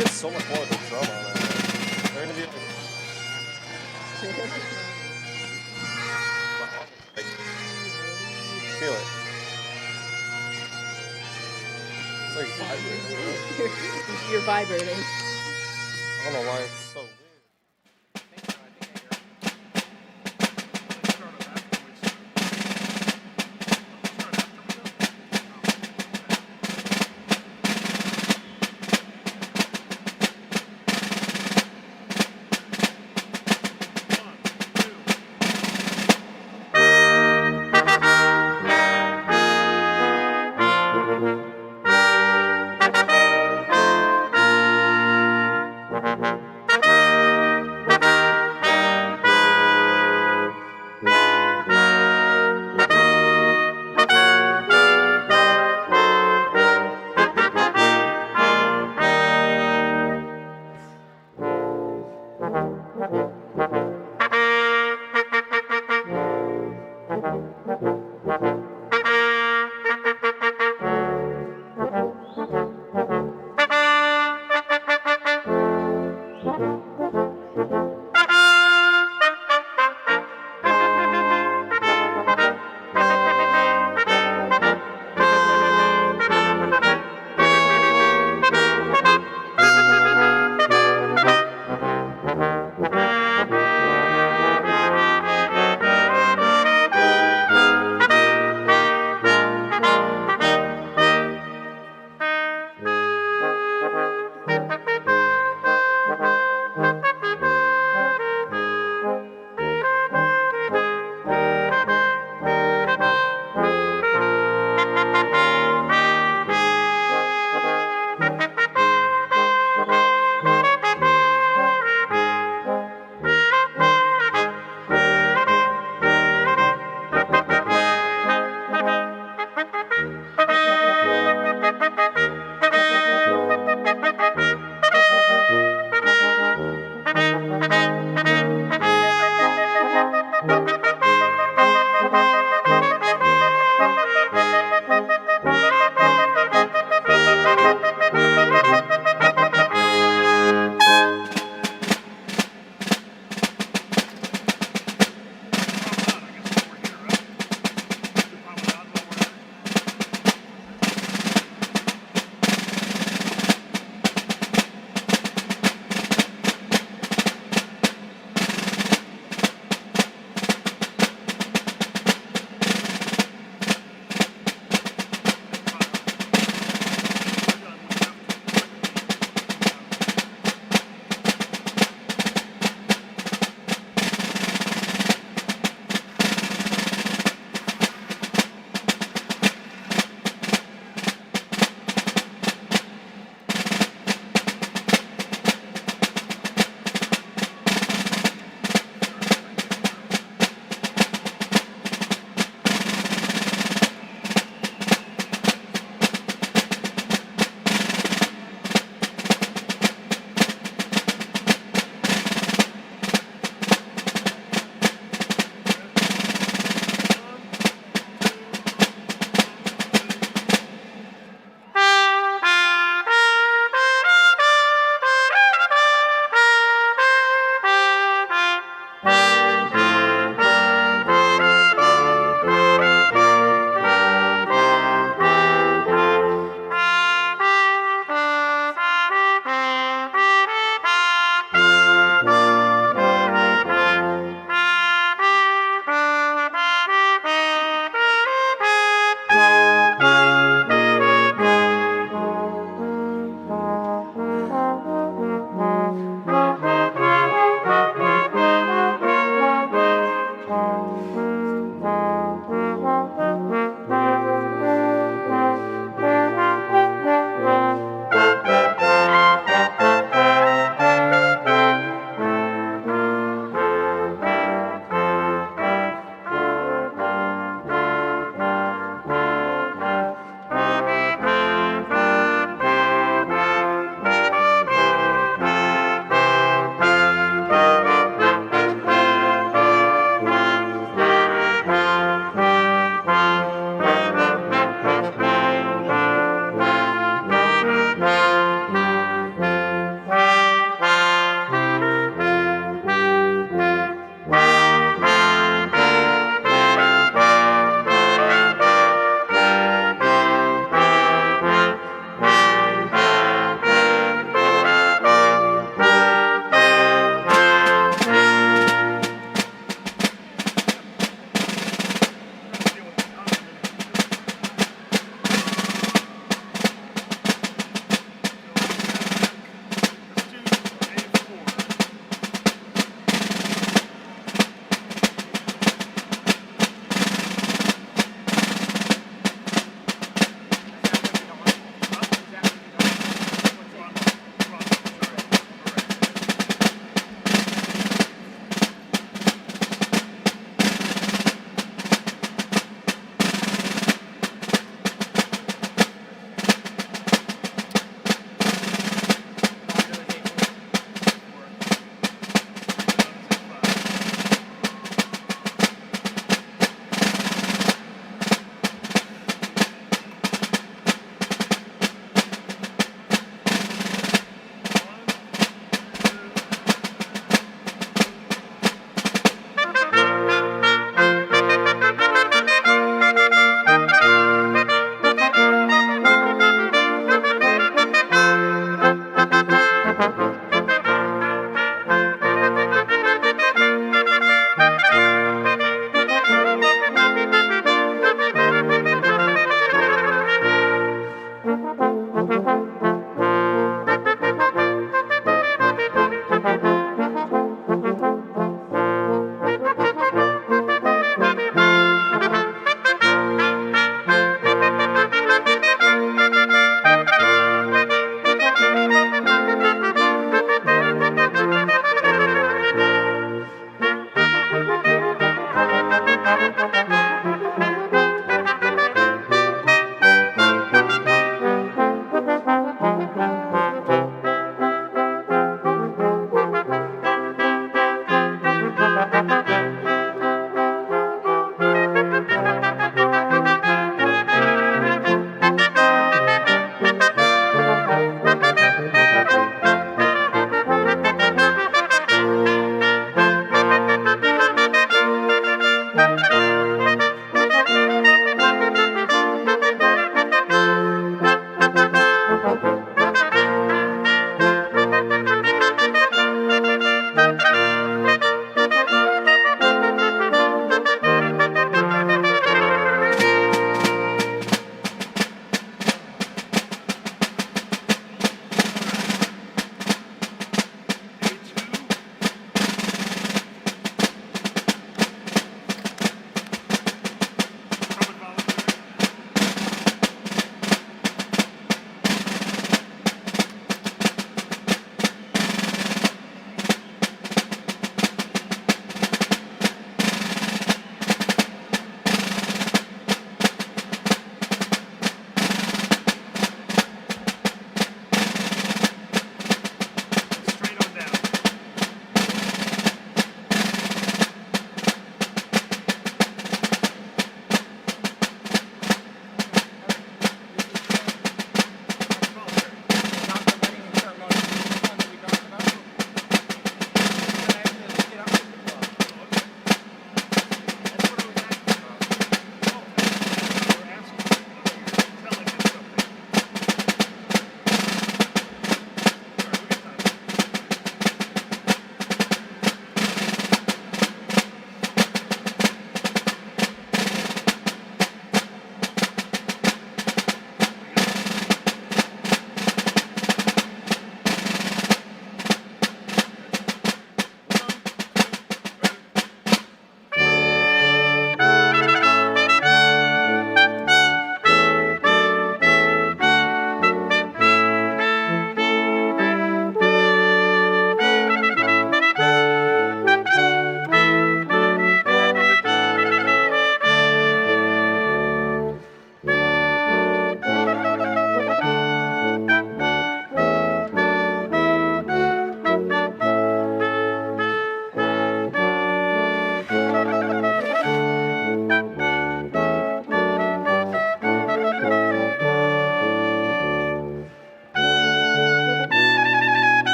get so much more of the drum on it. They're gonna be like, feel it. It's like vibrating. You're vibrating. I don't know why it's so weird.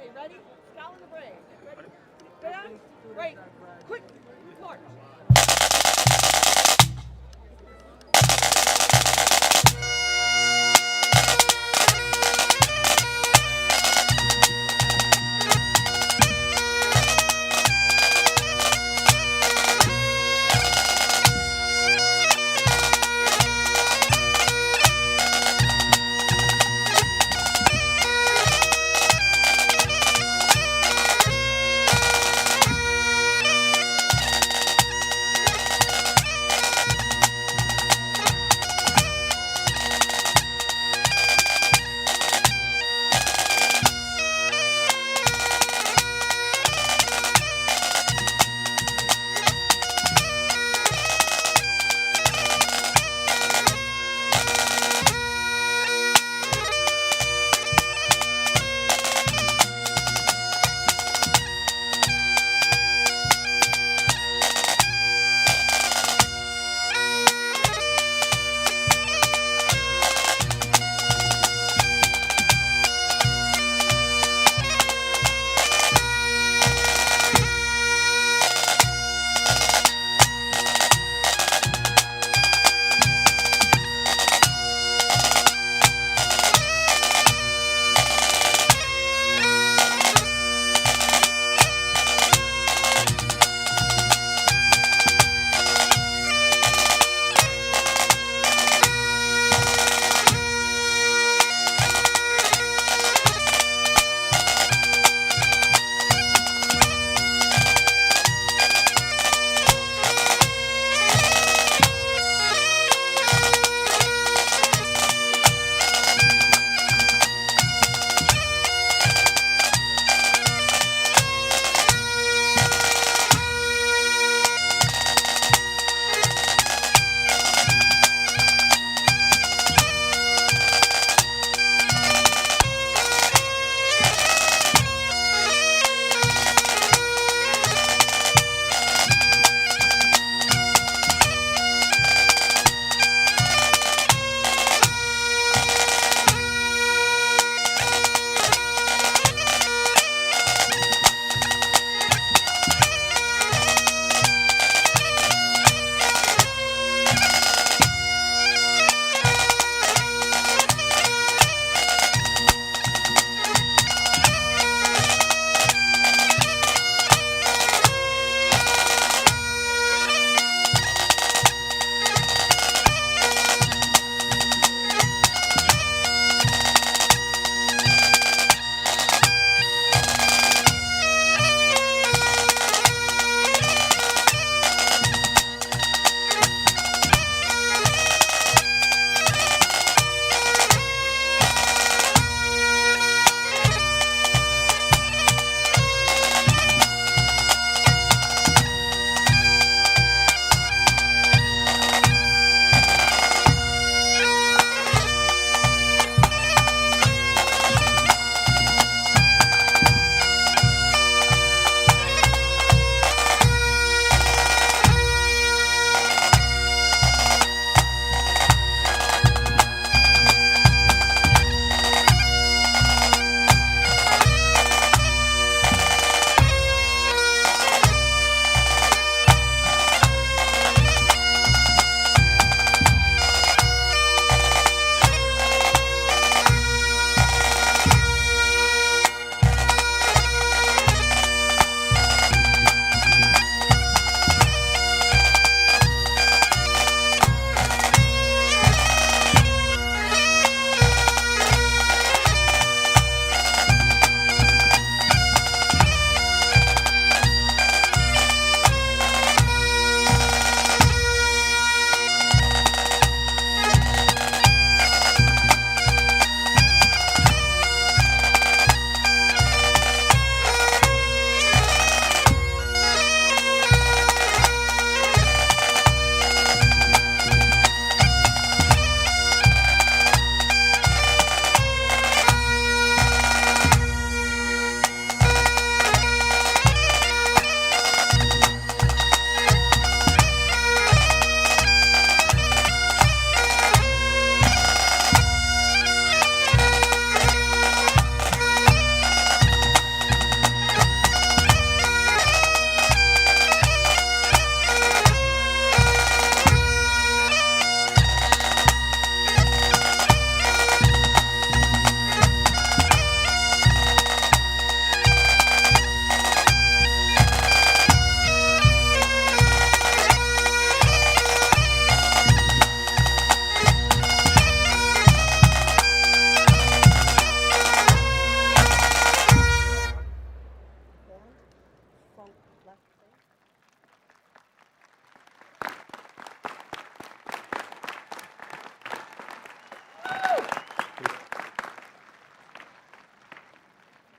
Okay, ready? Scowl in the brave. Ready? Get out. Break. Quick. March.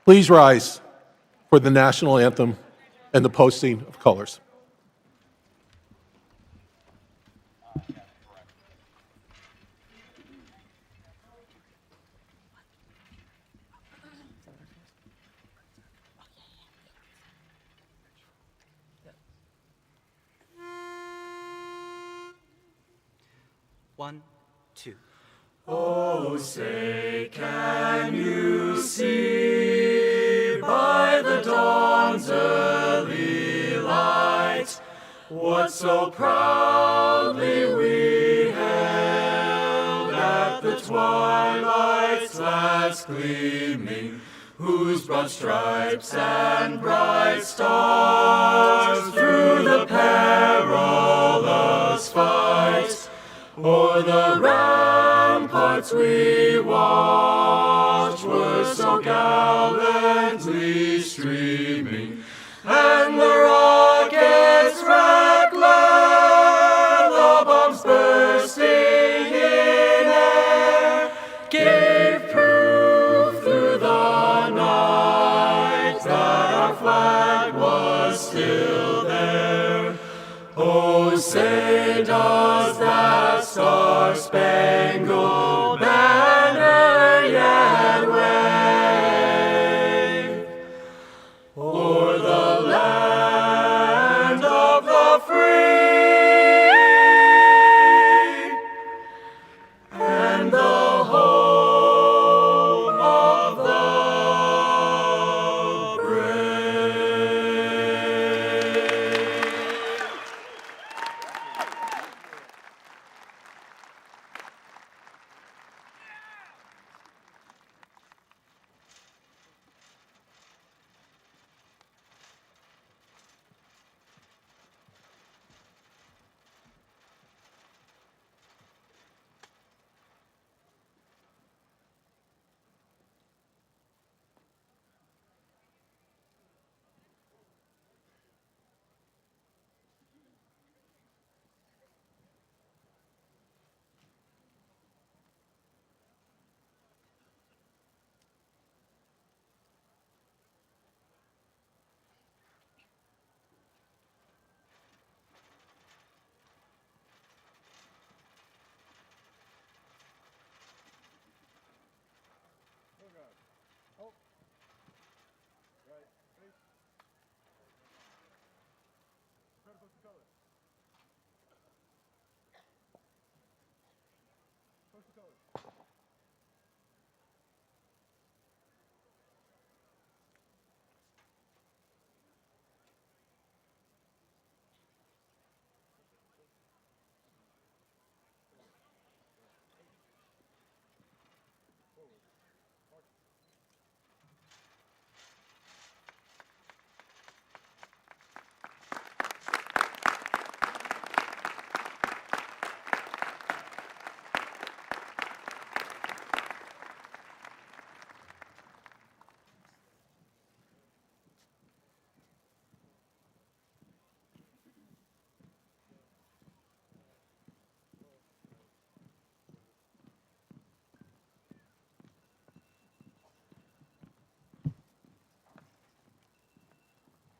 Please rise for the national anthem and the posting of colors. One, two. Oh, say, can you see by the dawn's early light what so proudly we held at the twilight's last gleaming, whose broad stripes and bright stars through the perilous fight o'er the ramparts we watched were so gallantly streaming, and the rockets' red glare, the bombs bursting in air, gave proof through the night that our flag was still there. Oh, say does that star-spangled banner yet wave o'er the land of the free and the home of the brave?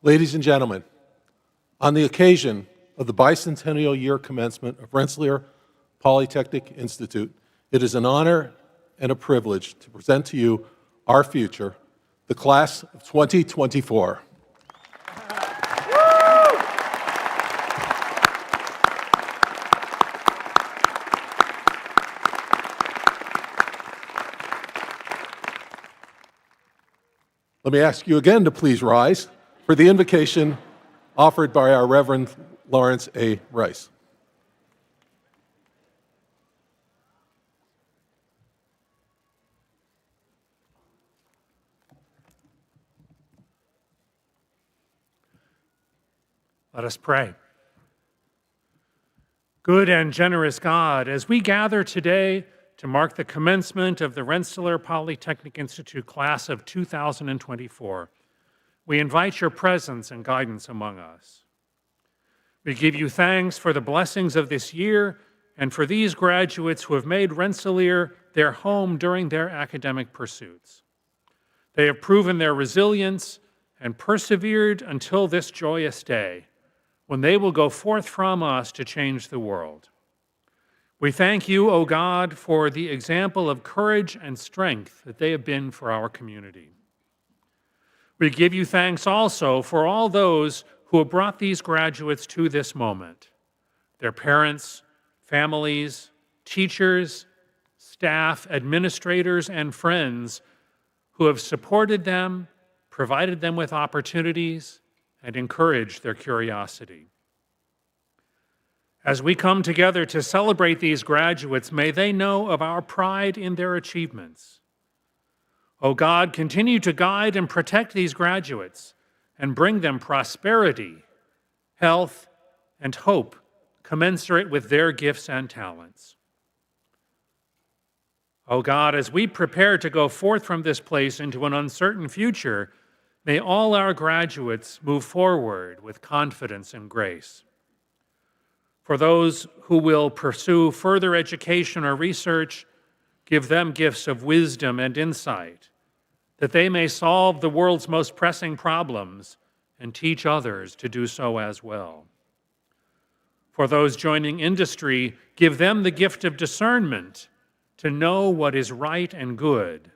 Ladies and gentlemen, on the occasion of the Bicentennial Year Commencement of Rensselaer Polytechnic Institute, it is an honor and a privilege to present to you our future, the class of 2024. Let me ask you again to please rise for the invocation offered by our Reverend Lawrence A. Rice. Let us pray. Good and generous God, as we gather today to mark the commencement of the Rensselaer Polytechnic Institute class of 2024, we invite your presence and guidance among us. We give you thanks for the blessings of this year and for these graduates who have made Rensselaer their home during their academic pursuits. They have proven their resilience and persevered until this joyous day, when they will go forth from us to change the world. We thank you, O God, for the example of courage and strength that they have been for our community. We give you thanks also for all those who have brought these graduates to this moment, their parents, families, teachers, staff, administrators, and friends who have supported them, provided them with opportunities, and encouraged their curiosity. As we come together to celebrate these graduates, may they know of our pride in their achievements. O God, continue to guide and protect these graduates and bring them prosperity, health, and hope commensurate with their gifts and talents. O God, as we prepare to go forth from this place into an uncertain future, may all our graduates move forward with confidence and grace. For those who will pursue further education or research, give them gifts of wisdom and insight, that they may solve the world's most pressing problems and teach others to do so as well. For those joining industry, give them the gift of discernment to know what is right and good,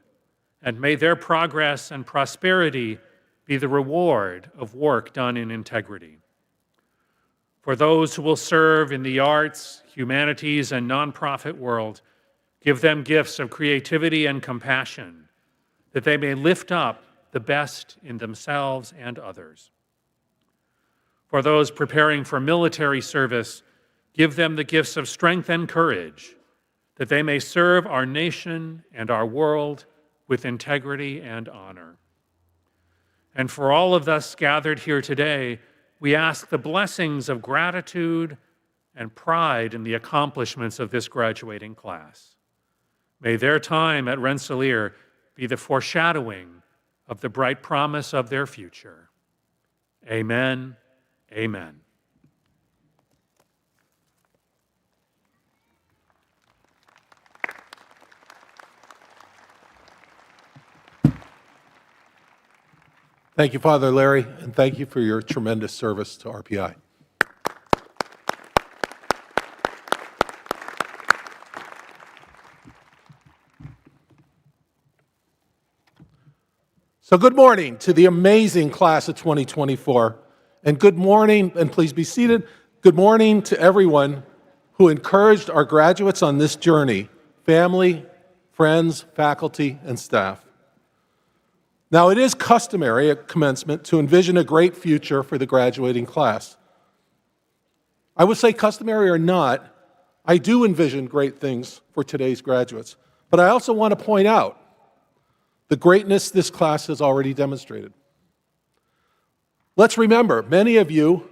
and may their progress and prosperity be the reward of work done in integrity. For those who will serve in the arts, humanities, and nonprofit world, give them gifts of creativity and compassion, that they may lift up the best in themselves and others. For those preparing for military service, give them the gifts of strength and courage, that they may serve our nation and our world with integrity and honor. And for all of us gathered here today, we ask the blessings of gratitude and pride in the accomplishments of this graduating class. May their time at Rensselaer be the foreshadowing of the bright promise of their future. Amen. Amen. Thank you, Father Larry, and thank you for your tremendous service to RPI. So good morning to the amazing class of 2024, and good morning, and please be seated, good morning to everyone who encouraged our graduates on this journey, family, friends, faculty, and staff. Now, it is customary at commencement to envision a great future for the graduating class. I would say customary or not, I do envision great things for today's graduates, but I also want to point out the greatness this class has already demonstrated. Let's remember, many of you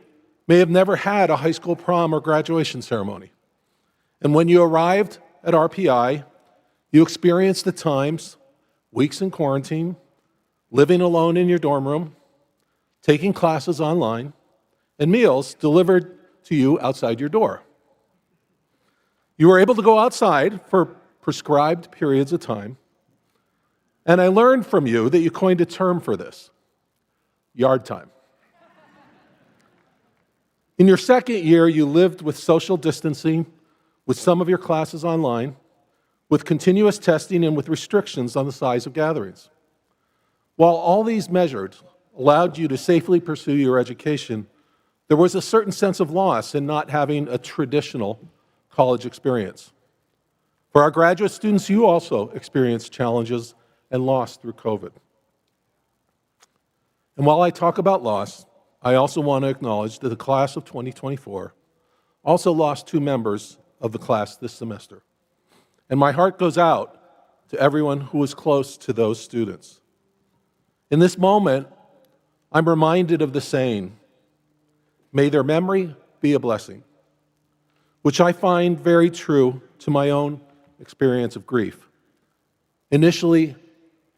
may have never had a high school prom or graduation ceremony. And when you arrived at RPI, you experienced the times, weeks in quarantine, living alone in your dorm room, taking classes online, and meals delivered to you outside your door. You were able to go outside for prescribed periods of time, and I learned from you that you coined a term for this, yard time. In your second year, you lived with social distancing, with some of your classes online, with continuous testing, and with restrictions on the size of gatherings. While all these measures allowed you to safely pursue your education, there was a certain sense of loss in not having a traditional college experience. For our graduate students, you also experienced challenges and loss through COVID. And while I talk about loss, I also want to acknowledge that the class of 2024 also lost 2 members of the class this semester. And my heart goes out to everyone who was close to those students. In this moment, I'm reminded of the saying, may their memory be a blessing, which I find very true to my own experience of grief. Initially,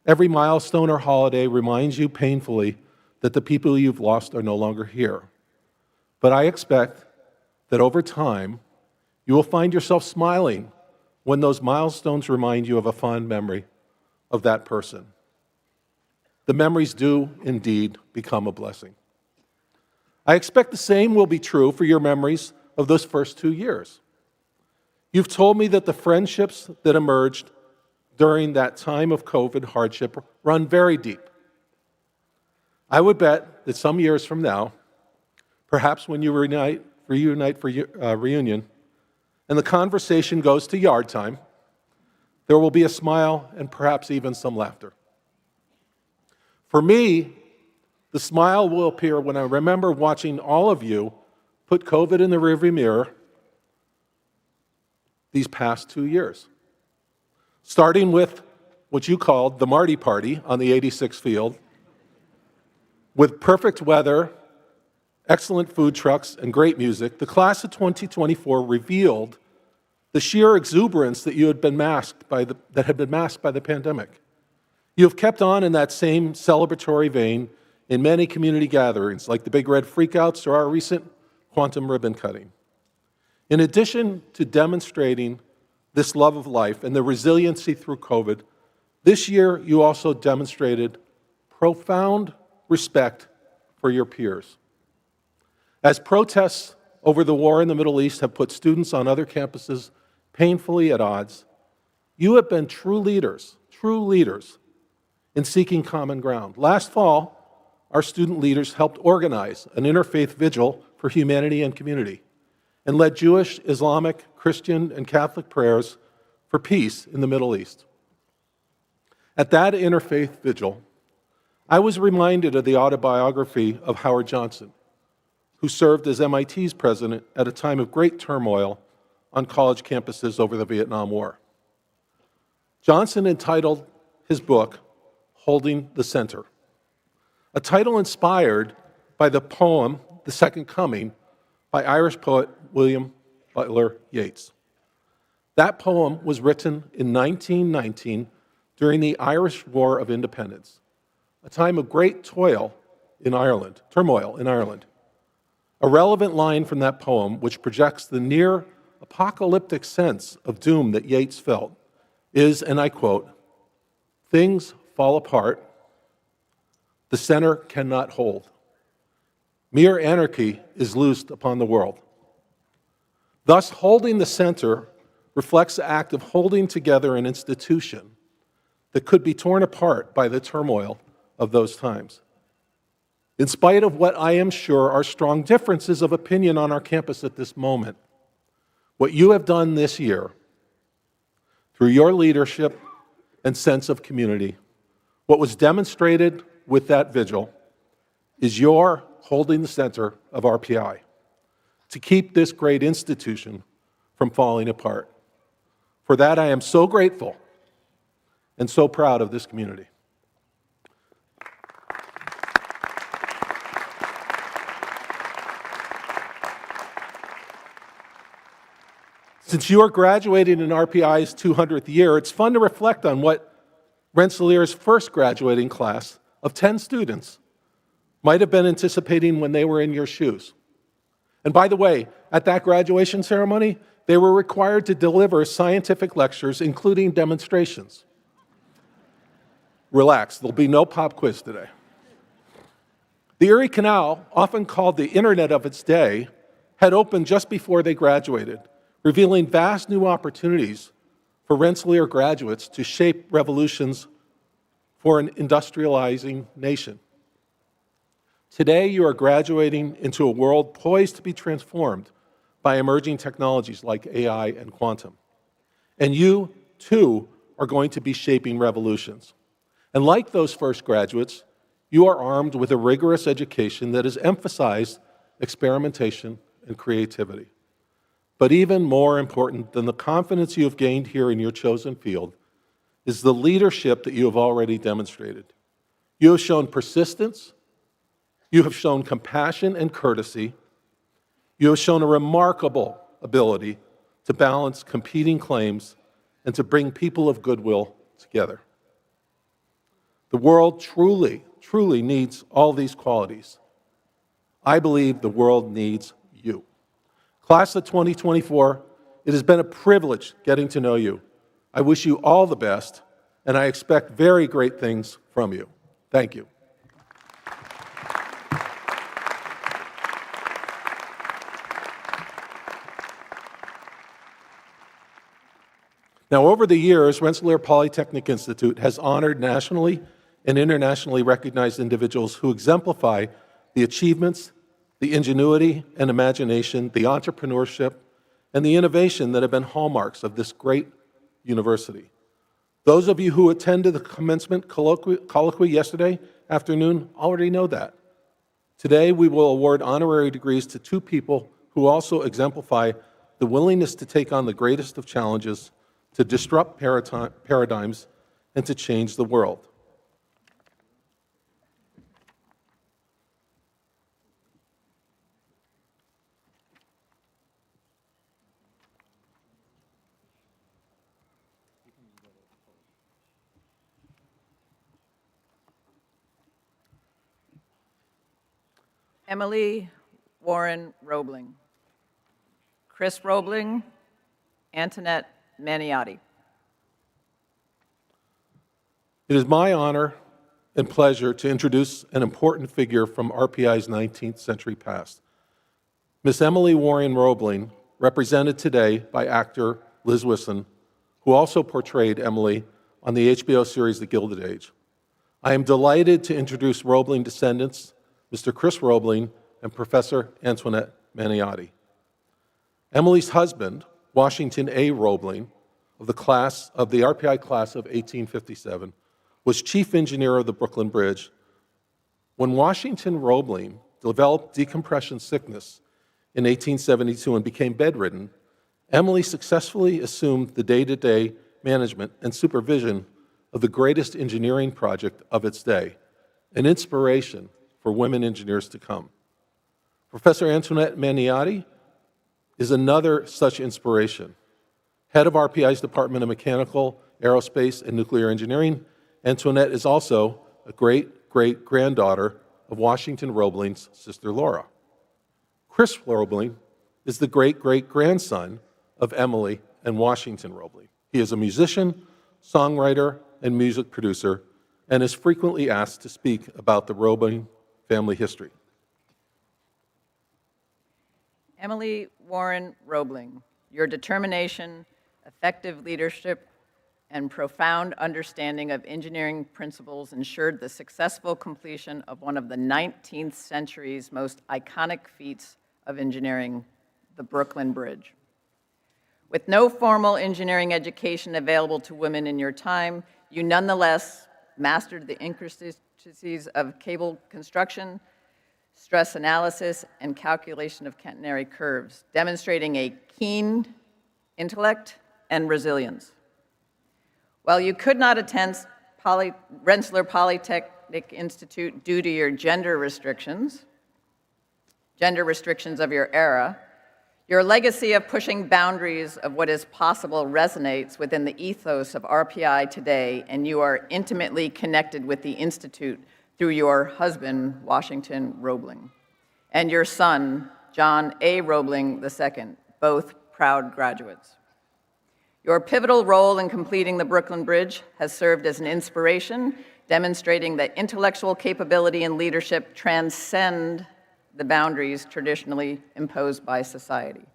every milestone or holiday reminds you painfully that the people you've lost are no longer here. But I expect that over time, you will find yourself smiling when those milestones remind you of a fond memory of that person. the memories do indeed become a blessing. I expect the same will be true for your memories of those first 2 years. You've told me that the friendships that emerged during that time of COVID hardship run very deep. I would bet that some years from now, perhaps when you reunite for reunion, and the conversation goes to yard time, there will be a smile and perhaps even some laughter. For me, the smile will appear when I remember watching all of you put COVID in the rearview mirror these past 2 years. Starting with what you called the Marty Party on the 86th field, with perfect weather, excellent food trucks, and great music, the class of 2024 revealed the sheer exuberance that had been masked by the pandemic. You have kept on in that same celebratory vein in many community gatherings, like the Big Red Freakouts or our recent quantum ribbon cutting. In addition to demonstrating this love of life and the resiliency through COVID, this year you also demonstrated profound respect for your peers. As protests over the war in the Middle East have put students on other campuses painfully at odds, you have been true leaders in seeking common ground. Last fall, our student leaders helped organize an interfaith vigil for humanity and community and led Jewish, Islamic, Christian, and Catholic prayers for peace in the Middle East. At that interfaith vigil, I was reminded of the autobiography of Howard Johnson, who served as MIT's president at a time of great turmoil on college campuses over the Vietnam War. Johnson entitled his book, Holding the Center, a title inspired by the poem, The Second Coming, by Irish poet William Butler Yeats. That poem was written in 1919 during the Irish War of Independence, a time of great turmoil in Ireland. A relevant line from that poem, which projects the near apocalyptic sense of doom that Yeats felt, is, and I quote, "Things fall apart, the center cannot hold. Mere anarchy is loosed upon the world." Thus, holding the center reflects the act of holding together an institution that could be torn apart by the turmoil of those times. In spite of what I am sure are strong differences of opinion on our campus at this moment, what you have done this year, through your leadership and sense of community, what was demonstrated with that vigil, is your holding the center of RPI to keep this great institution from falling apart. For that, I am so grateful and so proud of this community. Since you are graduating in RPI's 200th year, it's fun to reflect on what Rensselaer's first graduating class of 10 students might have been anticipating when they were in your shoes. And by the way, at that graduation ceremony, they were required to deliver scientific lectures, including demonstrations. Relax, there'll be no pop quiz today. The Erie Canal, often called the internet of its day, had opened just before they graduated, revealing vast new opportunities for Rensselaer graduates to shape revolutions for an industrializing nation. Today, you are graduating into a world poised to be transformed by emerging technologies like AI and quantum. And you, too, are going to be shaping revolutions. And like those first graduates, you are armed with a rigorous education that has emphasized experimentation and creativity. But even more important than the confidence you have gained here in your chosen field is the leadership that you have already demonstrated. You have shown persistence, you have shown compassion and courtesy, you have shown a remarkable ability to balance competing claims and to bring people of goodwill together. The world truly needs all these qualities. I believe the world needs you. Class of 2024, it has been a privilege getting to know you. I wish you all the best, and I expect very great things from you. Thank you. Now, over the years, Rensselaer Polytechnic Institute has honored nationally and internationally recognized individuals who exemplify the achievements, the ingenuity and imagination, the entrepreneurship, and the innovation that have been hallmarks of this great university. Those of you who attended the commencement colloquy yesterday afternoon already know that. Today, we will award honorary degrees to two people who also exemplify the willingness to take on the greatest of challenges, to disrupt paradigms, and to change the world. Emily Warren Roebling. Chris Roebling, Antoinette Maniotti. It is my honor and pleasure to introduce an important figure from RPI's 19th century past. Miss Emily Warren Roebling, represented today by actor Liz Wisson, who also portrayed Emily on the HBO series The Gilded Age. I am delighted to introduce Roebling descendants, Mr. Chris Roebling and Professor Antoinette Maniotti. Emily's husband, Washington A. Roebling, of the RPI class of 1857, was chief engineer of the Brooklyn Bridge. When Washington Roebling developed decompression sickness in 1872 and became bedridden, Emily successfully assumed the day-to-day management and supervision of the greatest engineering project of its day, an inspiration for women engineers to come. Professor Antoinette Maniotti is another such inspiration. Head of RPI's Department of Mechanical, Aerospace, and Nuclear Engineering, Antoinette is also a great-great-granddaughter of Washington Roebling's sister Laura. Chris Roebling is the great-great-grandson of Emily and Washington Roebling. He is a musician, songwriter, and music producer, and is frequently asked to speak about the Roebling family history. Emily Warren Roebling, your determination, effective leadership, and profound understanding of engineering principles ensured the successful completion of one of the 19th century's most iconic feats of engineering, the Brooklyn Bridge. With no formal engineering education available to women in your time, you nonetheless mastered the intricacies of cable construction, stress analysis, and calculation of catenary curves, demonstrating a keen intellect and resilience. While you could not attend Rensselaer Polytechnic Institute due to your gender restrictions of your era, your legacy of pushing boundaries of what is possible resonates within the ethos of RPI today, and you are intimately connected with the Institute through your husband, Washington Roebling, and your son, John A. Roebling II, both proud graduates. Your pivotal role in completing the Brooklyn Bridge has served as an inspiration, demonstrating that intellectual capability and leadership transcend the boundaries traditionally imposed by society.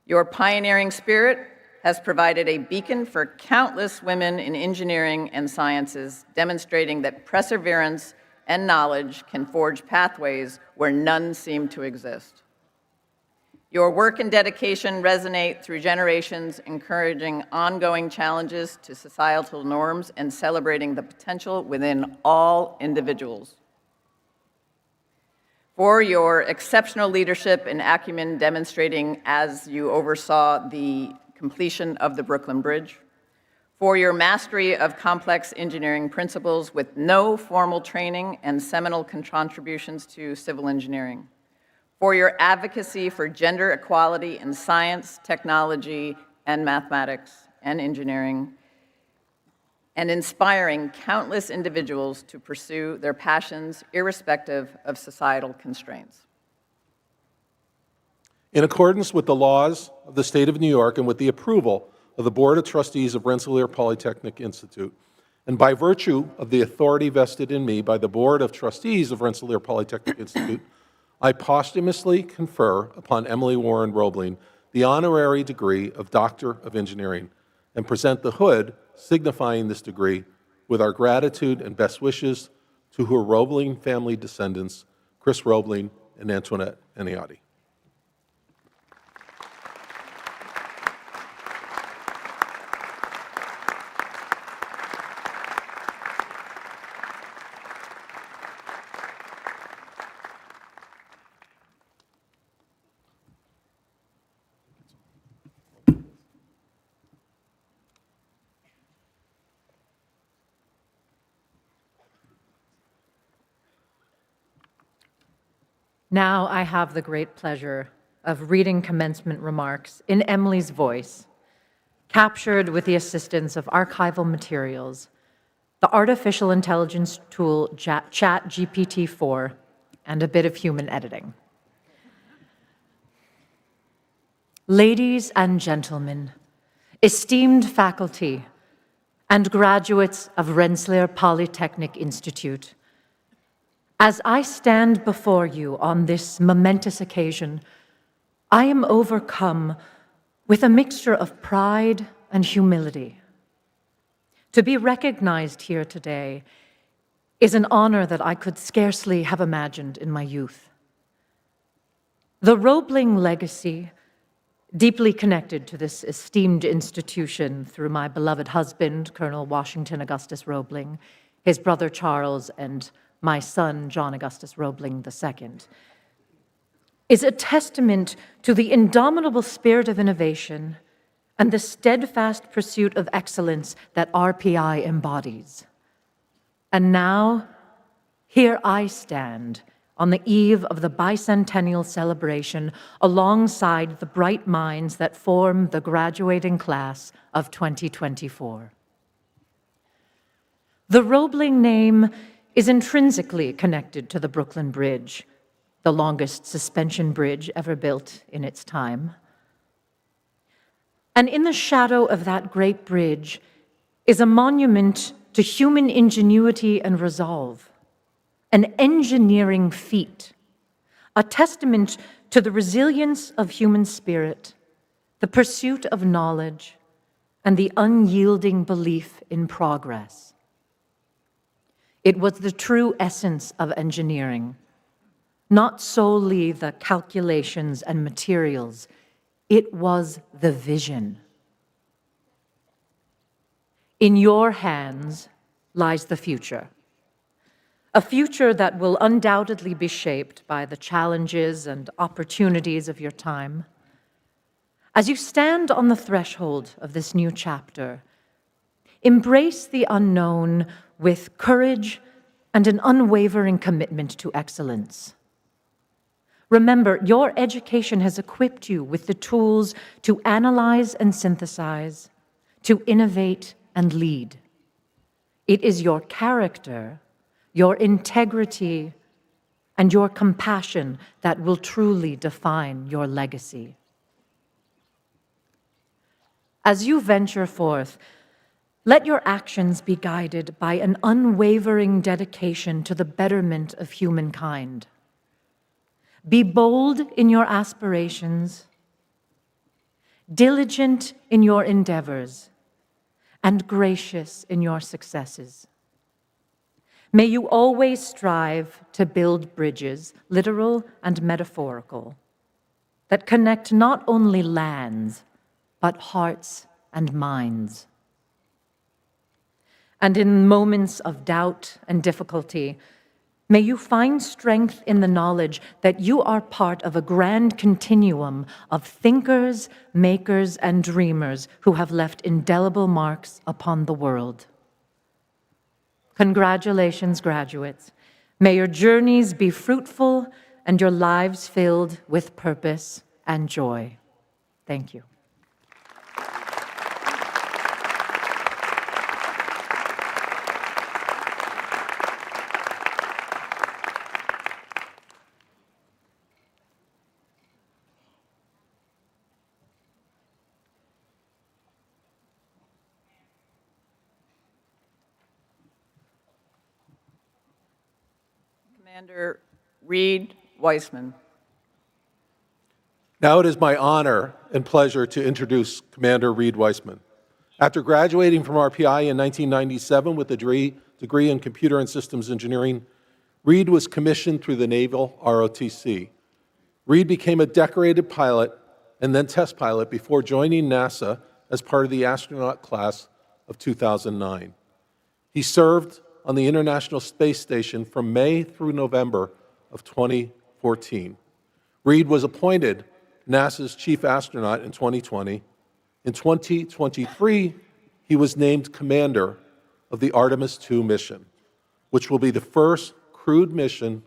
Your pioneering spirit has provided a beacon for countless women in engineering and sciences, demonstrating that perseverance and knowledge can forge pathways where none seem to exist. Your work and dedication resonate through generations, encouraging ongoing challenges to societal norms and celebrating the potential within all individuals. For your exceptional leadership and acumen demonstrating as you oversaw the completion of the Brooklyn Bridge, for your mastery of complex engineering principles with no formal training and seminal contributions to civil engineering, for your advocacy for gender equality in science, technology, and mathematics and engineering, and inspiring countless individuals to pursue their passions irrespective of societal constraints. In accordance with the laws of the state of New York and with the approval of the Board of Trustees of Rensselaer Polytechnic Institute, and by virtue of the authority vested in me by the Board of Trustees of Rensselaer Polytechnic Institute, I posthumously confer upon Emily Warren Roebling the honorary degree of Doctor of Engineering and present the hood signifying this degree with our gratitude and best wishes to her Roebling family descendants, Chris Roebling and Antoinette Eniotti. Now I have the great pleasure of reading commencement remarks in Emily's voice, captured with the assistance of archival materials, the artificial intelligence tool ChatGPT-4, and a bit of human editing. Ladies and gentlemen, esteemed faculty, and graduates of Rensselaer Polytechnic Institute, as I stand before you on this momentous occasion, I am overcome with a mixture of pride and humility. To be recognized here today is an honor that I could scarcely have imagined in my youth. The Roebling legacy, deeply connected to this esteemed institution through my beloved husband, Colonel Washington Augustus Roebling, his brother Charles, and my son, John Augustus Roebling II, is a testament to the indomitable spirit of innovation and the steadfast pursuit of excellence that RPI embodies. And now, here I stand on the eve of the bicentennial celebration alongside the bright minds that form the graduating class of 2024. The Roebling name is intrinsically connected to the Brooklyn Bridge, the longest suspension bridge ever built in its time. And in the shadow of that great bridge is a monument to human ingenuity and resolve, an engineering feat, a testament to the resilience of human spirit, the pursuit of knowledge, and the unyielding belief in progress. It was the true essence of engineering, not solely the calculations and materials. It was the vision. In your hands lies the future, a future that will undoubtedly be shaped by the challenges and opportunities of your time. As you stand on the threshold of this new chapter, embrace the unknown with courage and an unwavering commitment to excellence. Remember, your education has equipped you with the tools to analyze and synthesize, to innovate and lead. It is your character, your integrity, and your compassion that will truly define your legacy. As you venture forth, let your actions be guided by an unwavering dedication to the betterment of humankind. Be bold in your aspirations, diligent in your endeavors, and gracious in your successes. May you always strive to build bridges, literal and metaphorical, that connect not only lands, but hearts and minds. And in moments of doubt and difficulty, may you find strength in the knowledge that you are part of a grand continuum of thinkers, makers, and dreamers who have left indelible marks upon the world. Congratulations, graduates. May your journeys be fruitful and your lives filled with purpose and joy. Thank you. Commander Reed Weissman. Now it is my honor and pleasure to introduce Commander Reed Weissman. After graduating from RPI in 1997 with a degree in Computer and Systems Engineering, Reed was commissioned through the Naval ROTC. Reed became a decorated pilot and then test pilot before joining NASA as part of the astronaut class of 2009. He served on the International Space Station from May through November of 2014. Reed was appointed NASA's chief astronaut in 2020. In 2023, he was named commander of the Artemis II mission, which will be the first crewed mission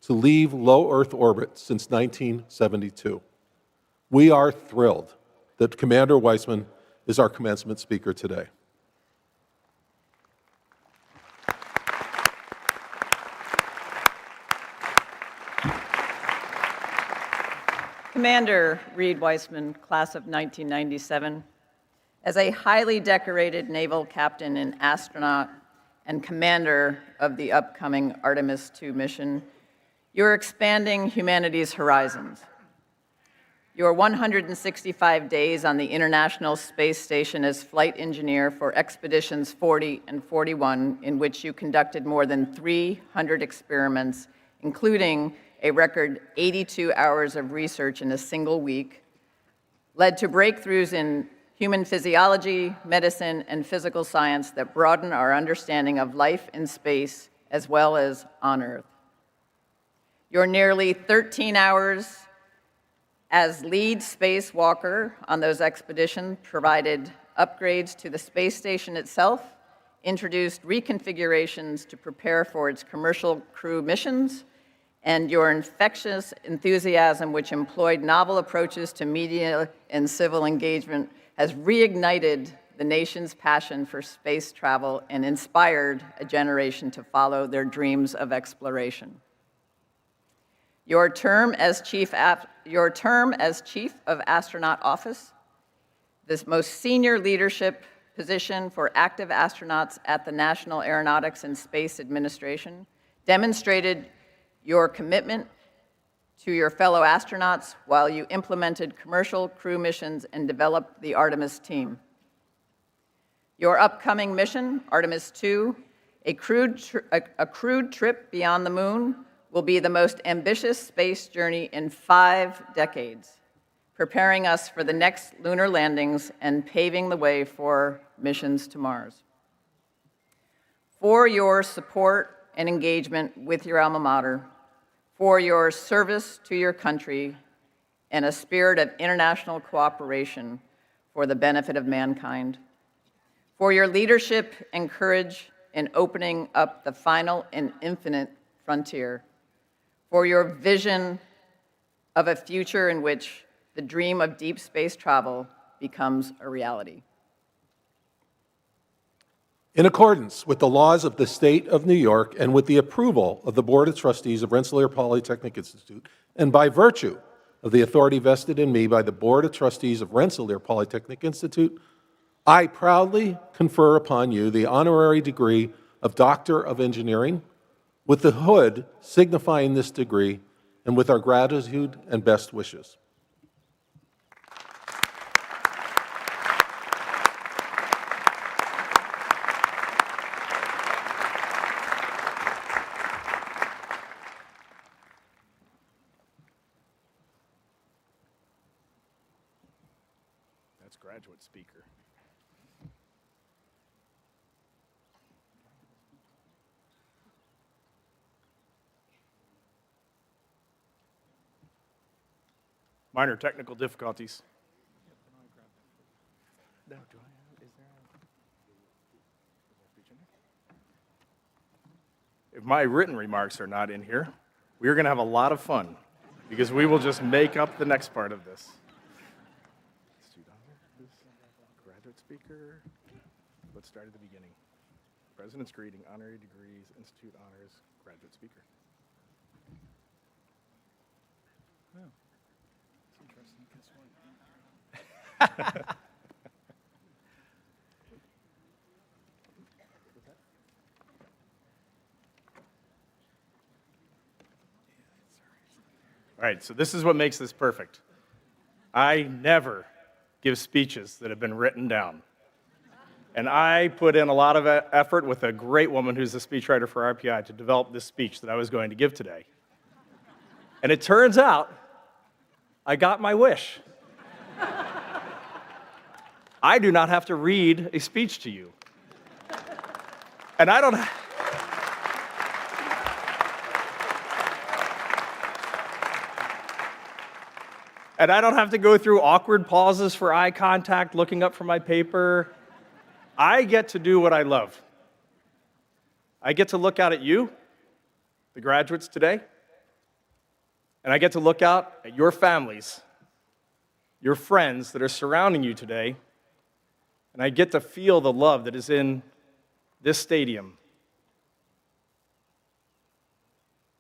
to leave low Earth orbit since 1972. We are thrilled that Commander Weissman is our commencement speaker today. Commander Reed Weissman, class of 1997, as a highly decorated naval captain and astronaut and commander of the upcoming Artemis II mission, you're expanding humanity's horizons. Your 165 days on the International Space Station as flight engineer for Expeditions 40 and 41, in which you conducted more than 300 experiments, including a record 82 hours of research in a single week, led to breakthroughs in human physiology, medicine, and physical science that broaden our understanding of life in space as well as on Earth. Your nearly 13 hours as lead spacewalker on those expeditions provided upgrades to the space station itself, introduced reconfigurations to prepare for its commercial crew missions, and your infectious enthusiasm, which employed novel approaches to media and civil engagement, has reignited the nation's passion for space travel and inspired a generation to follow their dreams of exploration. Your term as Chief of Astronaut Office, this most senior leadership position for active astronauts at the National Aeronautics and Space Administration, demonstrated your commitment to your fellow astronauts while you implemented commercial crew missions and developed the Artemis team. Your upcoming mission, Artemis II, a crewed trip beyond the moon, will be the most ambitious space journey in 5 decades, preparing us for the next lunar landings and paving the way for missions to Mars. For your support and engagement with your alma mater, for your service to your country, and a spirit of international cooperation for the benefit of mankind, for your leadership and courage in opening up the final and infinite frontier, for your vision of a future in which the dream of deep space travel becomes a reality. In accordance with the laws of the State of New York and with the approval of the Board of Trustees of Rensselaer Polytechnic Institute, and by virtue of the authority vested in me by the Board of Trustees of Rensselaer Polytechnic Institute, I proudly confer upon you the honorary degree of Doctor of Engineering, with the hood signifying this degree, and with our gratitude and best wishes. That's graduate speaker. Minor technical difficulties. No, do I? Is there a... If my written remarks are not in here, we are going to have a lot of fun because we will just make up the next part of this. Graduate speaker. Let's start at the beginning. President's greeting, honorary degrees, institute honors, graduate speaker. Oh. That's interesting. All right, so this is what makes this perfect. I never give speeches that have been written down. And I put in a lot of effort with a great woman who's a speechwriter for RPI to develop this speech that I was going to give today. And it turns out I got my wish. I do not have to read a speech to you. And I don't have to go through awkward pauses for eye contact, looking up from my paper. I get to do what I love. I get to look out at you, the graduates today, and I get to look out at your families, your friends that are surrounding you today, and I get to feel the love that is in this stadium.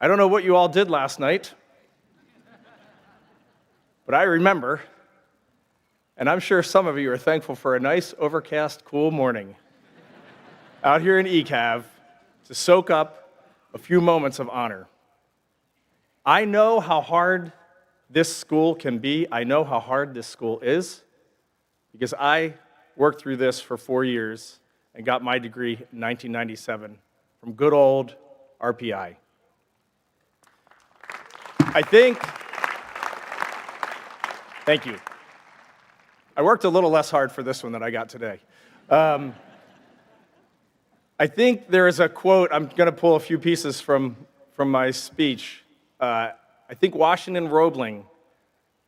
I don't know what you all did last night, but I remember, and I'm sure some of you are thankful for a nice, overcast, cool morning out here in ECAV to soak up a few moments of honor. I know how hard this school can be. I know how hard this school is because I worked through this for 4 years and got my degree in 1997 from good old RPI. Thank you. I worked a little less hard for this one than I got today. I think there is a quote, I'm going to pull a few pieces from my speech. I think Washington Roebling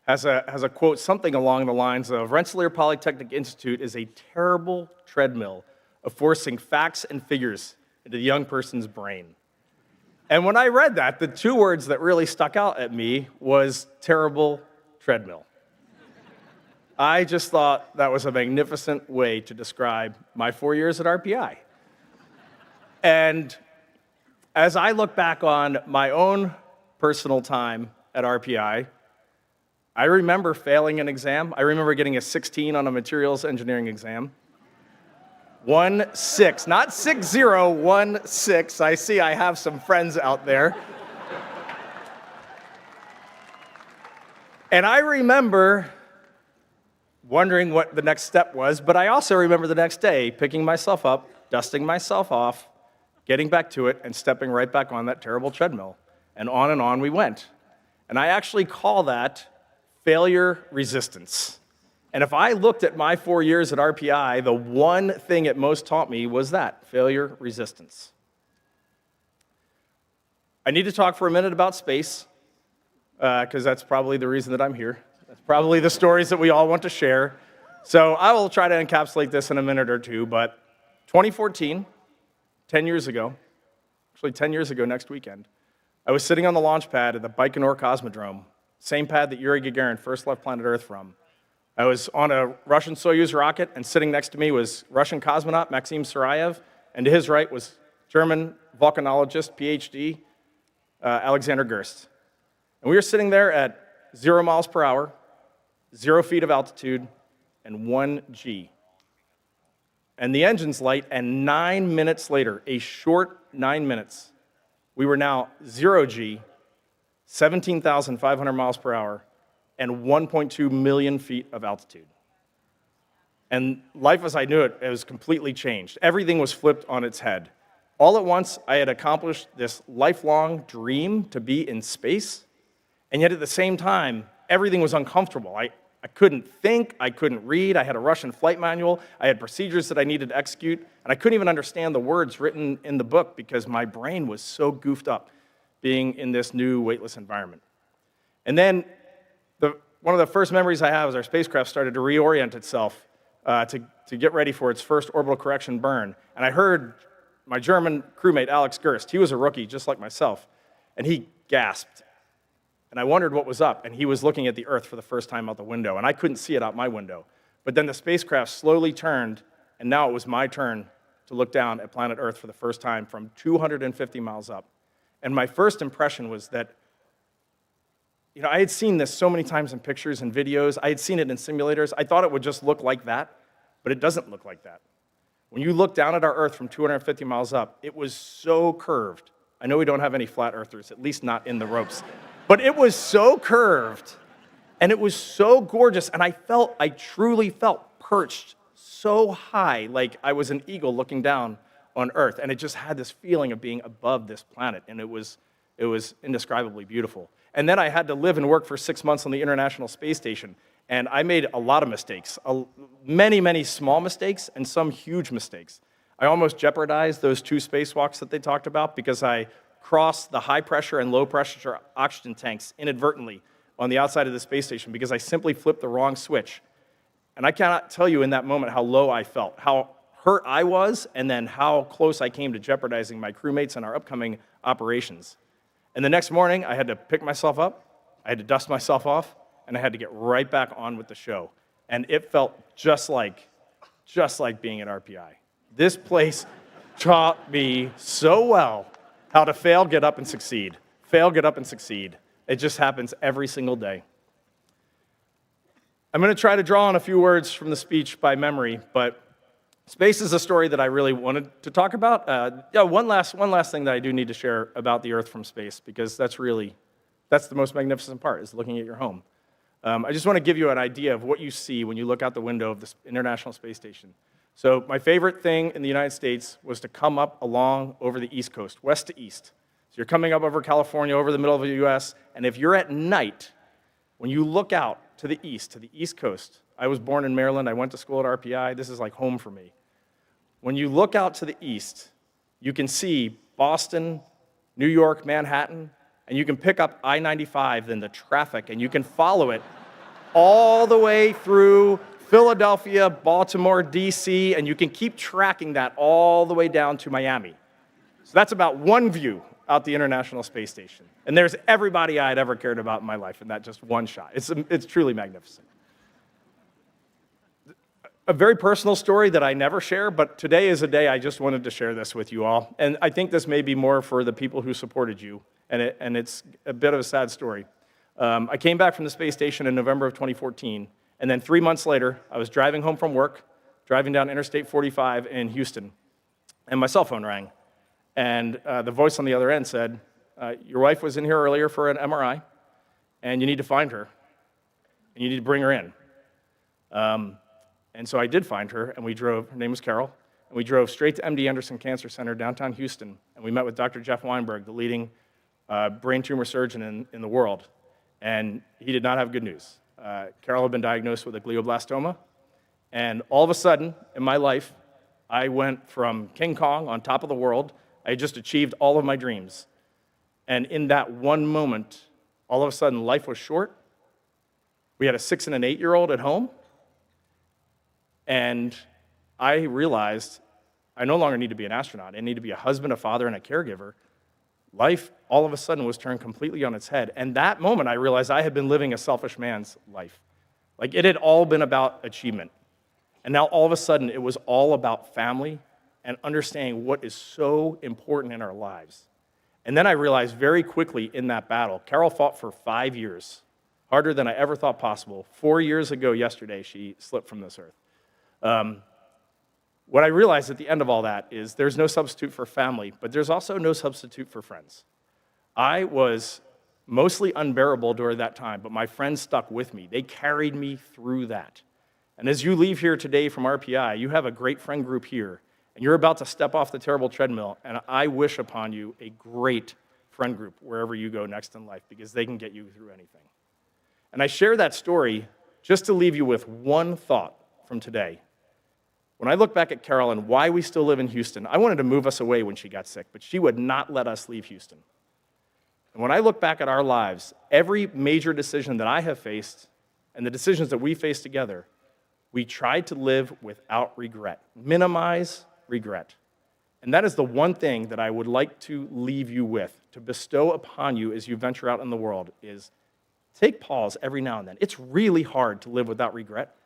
has a quote, something along the lines of, Rensselaer Polytechnic Institute is a terrible treadmill of forcing facts and figures into the young person's brain. And when I read that, the two words that really stuck out at me was terrible treadmill. I just thought that was a magnificent way to describe my 4 years at RPI. And as I look back on my own personal time at RPI, I remember failing an exam. I remember getting a 16 on a materials engineering exam. 1-6, not 6-0, 1-6. I see I have some friends out there. And I remember wondering what the next step was, but I also remember the next day picking myself up, dusting myself off, getting back to it, and stepping right back on that terrible treadmill. And on we went. And I actually call that failure resistance. And if I looked at my 4 years at RPI, the one thing it most taught me was that, failure resistance. I need to talk for a minute about space, because that's probably the reason that I'm here. That's probably the stories that we all want to share. So I will try to encapsulate this in a minute or two, but 2014, 10 years ago, actually 10 years ago next weekend, I was sitting on the launch pad at the Baikonur Cosmodrome, same pad that Yuri Gagarin first left planet Earth from. I was on a Russian Soyuz rocket, and sitting next to me was Russian cosmonaut Maxim Sarayev, and to his right was German volcanologist, PhD, Alexander Gerst. And we were sitting there at 0 miles per hour, 0 feet of altitude, and 1 G. And the engine's light, and 9 minutes later, a short 9 minutes, we were now 0 G, 17,500 miles per hour, and 1.2 million feet of altitude. And life as I knew it, was completely changed. Everything was flipped on its head. All at once, I had accomplished this lifelong dream to be in space, and yet at the same time, everything was uncomfortable. I couldn't think, I couldn't read, I had a Russian flight manual, I had procedures that I needed to execute, and I couldn't even understand the words written in the book because my brain was so goofed up being in this new weightless environment. And then one of the first memories I have is our spacecraft started to reorient itself to get ready for its first orbital correction burn. And I heard my German crewmate, Alex Gerst, he was a rookie just like myself, and he gasped. And I wondered what was up, and he was looking at the Earth for the first time out the window, and I couldn't see it out my window. But then the spacecraft slowly turned, and now it was my turn to look down at planet Earth for the first time from 250 miles up. And my first impression was that, I had seen this so many times in pictures and videos. I had seen it in simulators. I thought it would just look like that, but it doesn't look like that. When you look down at our Earth from 250 miles up, it was so curved. I know we don't have any flat earthers, at least not in the ropes. But it was so curved, and it was so gorgeous, and I truly felt perched so high, like I was an eagle looking down on Earth, and it just had this feeling of being above this planet, and it was indescribably beautiful. And then I had to live and work for 6 months on the International Space Station, and I made a lot of mistakes, many, many small mistakes, and some huge mistakes. I almost jeopardized those 2 spacewalks that they talked about because I crossed the high pressure and low pressure oxygen tanks inadvertently on the outside of the space station because I simply flipped the wrong switch. And I cannot tell you in that moment how low I felt, how hurt I was, and then how close I came to jeopardizing my crewmates and our upcoming operations. And the next morning, I had to pick myself up, I had to dust myself off, and I had to get right back on with the show. And it felt just like being at RPI. This place taught me so well how to fail, get up, and succeed. Fail, get up, and succeed. It just happens every single day. I'm going to try to draw on a few words from the speech by memory, but space is a story that I really wanted to talk about. One last thing that I do need to share about the Earth from space, because that's the most magnificent part, is looking at your home. I just want to give you an idea of what you see when you look out the window of the International Space Station. So my favorite thing in the United States was to come up along over the East Coast, west to east. So you're coming up over California, over the middle of the US, and if you're at night, when you look out to the East Coast, I was born in Maryland, I went to school at RPI, this is like home for me. When you look out to the east, you can see Boston, New York, Manhattan, and you can pick up I-95 and the traffic, and you can follow it all the way through Philadelphia, Baltimore, DC, and you can keep tracking that all the way down to Miami. So that's about one view out the International Space Station. And there's everybody I'd ever cared about in my life in that just one shot. It's truly magnificent. A very personal story that I never share, but today is a day I just wanted to share this with you all. And I think this may be more for the people who supported you, and it's a bit of a sad story. I came back from the space station in November of 2014, and then 3 months later, I was driving home from work, driving down Interstate 45 in Houston, and my cell phone rang. And the voice on the other end said, your wife was in here earlier for an MRI, and you need to find her, and you need to bring her in. And so I did find her, and her name was Carol, and we drove straight to MD Anderson Cancer Center, downtown Houston, and we met with Dr. Jeff Weinberg, the leading brain tumor surgeon in the world, and he did not have good news. Carol had been diagnosed with a glioblastoma, and all of a sudden, in my life, I went from King Kong on top of the world. I had just achieved all of my dreams. And in that one moment, all of a sudden, life was short. We had a 6- and an 8-year-old at home. And I realized I no longer need to be an astronaut. I need to be a husband, a father, and a caregiver. Life, all of a sudden, was turned completely on its head. And that moment, I realized I had been living a selfish man's life. Like, it had all been about achievement. And now, all of a sudden, it was all about family and understanding what is so important in our lives. And then I realized very quickly in that battle, Carol fought for 5 years, harder than I ever thought possible. 4 years ago yesterday, she slipped from this earth. What I realized at the end of all that is there's no substitute for family, but there's also no substitute for friends. I was mostly unbearable during that time, but my friends stuck with me. They carried me through that. And as you leave here today from RPI, you have a great friend group here, and you're about to step off the terrible treadmill, and I wish upon you a great friend group wherever you go next in life, because they can get you through anything. And I share that story just to leave you with one thought from today. When I look back at Carol and why we still live in Houston, I wanted to move us away when she got sick, but she would not let us leave Houston. And when I look back at our lives, every major decision that I have faced and the decisions that we face together, we tried to live without regret, minimize regret. And that is the one thing that I would like to leave you with, to bestow upon you as you venture out in the world, is take pause every now and then. It's really hard to live without regret,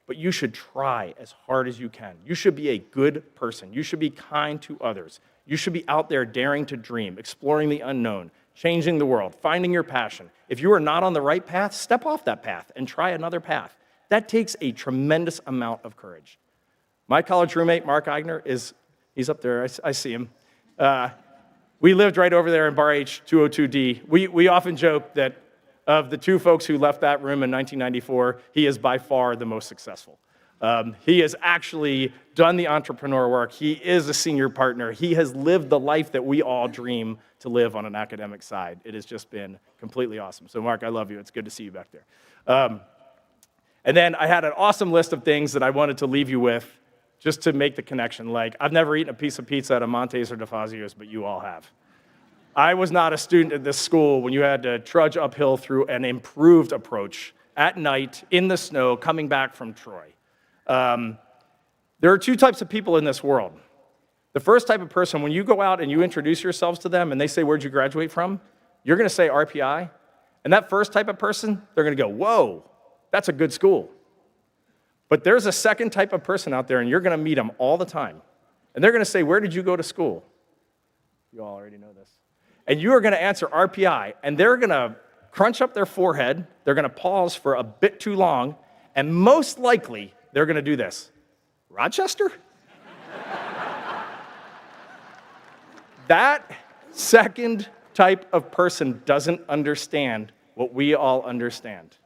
but you should try as hard as you can. You should be a good person. You should be kind to others. You should be out there daring to dream, exploring the unknown, changing the world, finding your passion. If you are not on the right path, step off that path and try another path. That takes a tremendous amount of courage. My college roommate, Mark Eigner, he's up there, I see him. We lived right over there in Bar H 202D. We often joke that of the two folks who left that room in 1994, he is by far the most successful. He has actually done the entrepreneur work. He is a senior partner. He has lived the life that we all dream to live on an academic side. It has just been completely awesome. So Mark, I love you. It's good to see you back there. And then I had an awesome list of things that I wanted to leave you with just to make the connection. Like, I've never eaten a piece of pizza at a Montes or DeFazio's, but you all have. I was not a student at this school when you had to trudge uphill through an improved approach at night in the snow coming back from Troy. There are two types of people in this world. The first type of person, when you go out and you introduce yourselves to them and they say, where'd you graduate from? You're going to say RPI. And that first type of person, they're going to go, whoa, that's a good school. But there's a second type of person out there, and you're going to meet them all the time. And they're going to say, where did you go to school? You all already know this. And you are going to answer RPI, and they're going to crunch up their forehead, they're going to pause for a bit too long, and most likely, they're going to do this. Rochester? That second type of person doesn't understand what we all understand.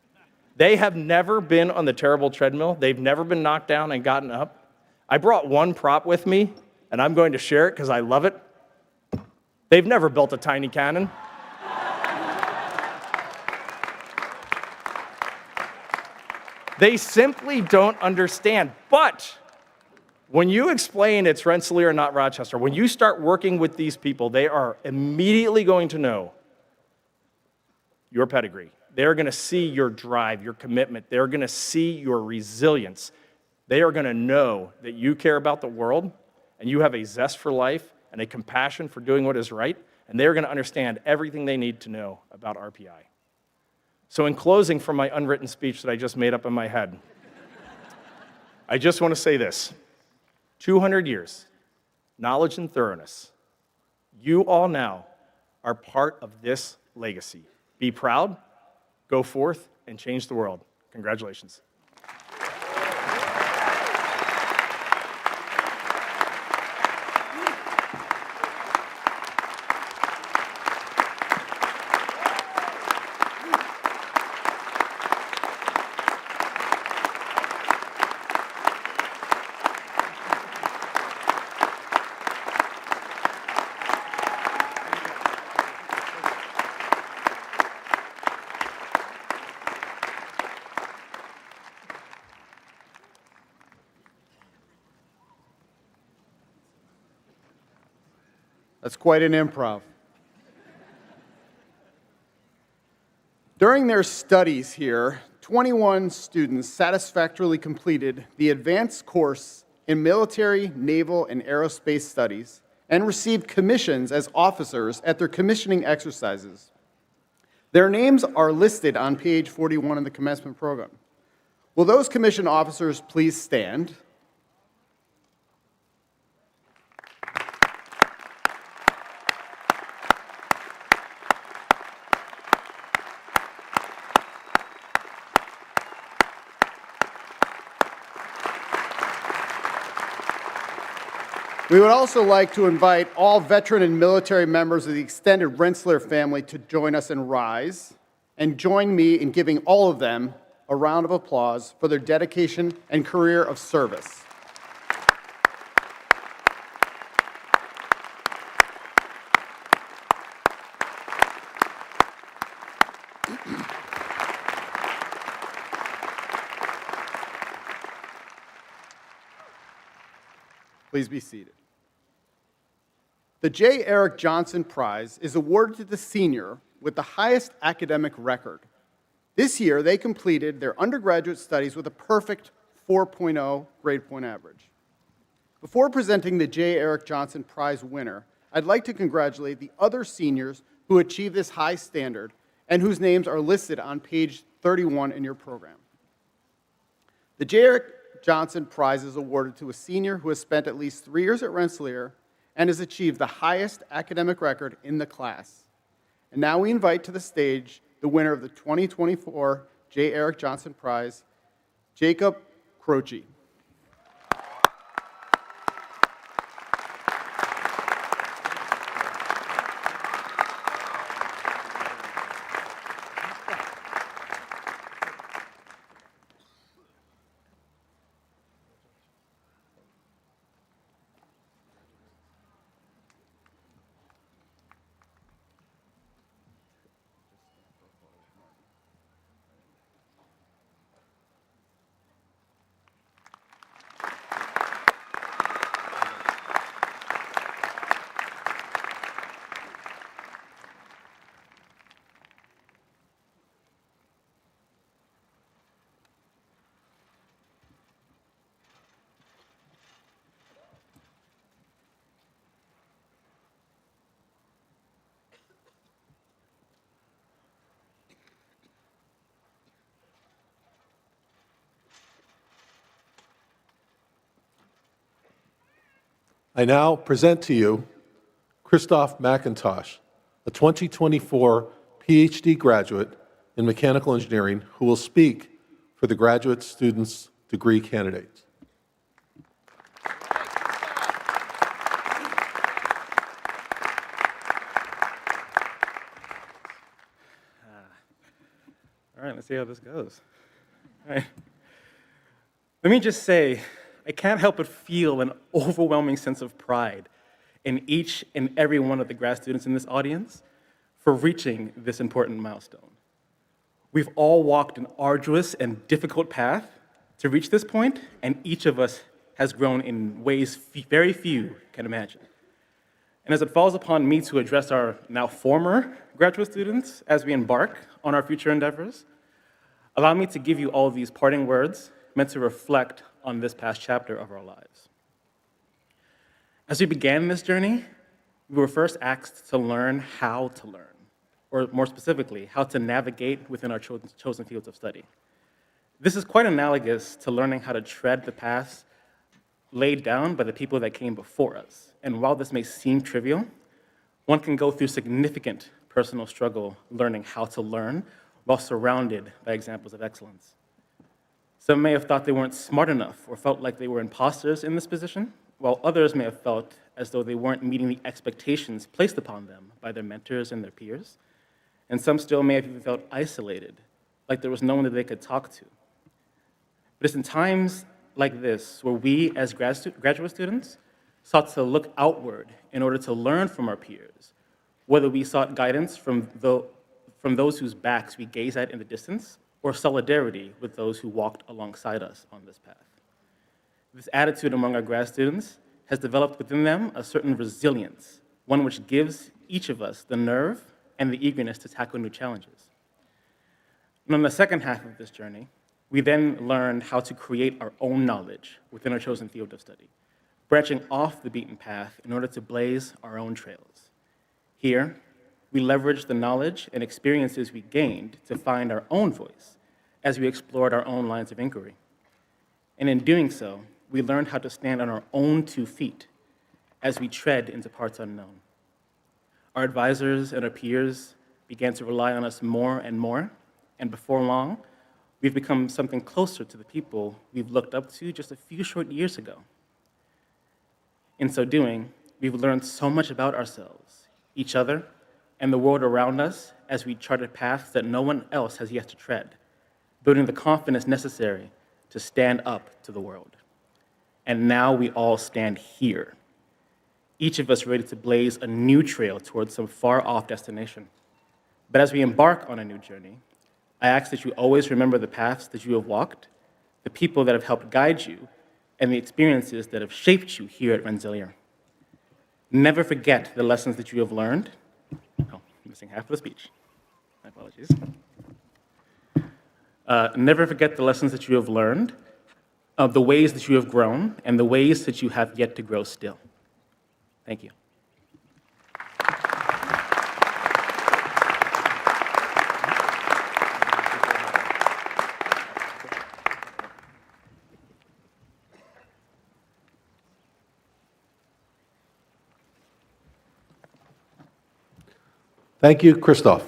They have never been on the terrible treadmill. They've never been knocked down and gotten up. I brought one prop with me, and I'm going to share it because I love it. They've never built a tiny cannon. They simply don't understand. But when you explain it's Rensselaer and not Rochester, when you start working with these people, they are immediately going to know your pedigree. They're going to see your drive, your commitment. They're going to see your resilience. They are going to know that you care about the world and you have a zest for life and a compassion for doing what is right, and they're going to understand everything they need to know about RPI. So in closing from my unwritten speech that I just made up in my head, I just want to say this. 200 years, knowledge and thoroughness. You all now are part of this legacy. Be proud, go forth, and change the world. Congratulations. That's quite an improv. During their studies here, 21 students satisfactorily completed the advanced course in military, naval, and aerospace studies and received commissions as officers at their commissioning exercises. Their names are listed on page 41 of the commencement program. Will those commissioned officers please stand? We would also like to invite all veteran and military members of the extended Rensselaer family to join us and rise, and join me in giving all of them a round of applause for their dedication and career of service. Please be seated. The J. Eric Johnson Prize is awarded to the senior with the highest academic record. This year, they completed their undergraduate studies with a perfect 4.0 grade point average. Before presenting the J. Eric Johnson Prize winner, I'd like to congratulate the other seniors who achieved this high standard and whose names are listed on page 31 in your program. The J. Eric Johnson Prize is awarded to a senior who has spent at least 3 years at Rensselaer and has achieved the highest academic record in the class. And now we invite to the stage the winner of the 2024 J. Eric Johnson Prize, Jacob Croce. I now present to you Christoph McIntosh, a 2024 PhD graduate in mechanical engineering who will speak for the graduate students' degree candidates. All right, let's see how this goes. All right. Let me just say, I can't help but feel an overwhelming sense of pride in each and every one of the grad students in this audience for reaching this important milestone. We've all walked an arduous and difficult path to reach this point, and each of us has grown in ways very few can imagine. And as it falls upon me to address our now former graduate students as we embark on our future endeavors, allow me to give you all these parting words meant to reflect on this past chapter of our lives. As we began this journey, we were first asked to learn how to learn, or more specifically, how to navigate within our chosen fields of study. This is quite analogous to learning how to tread the paths laid down by the people that came before us. And while this may seem trivial, one can go through significant personal struggle learning how to learn while surrounded by examples of excellence. Some may have thought they weren't smart enough or felt like they were imposters in this position, while others may have felt as though they weren't meeting the expectations placed upon them by their mentors and their peers. And some still may have even felt isolated, like there was no one that they could talk to. But it's in times like this where we, as graduate students, sought to look outward in order to learn from our peers, whether we sought guidance from those whose backs we gaze at in the distance, or solidarity with those who walked alongside us on this path. This attitude among our grad students has developed within them a certain resilience, one which gives each of us the nerve and the eagerness to tackle new challenges. And on the second half of this journey, we then learned how to create our own knowledge within our chosen field of study, branching off the beaten path in order to blaze our own trails. Here, we leveraged the knowledge and experiences we gained to find our own voice as we explored our own lines of inquiry. And in doing so, we learned how to stand on our own 2 feet as we tread into parts unknown. Our advisors and our peers began to rely on us more and more, and before long, we've become something closer to the people we've looked up to just a few short years ago. In so doing, we've learned so much about ourselves, each other, and the world around us as we charted paths that no one else has yet to tread, building the confidence necessary to stand up to the world. And now we all stand here, each of us ready to blaze a new trail towards some far-off destination. But as we embark on a new journey, I ask that you always remember the paths that you have walked, the people that have helped guide you, and the experiences that have shaped you here at Rensselaer. Never forget the lessons that you have learned. Oh, I'm missing half of the speech. My apologies. Never forget the lessons that you have learned, of the ways that you have grown, and the ways that you have yet to grow still. Thank you. Thank you, Christoph.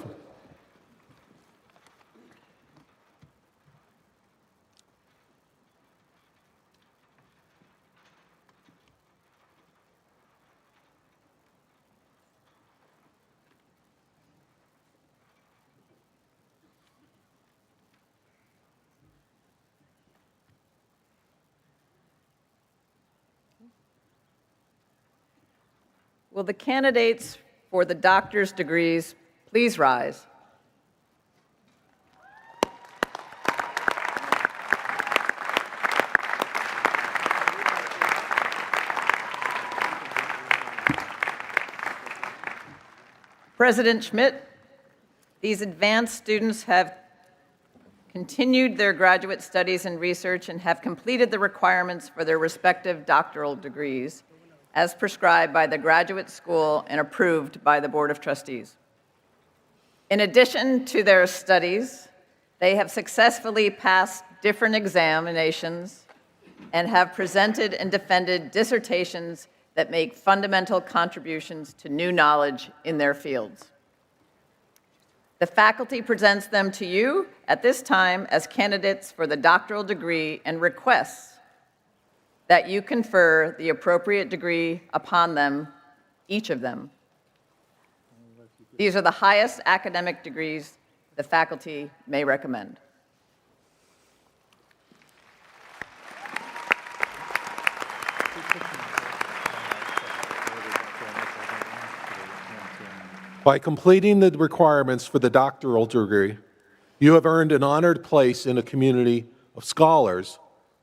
Will the candidates for the doctor's degrees please rise? President Schmidt, these advanced students have continued their graduate studies and research and have completed the requirements for their respective doctoral degrees as prescribed by the graduate school and approved by the Board of Trustees. In addition to their studies, they have successfully passed different examinations and have presented and defended dissertations that make fundamental contributions to new knowledge in their fields. The faculty presents them to you at this time as candidates for the doctoral degree and requests that you confer the appropriate degree upon them, each of them. These are the highest academic degrees the faculty may recommend. By completing the requirements for the doctoral degree, you have earned an honored place in a community of scholars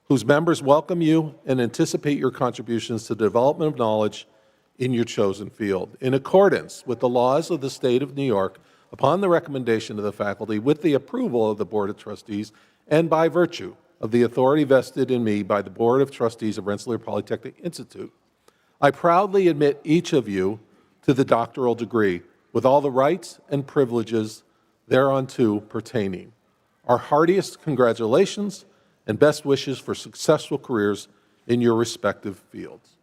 whose members welcome you and anticipate your contributions to the development of knowledge in your chosen field. In accordance with the laws of the state of New York, upon the recommendation of the faculty, with the approval of the Board of Trustees, and by virtue of the authority vested in me by the Board of Trustees of Rensselaer Polytechnic Institute, I proudly admit each of you to the doctoral degree, with all the rights and privileges thereunto pertaining. Our heartiest congratulations and best wishes for successful careers in your respective fields.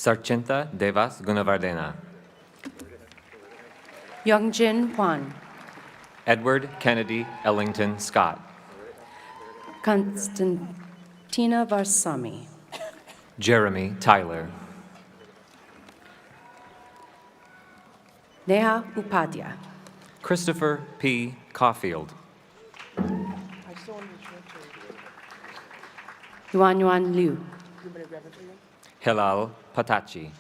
Sarchinta Devas Gunavardena. Youngjin Hwan. Edward Kennedy Ellington Scott. Konstantina Varsami. Jeremy Tyler. Neha Upadhyay. Christopher P. Caulfield. Yuan Yuan Liu. Hilal Patachi.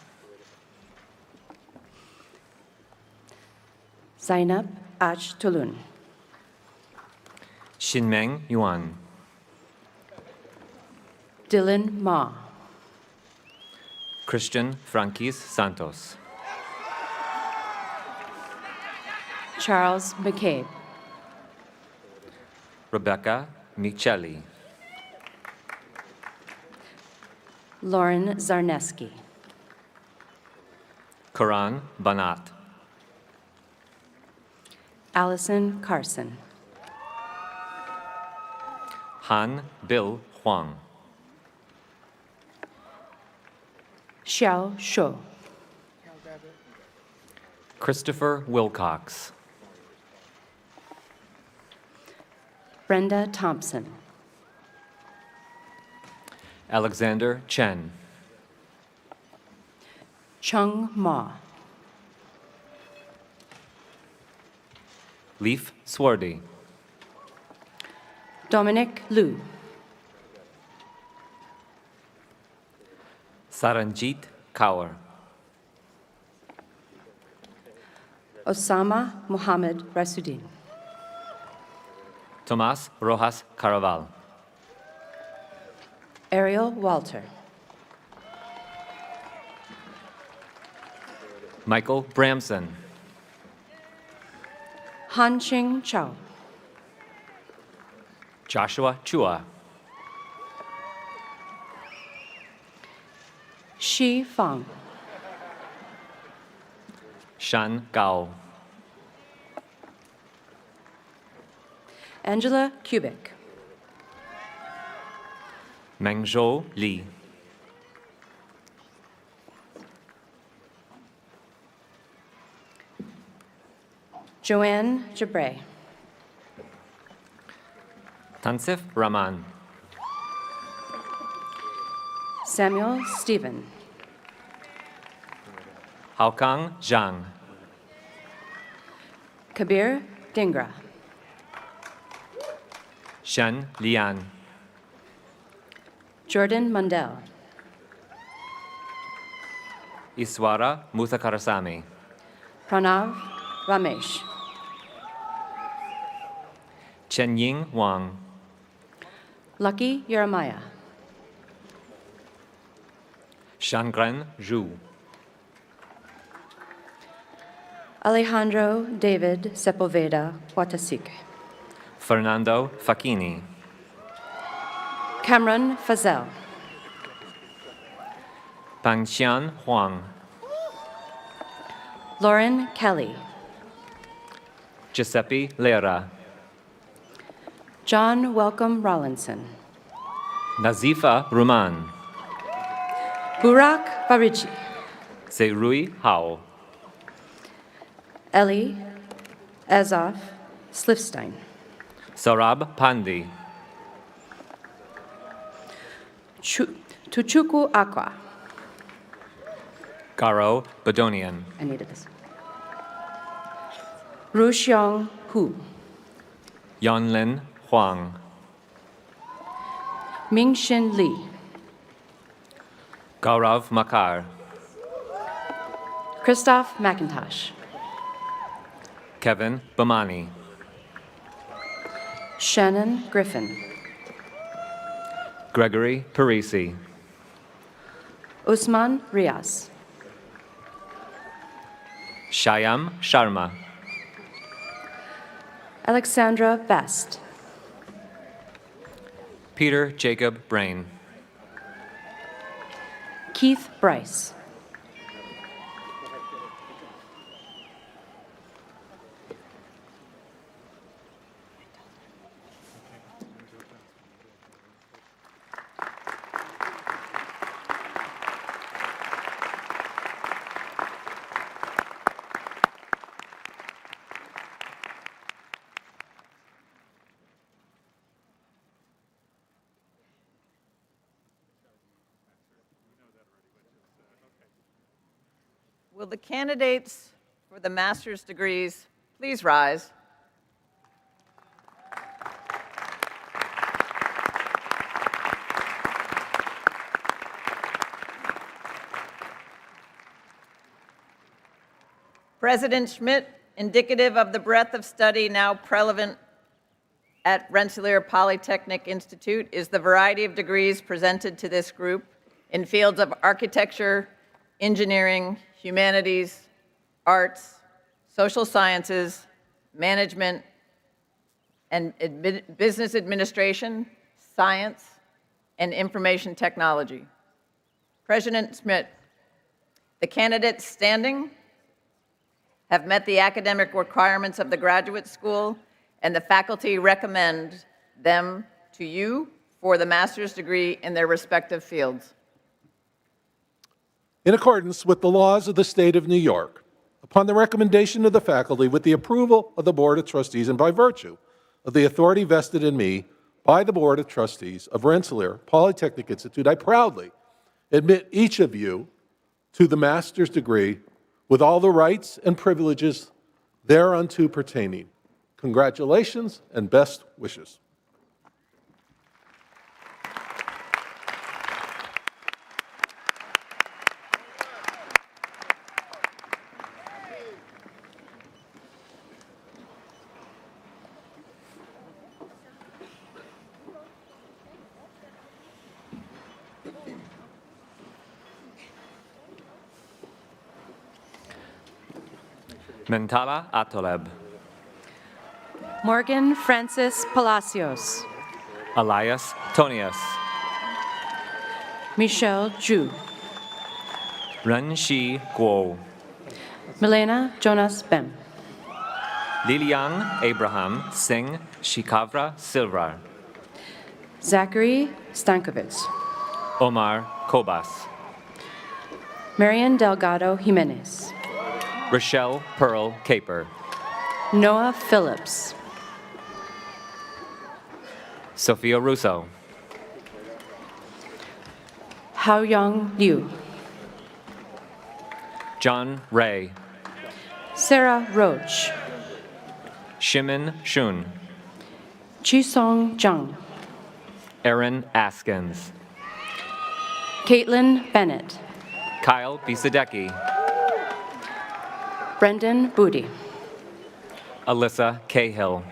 Zainab Aj Tulun. Shinmeng Yuan. Dylan Ma. Christian Franquis Santos. Charles McCabe. Rebecca Micheli. Lauren Zarneski. Karan Banat. Allison Carson. Han Bill Huang. Xiao Shou. Christopher Wilcox. Brenda Thompson. Alexander Chen. Chung Ma. Leaf Swardy. Dominic Liu. Saranjit Kaur. Osama Muhammad Rasuddin. Tomas Rojas Caraval. Ariel Walter. Michael Bramson. Han Ching Chao. Joshua Chua. Shi Fang. Shan Gao. Angela Kubik. Mengzhou Li. Joanne Jabray. Tansif Rahman. Samuel Stephen. Haokang Zhang. Kabir Dingra. Shen Lian. Jordan Mundell. Iswara Muthakarasamy. Pranav Ramesh. Chenying Wang. Lucky Jeremiah. Shangren Zhu. Alejandro David Sepulveda Huatasique. Fernando Facchini. Cameron Fazel. Pangxian Huang. Lauren Kelly. Giuseppe Lera. John Welcome Rollinson. Nazifa Ruman. Burak Barichi. Zeirui Hao. Eli Azov Slifstein. Sorab Pandi. Tuchuku Aqua. Garo Badonian. I needed this. Ruxiong Hu. Yonlin Huang. Mingxin Li. Gaurav Makar. Christoph McIntosh. Kevin Bamani. Shannon Griffin. Gregory Parisi. Usman Riaz. Shyam Sharma. Alexandra Best. Peter Jacob Brain. Keith Bryce. Will the candidates for the master's degrees please rise? President Schmidt, indicative of the breadth of study now prevalent at Rensselaer Polytechnic Institute, is the variety of degrees presented to this group in fields of architecture, engineering, humanities, arts, social sciences, management, and business administration, science, and information technology. President Schmidt, the candidates standing have met the academic requirements of the graduate school, and the faculty recommend them to you for the master's degree in their respective fields. In accordance with the laws of the state of New York, upon the recommendation of the faculty, with the approval of the Board of Trustees, and by virtue of the authority vested in me by the Board of Trustees of Rensselaer Polytechnic Institute, I proudly admit each of you to the master's degree with all the rights and privileges thereunto pertaining. Congratulations and best wishes. Mentala Atoleb. Morgan Francis Palacios. Elias Tonius. Michelle Zhu. Renshi Guo. Milena Jonas Bem. Liliang Abraham Singh Shikavra Silva. Zachary Stankovitz. Omar Kobas. Marian Delgado Jimenez. Rochelle Pearl Caper. Noah Phillips. Sophia Russo. Haoyang Liu. John Ray. Sarah Roach. Shimin Shun. Chisong Zhang. Aaron Askins. Caitlin Bennett. Kyle Bisadecki. Brendan Booty. Alyssa Cahill.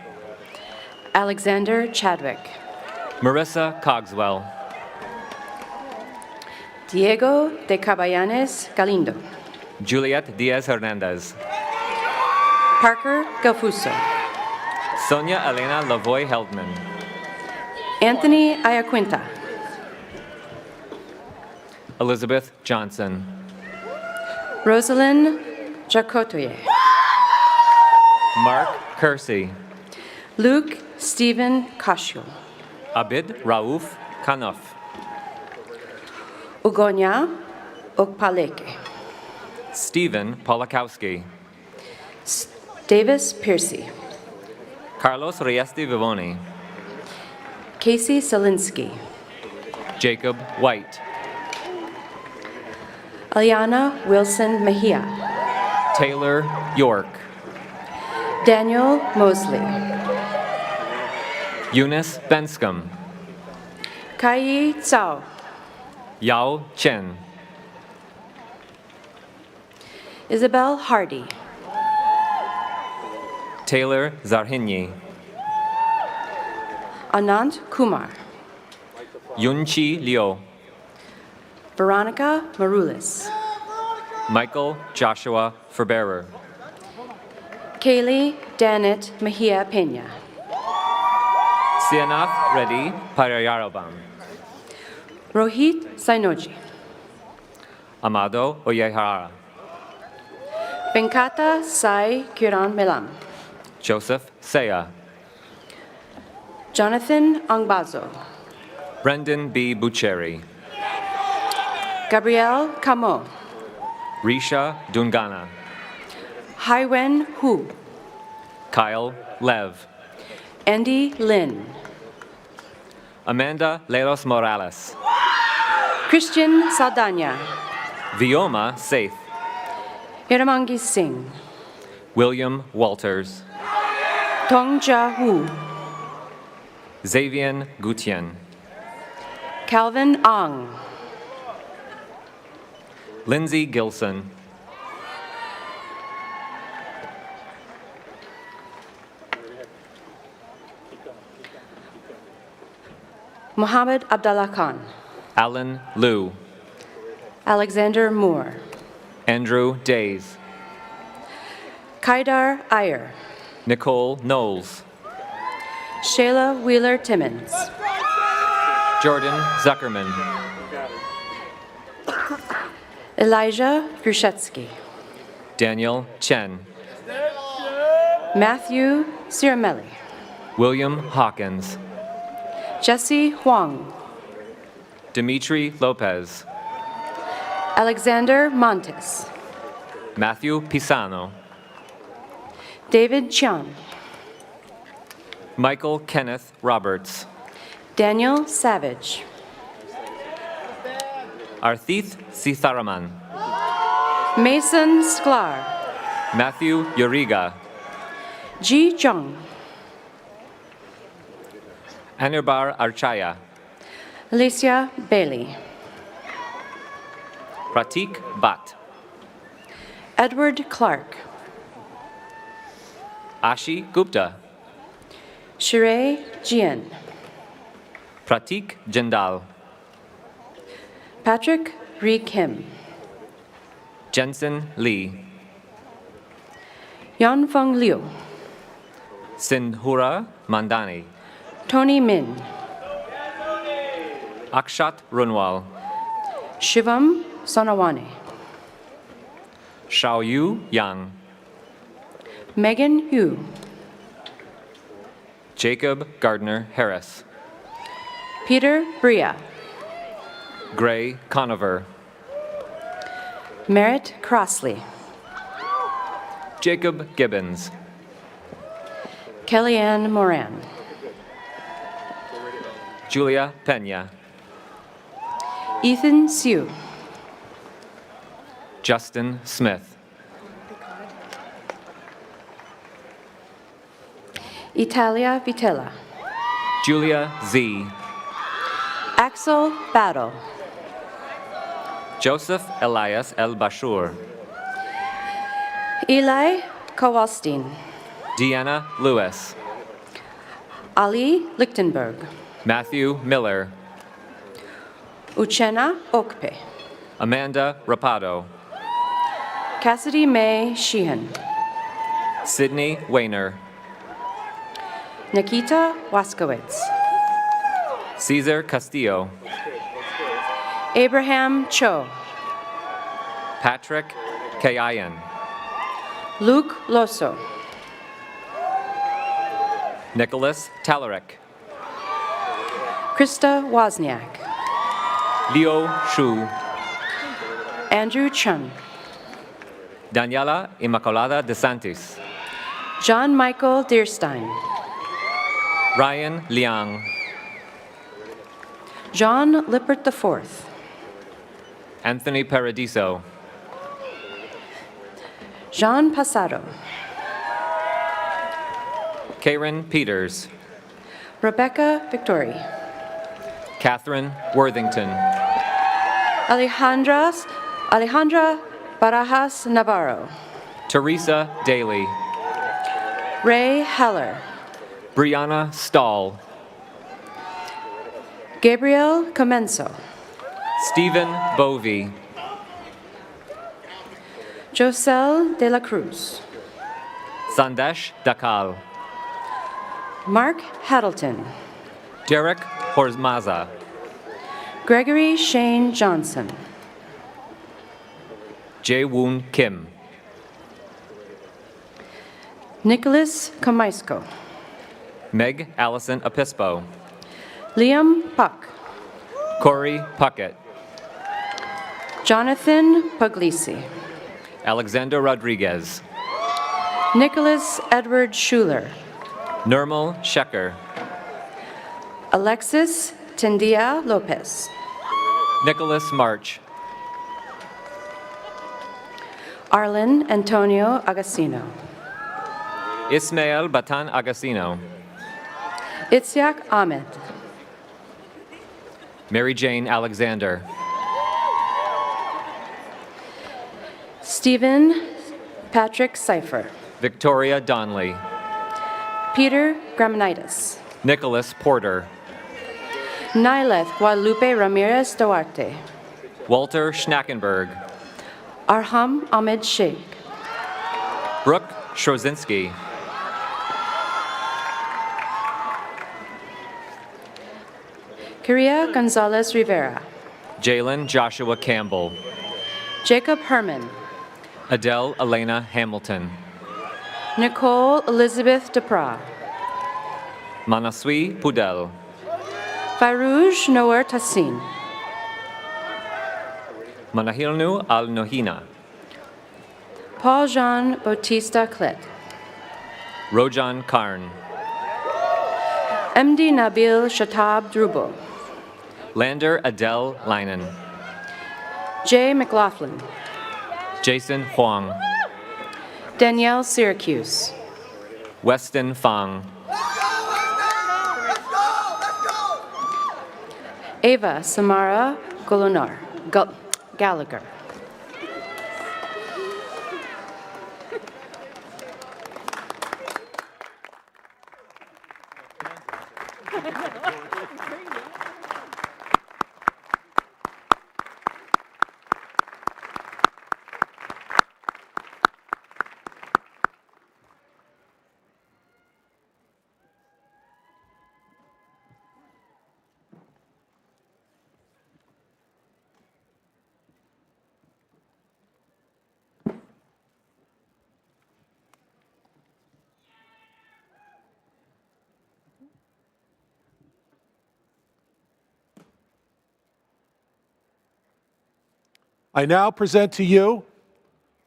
Alexander Chadwick. Marissa Cogswell. Diego de Caballanes Galindo. Juliet Diaz Hernandez. Parker Gelfuso. Sonia Elena Lavoy Heldman. Anthony Ayaquinta. Elizabeth Johnson. Rosalind Jacotoye. Mark Kersey. Luke Stephen Kashul. Abid Rauf Kanoff. Ugonya Okpaleke. Stephen Polakowski. Davis Piercy. Carlos Riesti Vivoni. Casey Selinsky. Jacob White. Aliana Wilson Mejia. Taylor York. Daniel Mosley. Eunice Benscombe. Kai Tsao. Yao Chen. Isabel Hardy. Taylor Zarhinyi. Anant Kumar. Yunchi Liu. Veronica Marulis. Michael Joshua Ferberer. Kaylee Danet Mejia Pena. Sianath Reddy Parayarobam. Rohit Sainoji. Amado Oyehara. Venkata Sai Kiran Melam. Joseph Saya. Jonathan Angbazo. Brendan B. Bucheri. Gabrielle Camo. Risha Dungana. Haiwen Hu. Kyle Lev. Andy Lin. Amanda Leros Morales. Christian Saldana. Vioma Saith. Iramangi Singh. William Walters. Tongja Wu. Xavier Gutien. Calvin Ang. Lindsay Gilson. Muhammad Abdallah Khan. Alan Liu. Alexander Moore. Andrew Days. Kaidar Iyer. Nicole Knowles. Shayla Wheeler Timmons. Jordan Zuckerman. Elijah Grushetsky. Daniel Chen. Matthew Ciramelli. William Hawkins. Jesse Huang. Dimitri Lopez. Alexander Montes. Matthew Pisano. David Chian. Michael Kenneth Roberts. Daniel Savage. Arthith Sitharaman. Mason Sklar. Matthew Yuriga. Ji Jung. Anirbar Archaya. Alicia Bailey. Pratik Bhatt. Edward Clark. Ashi Gupta. Sheree Jian. Pratik Jindal. Patrick Ree Kim. Jensen Lee. Yanfeng Liu. Sindhura Mandani. Tony Min. Akshat Runwal. Shivam Sonawane. Xiaoyu Yang. Megan Hu. Jacob Gardner Harris. Peter Bria. Gray Conover. Merritt Crossley. Jacob Gibbons. Kellyanne Moran. Julia Pena. Ethan Sue. Justin Smith. Italia Vitella. Julia Z. Axel Battle. Joseph Elias El Bashur. Eli Kowalstein. Deanna Lewis. Ali Lichtenberg. Matthew Miller. Uchenna Okpe. Amanda Rapado. Cassidy Mae Sheehan. Sydney Weiner. Nikita Waskowitz. Cesar Castillo. Abraham Cho. Patrick Kayan. Luke Loso. Nicholas Talarek. Krista Wozniak. Leo Shu. Andrew Chun. Daniela Immaculada DeSantis. John Michael Deerstein. Ryan Liang. John Lippert IV. Anthony Paradiso. Jean Pasado. Karen Peters. Rebecca Victori. Catherine Worthington. Alejandra Barajas Navarro. Teresa Daly. Ray Heller. Brianna Stahl. Gabriel Comenso. Stephen Bovey. Josel de la Cruz. Sandesh Dakal. Mark Haddleton. Derek Horsmaza. Gregory Shane Johnson. Jae-woon Kim. Nicholas Kamaisko. Meg Allison Apispo. Liam Puck. Corey Puckett. Jonathan Puglisi. Alexander Rodriguez. Nicholas Edward Schuler. Nirmal Shekhar. Alexis Tendia Lopez. Nicholas March. Arlen Antonio Agostino. Ismael Batan Agasino. Itziak Ahmed. Mary Jane Alexander. Stephen Patrick Cipher. Victoria Donnelly. Peter Gramanitis. Nicholas Porter. Nyleth Guadalupe Ramirez Duarte. Walter Schnackenberg. Arham Ahmed Sheikh. Brooke Schrozinski. Kiria Gonzalez Rivera. Jalen Joshua Campbell. Jacob Herman. Adele Elena Hamilton. Nicole Elizabeth Dupra. Manaswi Pudel. Farouj Noor Tassin. Manahilnu Al-Nohina. Paul Jean Bautista Clet. Rojan Karn. MD Nabil Shatab Drubo. Lander Adele Linen. Jay McLaughlin. Jason Huang. Danielle Syracuse. Weston Fang. Ava Samara Gallagher. I now present to you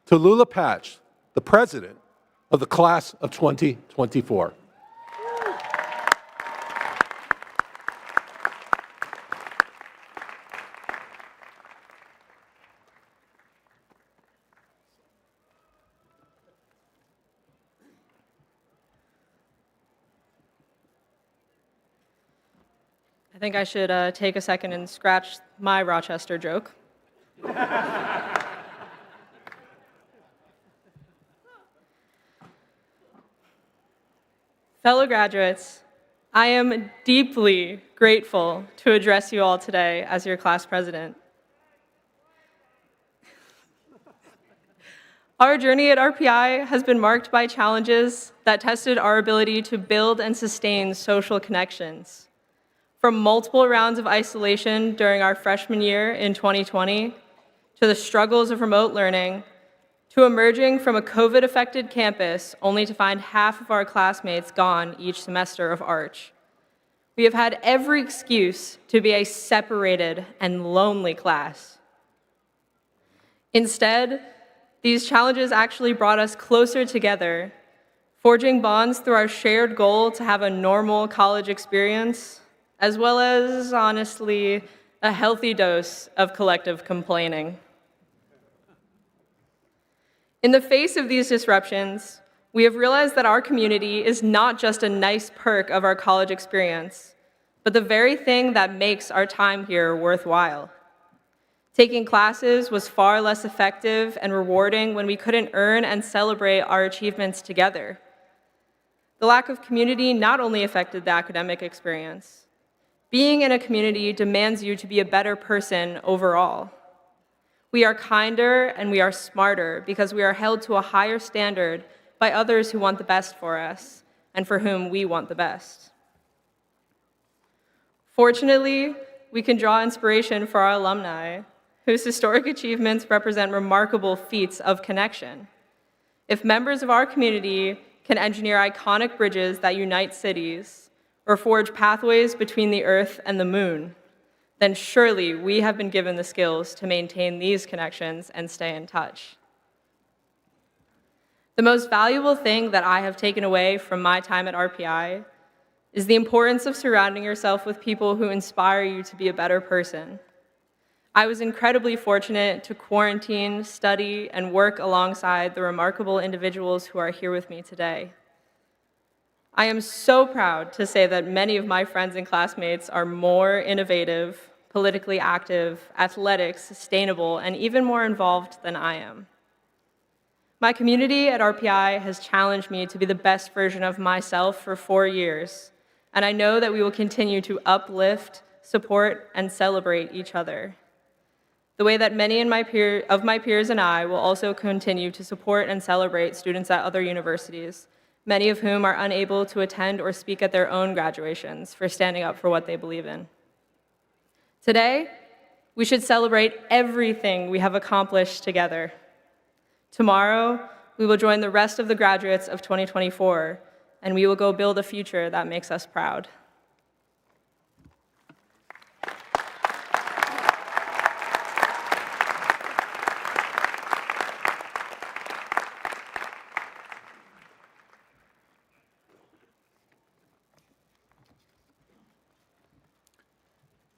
Tallulah Patch, the president of the class of 2024. I think I should take a second and scratch my Rochester joke. Fellow graduates, I am deeply grateful to address you all today as your class president. Our journey at RPI has been marked by challenges that tested our ability to build and sustain social connections. From multiple rounds of isolation during our freshman year in 2020, to the struggles of remote learning, to emerging from a COVID-affected campus only to find half of our classmates gone each semester of Arch. We have had every excuse to be a separated and lonely class. Instead, these challenges actually brought us closer together, forging bonds through our shared goal to have a normal college experience, as well as, honestly, a healthy dose of collective complaining. In the face of these disruptions, we have realized that our community is not just a nice perk of our college experience, but the very thing that makes our time here worthwhile. Taking classes was far less effective and rewarding when we couldn't earn and celebrate our achievements together. The lack of community not only affected the academic experience. Being in a community demands you to be a better person overall. We are kinder and we are smarter because we are held to a higher standard by others who want the best for us and for whom we want the best. Fortunately, we can draw inspiration for our alumni, whose historic achievements represent remarkable feats of connection. If members of our community can engineer iconic bridges that unite cities, or forge pathways between the Earth and the Moon, then surely we have been given the skills to maintain these connections and stay in touch. The most valuable thing that I have taken away from my time at RPI is the importance of surrounding yourself with people who inspire you to be a better person. I was incredibly fortunate to quarantine, study, and work alongside the remarkable individuals who are here with me today. I am so proud to say that many of my friends and classmates are more innovative, politically active, athletic, sustainable, and even more involved than I am. My community at RPI has challenged me to be the best version of myself for 4 years, and I know that we will continue to uplift, support, and celebrate each other. The way that many of my peers and I will also continue to support and celebrate students at other universities, many of whom are unable to attend or speak at their own graduations for standing up for what they believe in. Today, we should celebrate everything we have accomplished together. Tomorrow, we will join the rest of the graduates of 2024, and we will go build a future that makes us proud.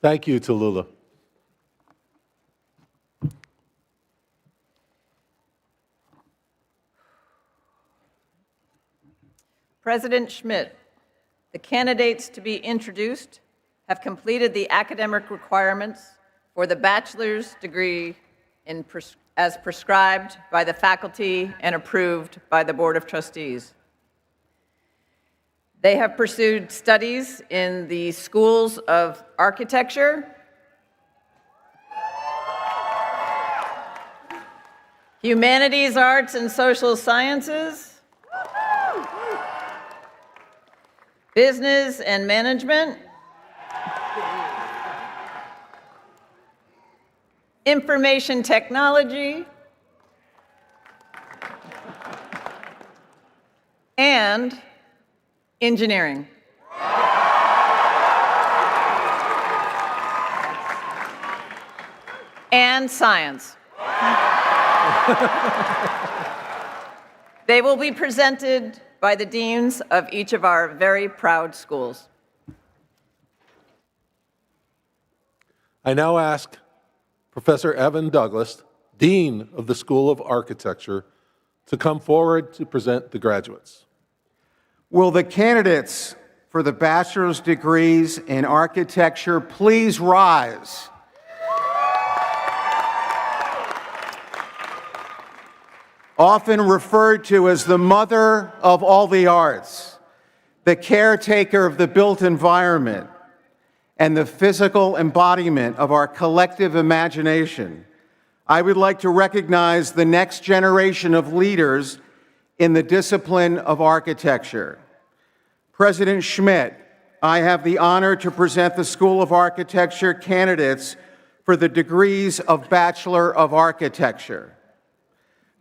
Thank you, Tallulah. President Schmidt, the candidates to be introduced have completed the academic requirements for the bachelor's degree as prescribed by the faculty and approved by the Board of Trustees. They have pursued studies in the schools of architecture, humanities, arts, and social sciences, business and management, information technology, and engineering. And science. They will be presented by the deans of each of our very proud schools. I now ask Professor Evan Douglas, Dean of the School of Architecture, to come forward to present the graduates. Will the candidates for the bachelor's degrees in architecture please rise? Often referred to as the mother of all the arts, the caretaker of the built environment, and the physical embodiment of our collective imagination, I would like to recognize the next generation of leaders in the discipline of architecture. President Schmidt, I have the honor to present the School of Architecture candidates for the degrees of Bachelor of Architecture.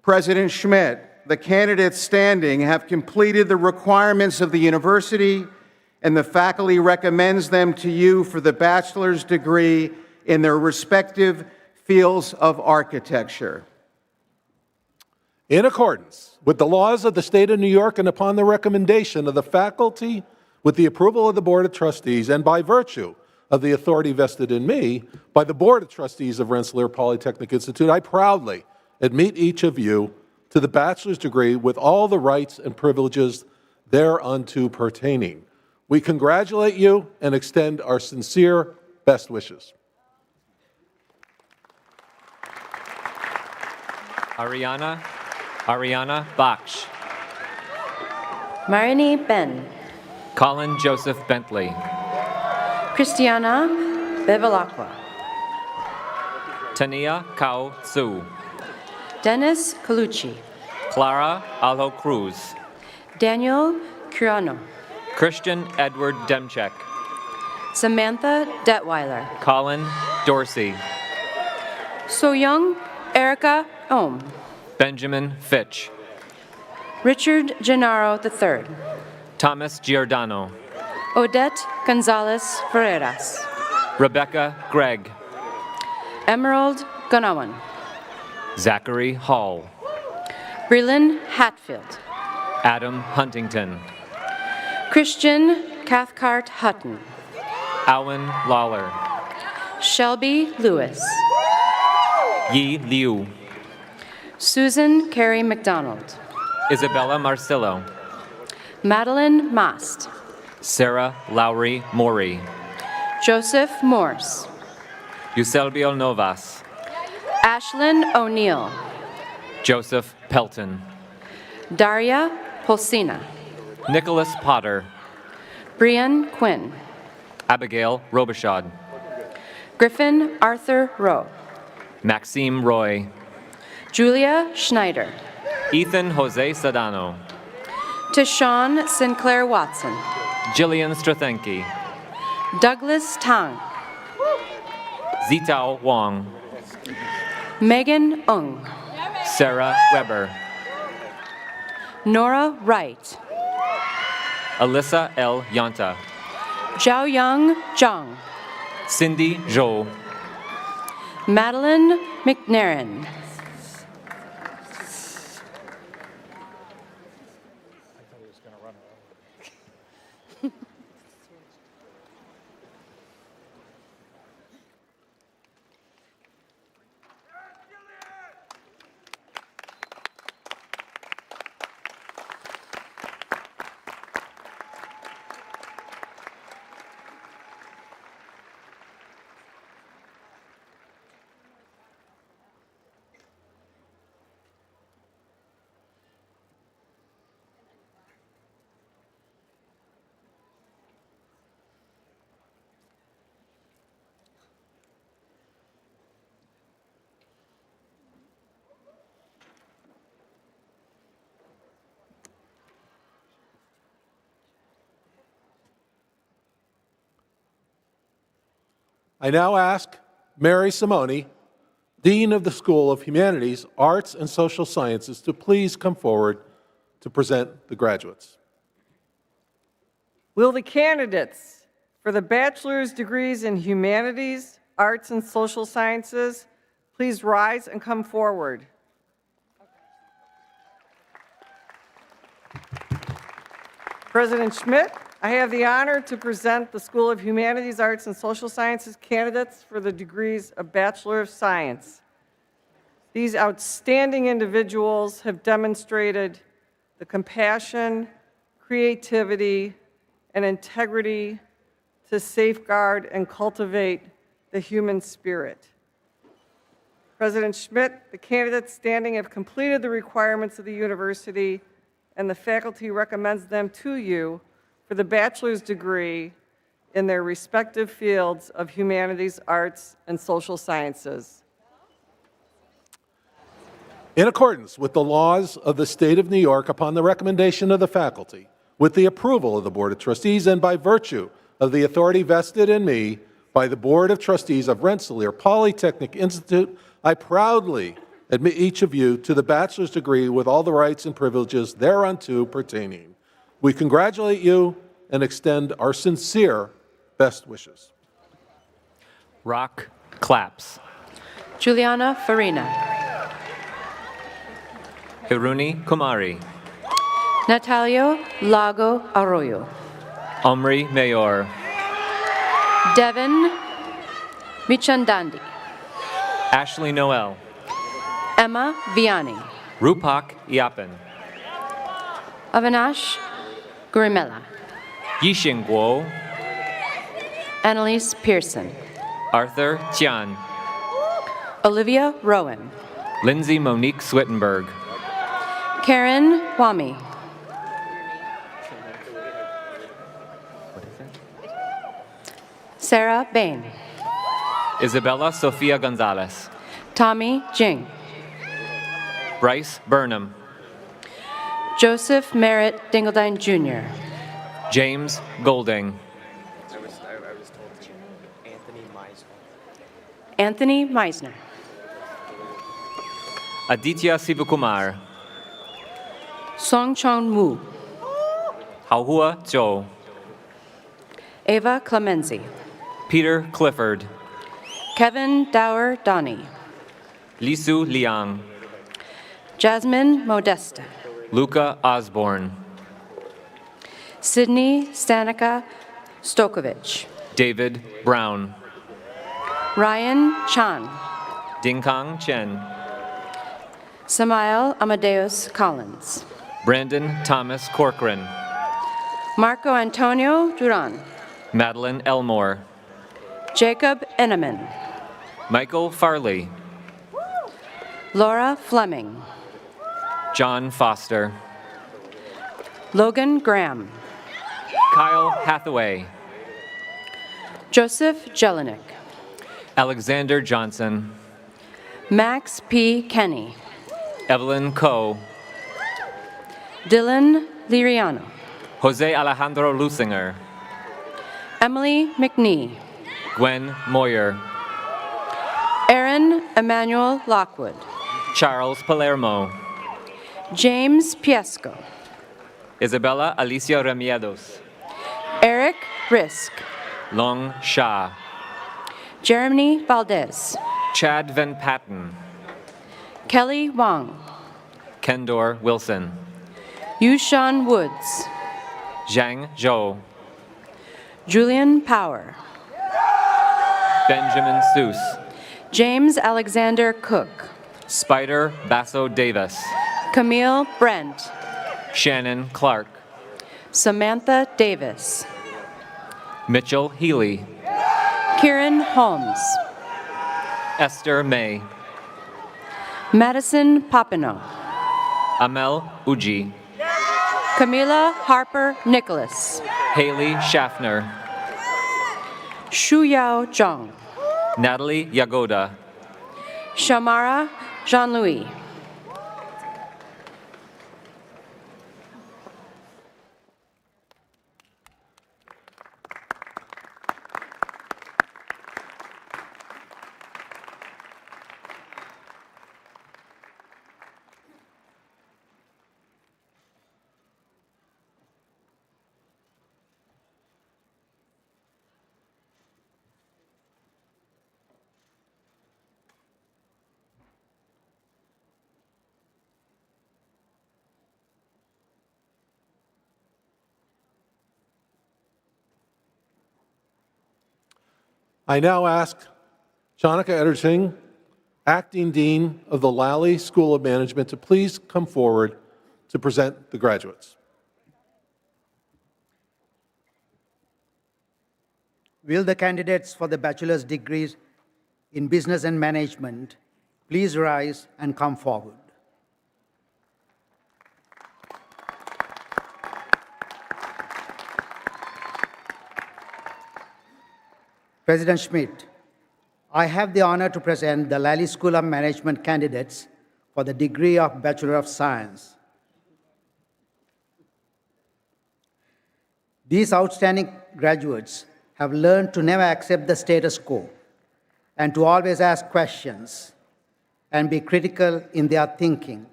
President Schmidt, the candidates standing have completed the requirements of the university, and the faculty recommends them to you for the bachelor's degree in their respective fields of architecture. In accordance with the laws of the state of New York and upon the recommendation of the faculty, with the approval of the Board of Trustees, and by virtue of the authority vested in me by the Board of Trustees of Rensselaer Polytechnic Institute, I proudly admit each of you to the bachelor's degree with all the rights and privileges thereunto pertaining. We congratulate you and extend our sincere best wishes. Ariana Baksh. Marini Ben. Colin Joseph Bentley. Christiana Bevilacqua. Tania Kao Su. Dennis Colucci. Clara Alo Cruz. Daniel Curano. Christian Edward Demchek. Samantha Detweiler. Colin Dorsey. Soyoung Erica Ohm. Benjamin Fitch. Richard Gennaro III. Thomas Giordano. Odette Gonzalez Ferreras. Rebecca Gregg. Emerald Gonawan. Zachary Hall. Brilyn Hatfield. Adam Huntington. Christian Cathcart Hutton. Alan Lawler. Shelby Lewis. Yi Liu. Susan Carey McDonald. Isabella Marcillo. Madeline Mast. Sarah Lowry Mori. Joseph Morse. Eusebio Novas. Ashlyn O'Neill. Joseph Pelton. Daria Polsina. Nicholas Potter. Brian Quinn. Abigail Robichaud. Griffin Arthur Rowe. Maxime Roy. Julia Schneider. Ethan Jose Sedano. Tashawn Sinclair Watson. Jillian Strathenki. Douglas Tang. Zitao Wong. Megan Ung. Sarah Weber. Nora Wright. Alyssa L. Yanta. Zhaoyang Zhang. Cindy Zhou. Madeline McNairn. I now ask Mary Simone, Dean of the School of Humanities, Arts, and Social Sciences, to please come forward to present the graduates. Will the candidates for the bachelor's degrees in Humanities, Arts, and Social Sciences please rise and come forward? President Schmidt, I have the honor to present the School of Humanities, Arts, and Social Sciences candidates for the degrees of Bachelor of Science. These outstanding individuals have demonstrated the compassion, creativity, and integrity to safeguard and cultivate the human spirit. President Schmidt, the candidates standing have completed the requirements of the university, and the faculty recommends them to you for the bachelor's degree in their respective fields of humanities, arts, and social sciences. In accordance with the laws of the State of New York, upon the recommendation of the faculty, with the approval of the Board of Trustees, and by virtue of the authority vested in me by the Board of Trustees of Rensselaer Polytechnic Institute, I proudly admit each of you to the bachelor's degree with all the rights and privileges thereunto pertaining. We congratulate you and extend our sincere best wishes. Rock claps. Juliana Farina. Hiruni Kumari. Natalio Lago Arroyo. Omri Mayor. Devin Michandandi. Ashley Noel. Emma Vianney. Rupak Iapan. Avinash Gurimella. Yixing Guo. Annalise Pearson. Arthur Tian. Olivia Rowan. Lindsay Monique Swittenberg. Karen Wami. Sarah Bain. Isabella Sofia Gonzalez. Tommy Jing. Bryce Burnham. Joseph Merritt Dingledine Jr. James Golding. Anthony Meisner. Aditya Sivakumar. Song Chong Wu. Haohua Zhou. Ava Clemenzi. Peter Clifford. Kevin Dower Donnie. Lisu Liang. Jasmine Modesta. Luca Osborne. Sydney Stanica Stokovich. David Brown. Ryan Chan. Dingkang Chen. Samael Amadeus Collins. Brandon Thomas Corcoran. Marco Antonio Duran. Madeline Elmore. Jacob Enneman. Michael Farley. Laura Fleming. John Foster. Logan Graham. Kyle Hathaway. Joseph Jelinek. Alexander Johnson. Max P. Kenny. Evelyn Coe. Dylan Liriano. Jose Alejandro Lusinger. Emily McNee. Gwen Moyer. Aaron Emmanuel Lockwood. Charles Palermo. James Piesco. Isabella Alicia Remiedos. Eric Risk. Long Shah. Jeremy Valdez. Chad Van Patten. Kelly Wong. Kendor Wilson. Yushan Woods. Zhang Zhou. Julian Power. Benjamin Seuss. James Alexander Cook. Spider Basso Davis. Camille Brent. Shannon Clark. Samantha Davis. Mitchell Healy. Kieran Holmes. Esther May. Madison Papineau. Amel Uji. Camila Harper Nicholas. Haley Schaffner. Shuyao Zhang. Natalie Yagoda. Shamara Jean-Louis. I now ask Chanaka Edersing, Acting Dean of the Lally School of Management, to please come forward to present the graduates. Will the candidates for the bachelor's degrees in business and management please rise and come forward? President Schmidt, I have the honor to present the Lally School of Management candidates for the degree of Bachelor of Science. These outstanding graduates have learned to never accept the status quo and to always ask questions and be critical in their thinking,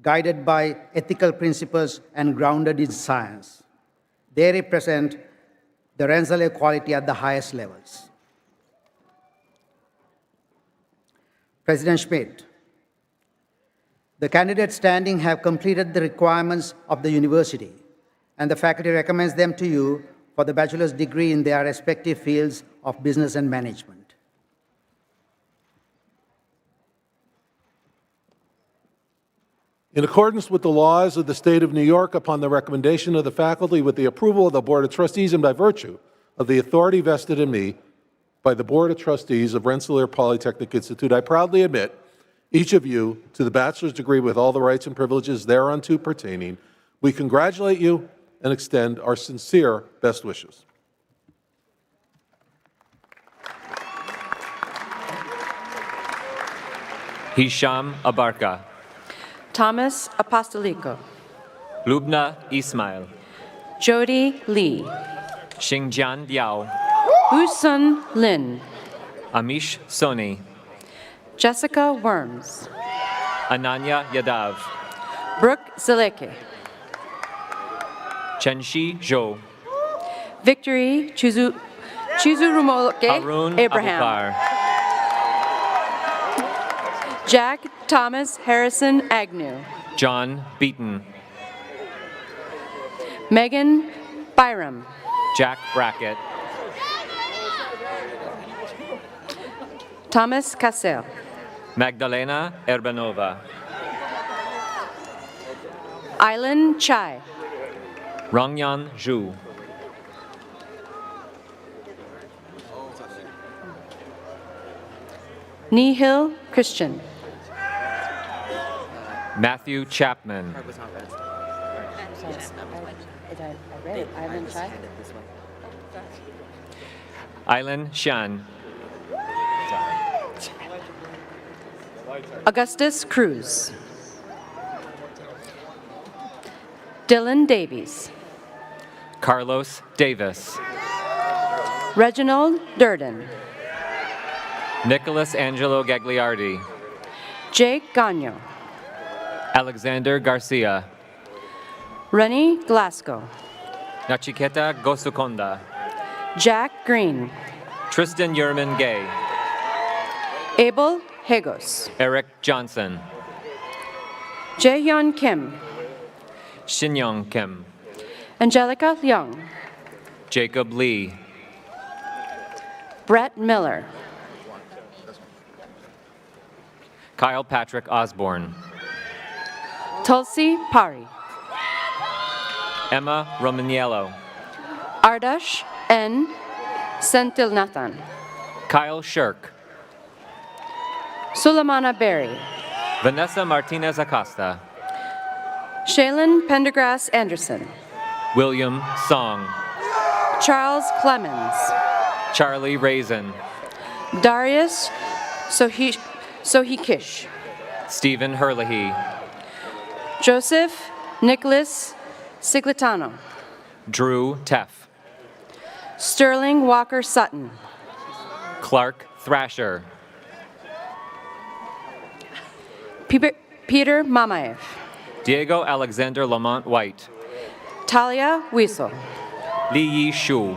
guided by ethical principles and grounded in science. They represent the Rensselaer quality at the highest levels. President Schmidt, the candidates standing have completed the requirements of the university, and the faculty recommends them to you for the bachelor's degree in their respective fields of business and management. In accordance with the laws of the State of New York, upon the recommendation of the faculty with the approval of the Board of Trustees and by virtue of the authority vested in me by the Board of Trustees of Rensselaer Polytechnic Institute, I proudly admit each of you to the bachelor's degree with all the rights and privileges thereunto pertaining. We congratulate you and extend our sincere best wishes. Hisham Abarka. Thomas Apostolico. Lubna Ismail. Jody Lee. Xingjian Liao. Usun Lin. Amish Soni. Jessica Worms. Ananya Yadav. Brooke Zaleke. Chenshi Zhou. Victory Chizurumoke Harun Abraham. Abukar. Jack Thomas Harrison Agnew. John Beaton. Megan Byram. Jack Brackett. Thomas Cassell. Magdalena Erbanova. Island Chai. Rongyan Zhu. Nihil Christian. Matthew Chapman. Island Chai. Ailen Shan. Augustus Cruz. Dylan Davies. Carlos Davis. Reginald Durden. Nicholas Angelo Gagliardi. Jake Gagno. Alexander Garcia. Rennie Glasgow. Nachiketa Gosukonda. Jack Green. Tristan Yerman Gay. Abel Hagos. Eric Johnson. Jaehyun Kim. Shinyoung Kim. Angelica Young. Jacob Lee. Brett Miller. Kyle Patrick Osborne. Tulsi Pari. Emma Romaniello. Ardash N. Sentilnathan. Kyle Shirk. Sulamana Berry. Vanessa Martinez Acosta. Shaylin Pendergrass Anderson. William Song. Charles Clemens. Charlie Raisin. Darius Sohikish. Stephen Herlihy. Joseph Nicholas Siglitano. Drew Teff. Sterling Walker Sutton. Clark Thrasher. Peter Mamaev. Diego Alexander Lamont White. Talia Wiesel. Li Yi Shu.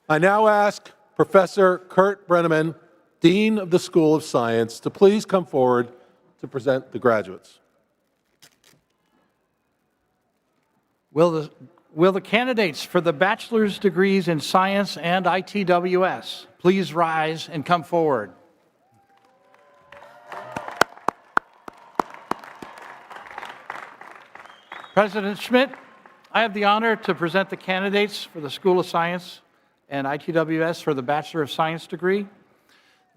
I now ask Professor Kurt Brenneman, Dean of the School of Science, to please come forward to present the graduates. Will the Will the candidates for the bachelor's degrees in science and ITWS please rise and come forward? President Schmidt, I have the honor to present the candidates for the School of Science and ITWS for the Bachelor of Science degree.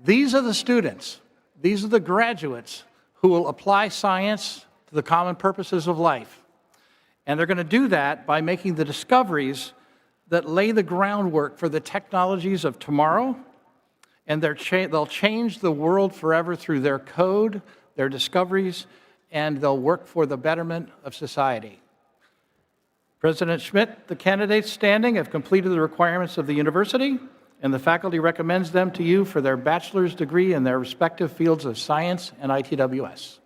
These are the students, these are the graduates who will apply science to the common purposes of life. And they're going to do that by making the discoveries that lay the groundwork for the technologies of tomorrow, and they'll change the world forever through their code, their discoveries, and they'll work for the betterment of society. President Schmidt, the candidates standing have completed the requirements of the university, and the faculty recommends them to you for their bachelor's degree in their respective fields of science and ITWS.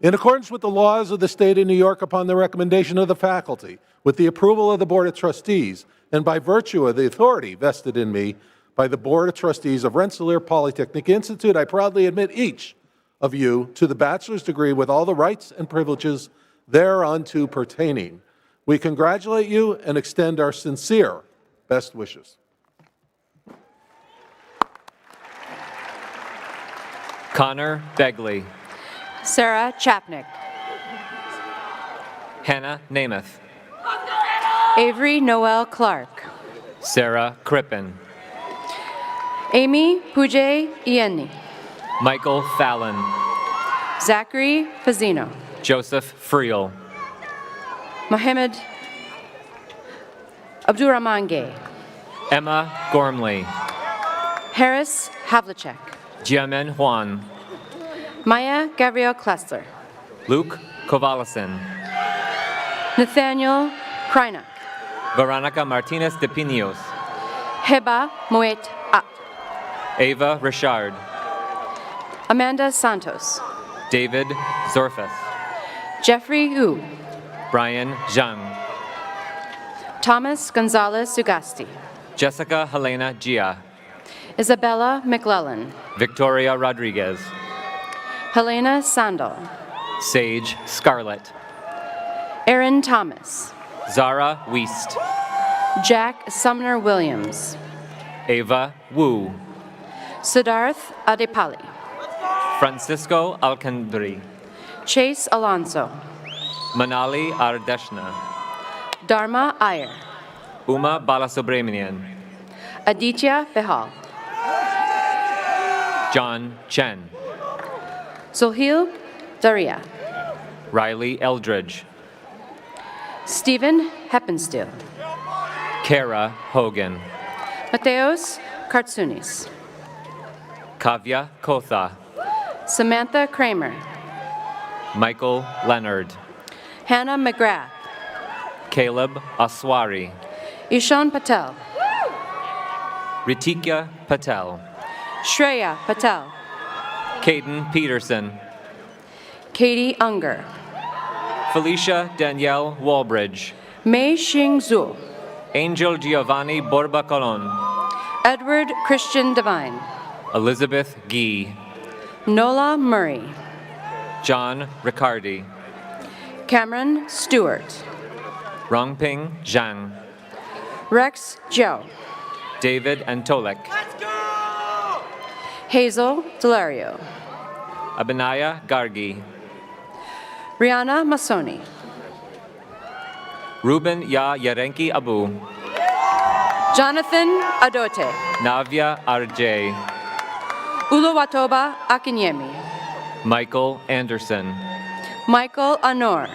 In accordance with the laws of the state of New York, upon the recommendation of the faculty, with the approval of the Board of Trustees, and by virtue of the authority vested in me by the Board of Trustees of Rensselaer Polytechnic Institute, I proudly admit each of you to the bachelor's degree with all the rights and privileges thereunto pertaining. We congratulate you and extend our sincere best wishes. Connor Begley. Sarah Chapnick. Hannah Namath. Avery Noel Clark. Sarah Crippen. Amy Pujay Ieni. Michael Fallon. Zachary Fazzino. Joseph Friel. Mohammed Abdurrahman Gay. Emma Gormley. Harris Havlicek. Jiamen Juan. Maya Gabriel Klessler. Luke Kovalison. Nathaniel Krynak. Veronica Martinez de Pinos. Heba Moet At. Ava Richard. Amanda Santos. David Zorfus. Jeffrey Yu. Brian Zhang. Thomas Gonzalez Sugasti. Jessica Helena Gia. Isabella McClellan. Victoria Rodriguez. Helena Sandal. Sage Scarlett. Aaron Thomas. Zara Weist. Jack Sumner Williams. Ava Wu. Siddharth Adepali. Francisco Alcandri. Chase Alonso. Manali Ardeshna. Dharma Iyer. Uma Balasubramanian. Aditya Behal. John Chen. Sohil Daria. Riley Eldridge. Stephen Heppensteel. Kara Hogan. Mateos Kartsounis. Kavya Kotha. Samantha Kramer. Michael Leonard. Hannah McGrath. Caleb Aswari. Ishan Patel. Ritika Patel. Shreya Patel. Caden Peterson. Katie Unger. Felicia Danielle Walbridge. Mei Xing Zhu. Angel Giovanni Borba Colon. Edward Christian Devine. Elizabeth Gee. Nola Murray. John Riccardi. Cameron Stewart. Rongping Zhang. Rex Zhao. David Antolek. Hazel Delario. Abinaya Gargi. Rihanna Masoni. Ruben Ya Yarenki Abu. Jonathan Adote. Navya RJ. Uluwatoba Akinyemi. Michael Anderson. Michael Anor.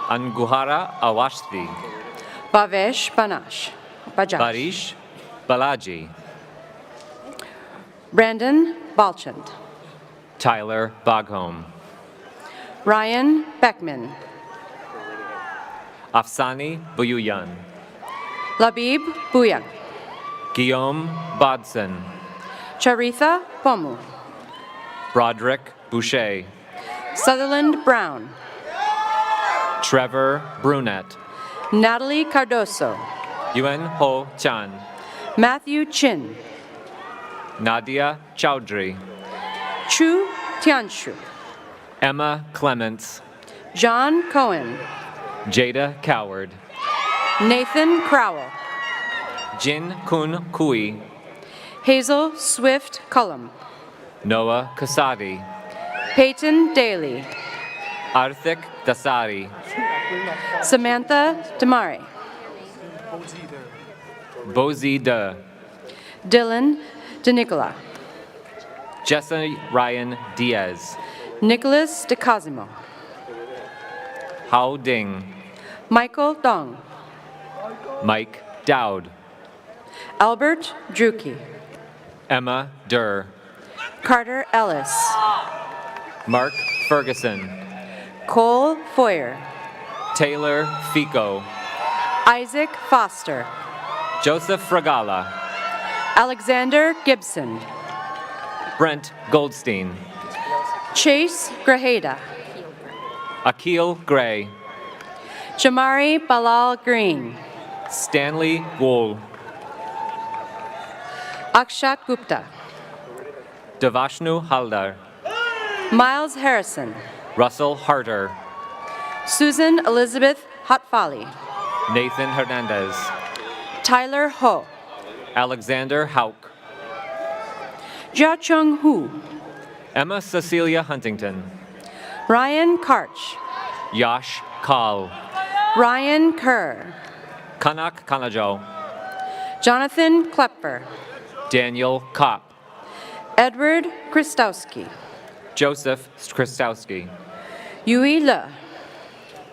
Anguhara Awashthi. Bavesh Banash. Bajash. Barish Balaji. Brandon Balchand. Tyler Bogholm. Ryan Beckman. Afsani Buyuyan. Labib Buyang. Guillaume Bodson. Charitha Pomu. Broderick Boucher. Sutherland Brown. Trevor Brunette. Natalie Cardoso. Yuen Ho Chan. Matthew Chin. Nadia Chowdhury. Chu Tianshu. Emma Clements. John Cohen. Jada Coward, Nathan Crowell, Jin Kun Kui, Hazel Swift Cullum, Noah Kasadi, Peyton Daly, Arthik Dasari, Samantha Damari, Bozi De, Dylan DeNicola, Jesse Ryan Diaz, Nicholas DeCosimo, Hao Ding, Michael Dong, Mike Dowd, Albert Druki, Emma Durr, Carter Ellis, Mark Ferguson, Cole Foyer, Taylor Fico, Isaac Foster, Joseph Fragala, Alexander Gibson, Brent Goldstein, Chase Grajeda, Akil Gray, Jamari Balal Green, Stanley Wool, Akshat Gupta, Devashnu Haldar, Miles Harrison, Russell Harter, Susan Elizabeth Hatfali, Nathan Hernandez, Tyler Ho, Alexander Hauk, Jia Chung Hu, Emma Cecilia Huntington, Ryan Karch, Yash Kal, Ryan Kerr, Kanak Kanajo, Jonathan Klepper, Daniel Kopp, Edward Kristowski, Joseph Kristowski, Yui Le,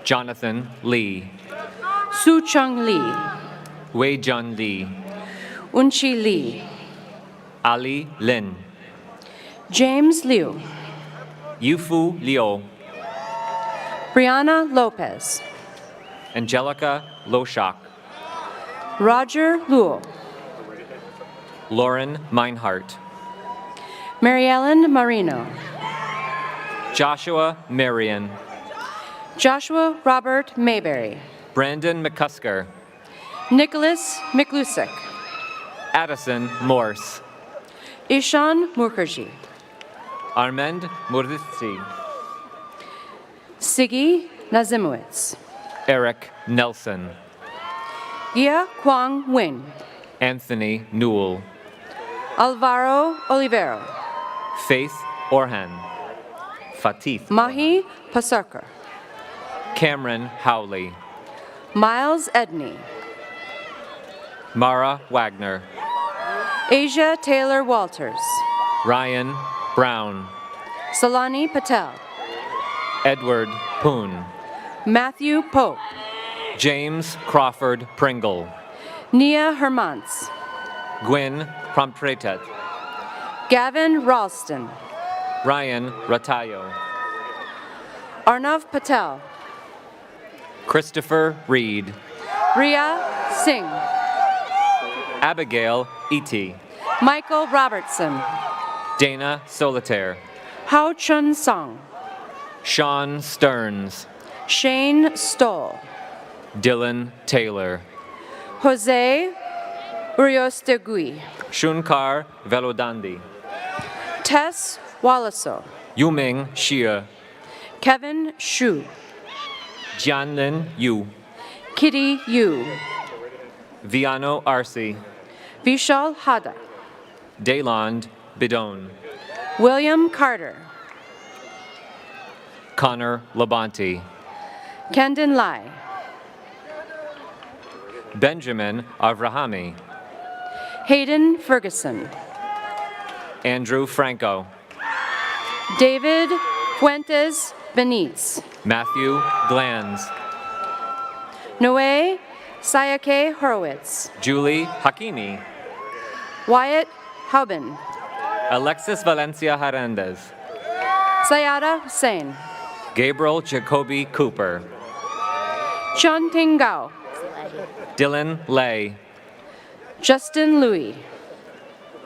Jonathan Lee, Su Chung Lee, Wei Jun Lee, Unchi Lee, Ali Lin, James Liu, Yufu Liu, Brianna Lopez, Angelica Loshak, Roger Luo, Lauren Meinhardt, Mary Ellen Marino, Joshua Marion, Joshua Robert Mayberry, Brandon McCusker, Nicholas McLusick, Addison Morse, Ishan Mukherjee, Armand Murditsi, Siggy Nazimowitz, Eric Nelson, Gia Kwang Wing, Anthony Newell, Alvaro Olivero, Faith Orhan, Fatith, Mahi Pasarkar, Cameron Howley, Miles Edney, Mara Wagner, Asia Taylor Walters, Ryan Brown, Salani Patel, Edward Poon, Matthew Pope, James Crawford Pringle, Nia Hermans, Gwyn Prompretet, Gavin Ralston, Ryan Ratayo, Arnav Patel, Christopher Reed, Ria Singh, Abigail Iti, Michael Robertson, Dana Solitaire, Hao Chun Song, Sean Stearns, Shane Stoll, Dylan Taylor, Jose Uriostegui, Shunkar Velodandi, Tess Wallaso, Yuming Shia, Kevin Shu, Jianlin Yu, Kitty Yu, Viano Arce, Vishal Hada, Daylond Bidon, William Carter, Connor Labonte, Kendon Lai, Benjamin Avrahami, Hayden Ferguson, Andrew Franco, David Fuentes Benitez, Matthew Glanz, Noe Sayake Horowitz, Julie Hakimi, Wyatt Hauben, Alexis Valencia Hernandez, Sayada Hussein, Gabriel Jacoby Cooper, Chun Ting Gao, Dylan Lay, Justin Louis,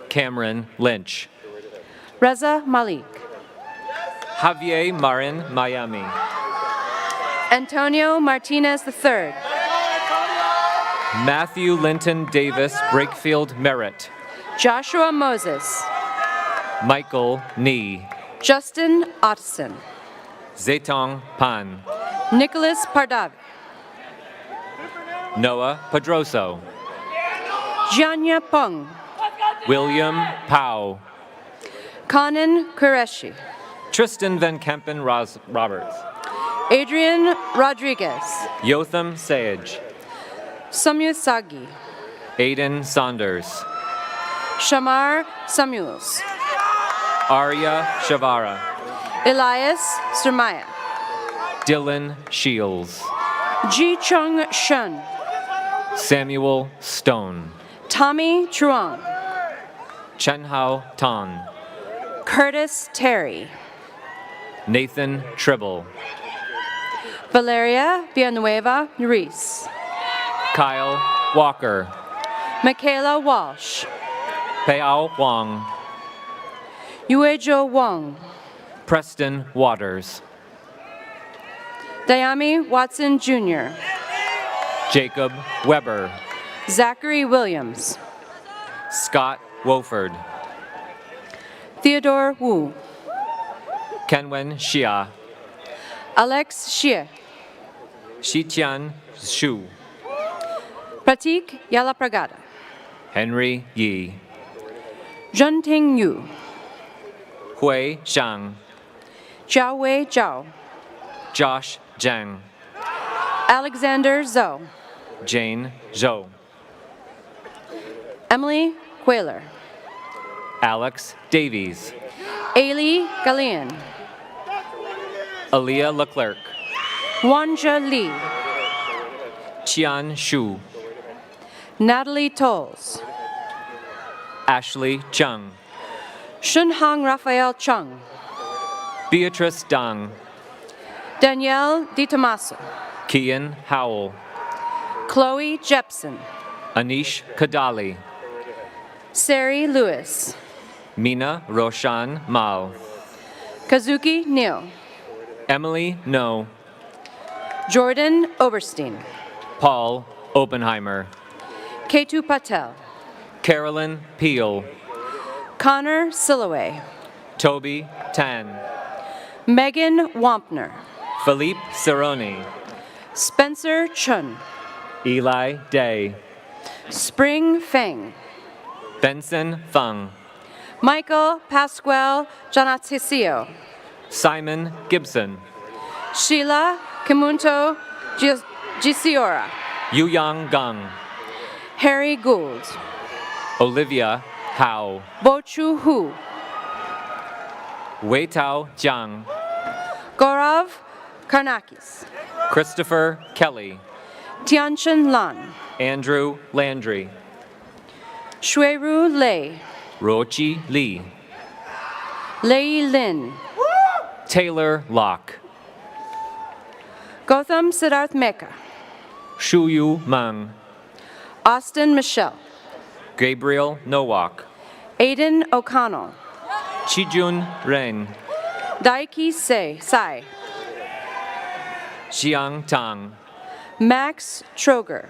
Cameron Lynch, Reza Malik, Javier Marin Miami, Antonio Martinez III, Matthew Linton Davis Brakefield Merritt, Joshua Moses, Michael Nee, Justin Otteson, Zetong Pan, Nicholas Pardav, Noah Pedroso. Jianya Peng. William Pau. Kanan Qureshi. Tristan Van Kempen Roberts. Adrian Rodriguez. Yotham Sage. Samyu Sagi. Aiden Saunders. Shamar Samuels. Arya Shavara. Elias Surmaya. Dylan Shields. Ji Chung Shun. Samuel Stone. Tommy Truong. Chenhao Tan. Curtis Terry. Nathan Tribble. Valeria Villanueva Ruiz. Kyle Walker. Michaela Walsh. Peao Wang. Yuejo Wong. Preston Waters. Diami Watson Jr. Jacob Weber. Zachary Williams. Scott Wofford. Theodore Wu. Kenwen Xia. Alex Xie. Shitian Xu. Pratik Yalapragada. Henry Yi. Zhengting Yu. Hui Shang. Zhao Wei Zhao. Josh Zhang. Alexander Zhou. Jane Zhou. Emily Quayler. Alex Davies. Ailey Galian. Aaliyah Leclerc. Wanja Li. Qian Shu. Natalie Tolles. Ashley Chung. Shunhang Raphael Chung. Beatrice Dang. Danielle Di Tomaso. Kian Howell. Chloe Jepson. Anish Kadali. Sari Lewis. Mina Roshan Mal. Kazuki Neal. Emily No. Jordan Oberstein. Paul Oppenheimer. Ketu Patel. Carolyn Peel. Connor Silloway. Toby Tan. Megan Wampner. Philippe Cerrone. Spencer Chun. Eli Day. Spring Feng. Benson Fung. Michael Pasquale Janatisio. Simon Gibson. Sheila Kimunto Gisiora. Yuyang Gang. Harry Gould. Olivia Hao. Bochu Hu. Wei Tao Jiang. Gaurav Karnakis. Christopher Kelly. Tianchen Lan. Andrew Landry. Shuiru Lei. Rochi Lee. Lei Lin. Taylor Locke. Gotham Siddharth Meka. Shuyu Mang. Austin Michelle. Gabriel Nowak. Aiden O'Connell. Chijun Ren. Daiki Sai. Xiang Tang. Max Troger.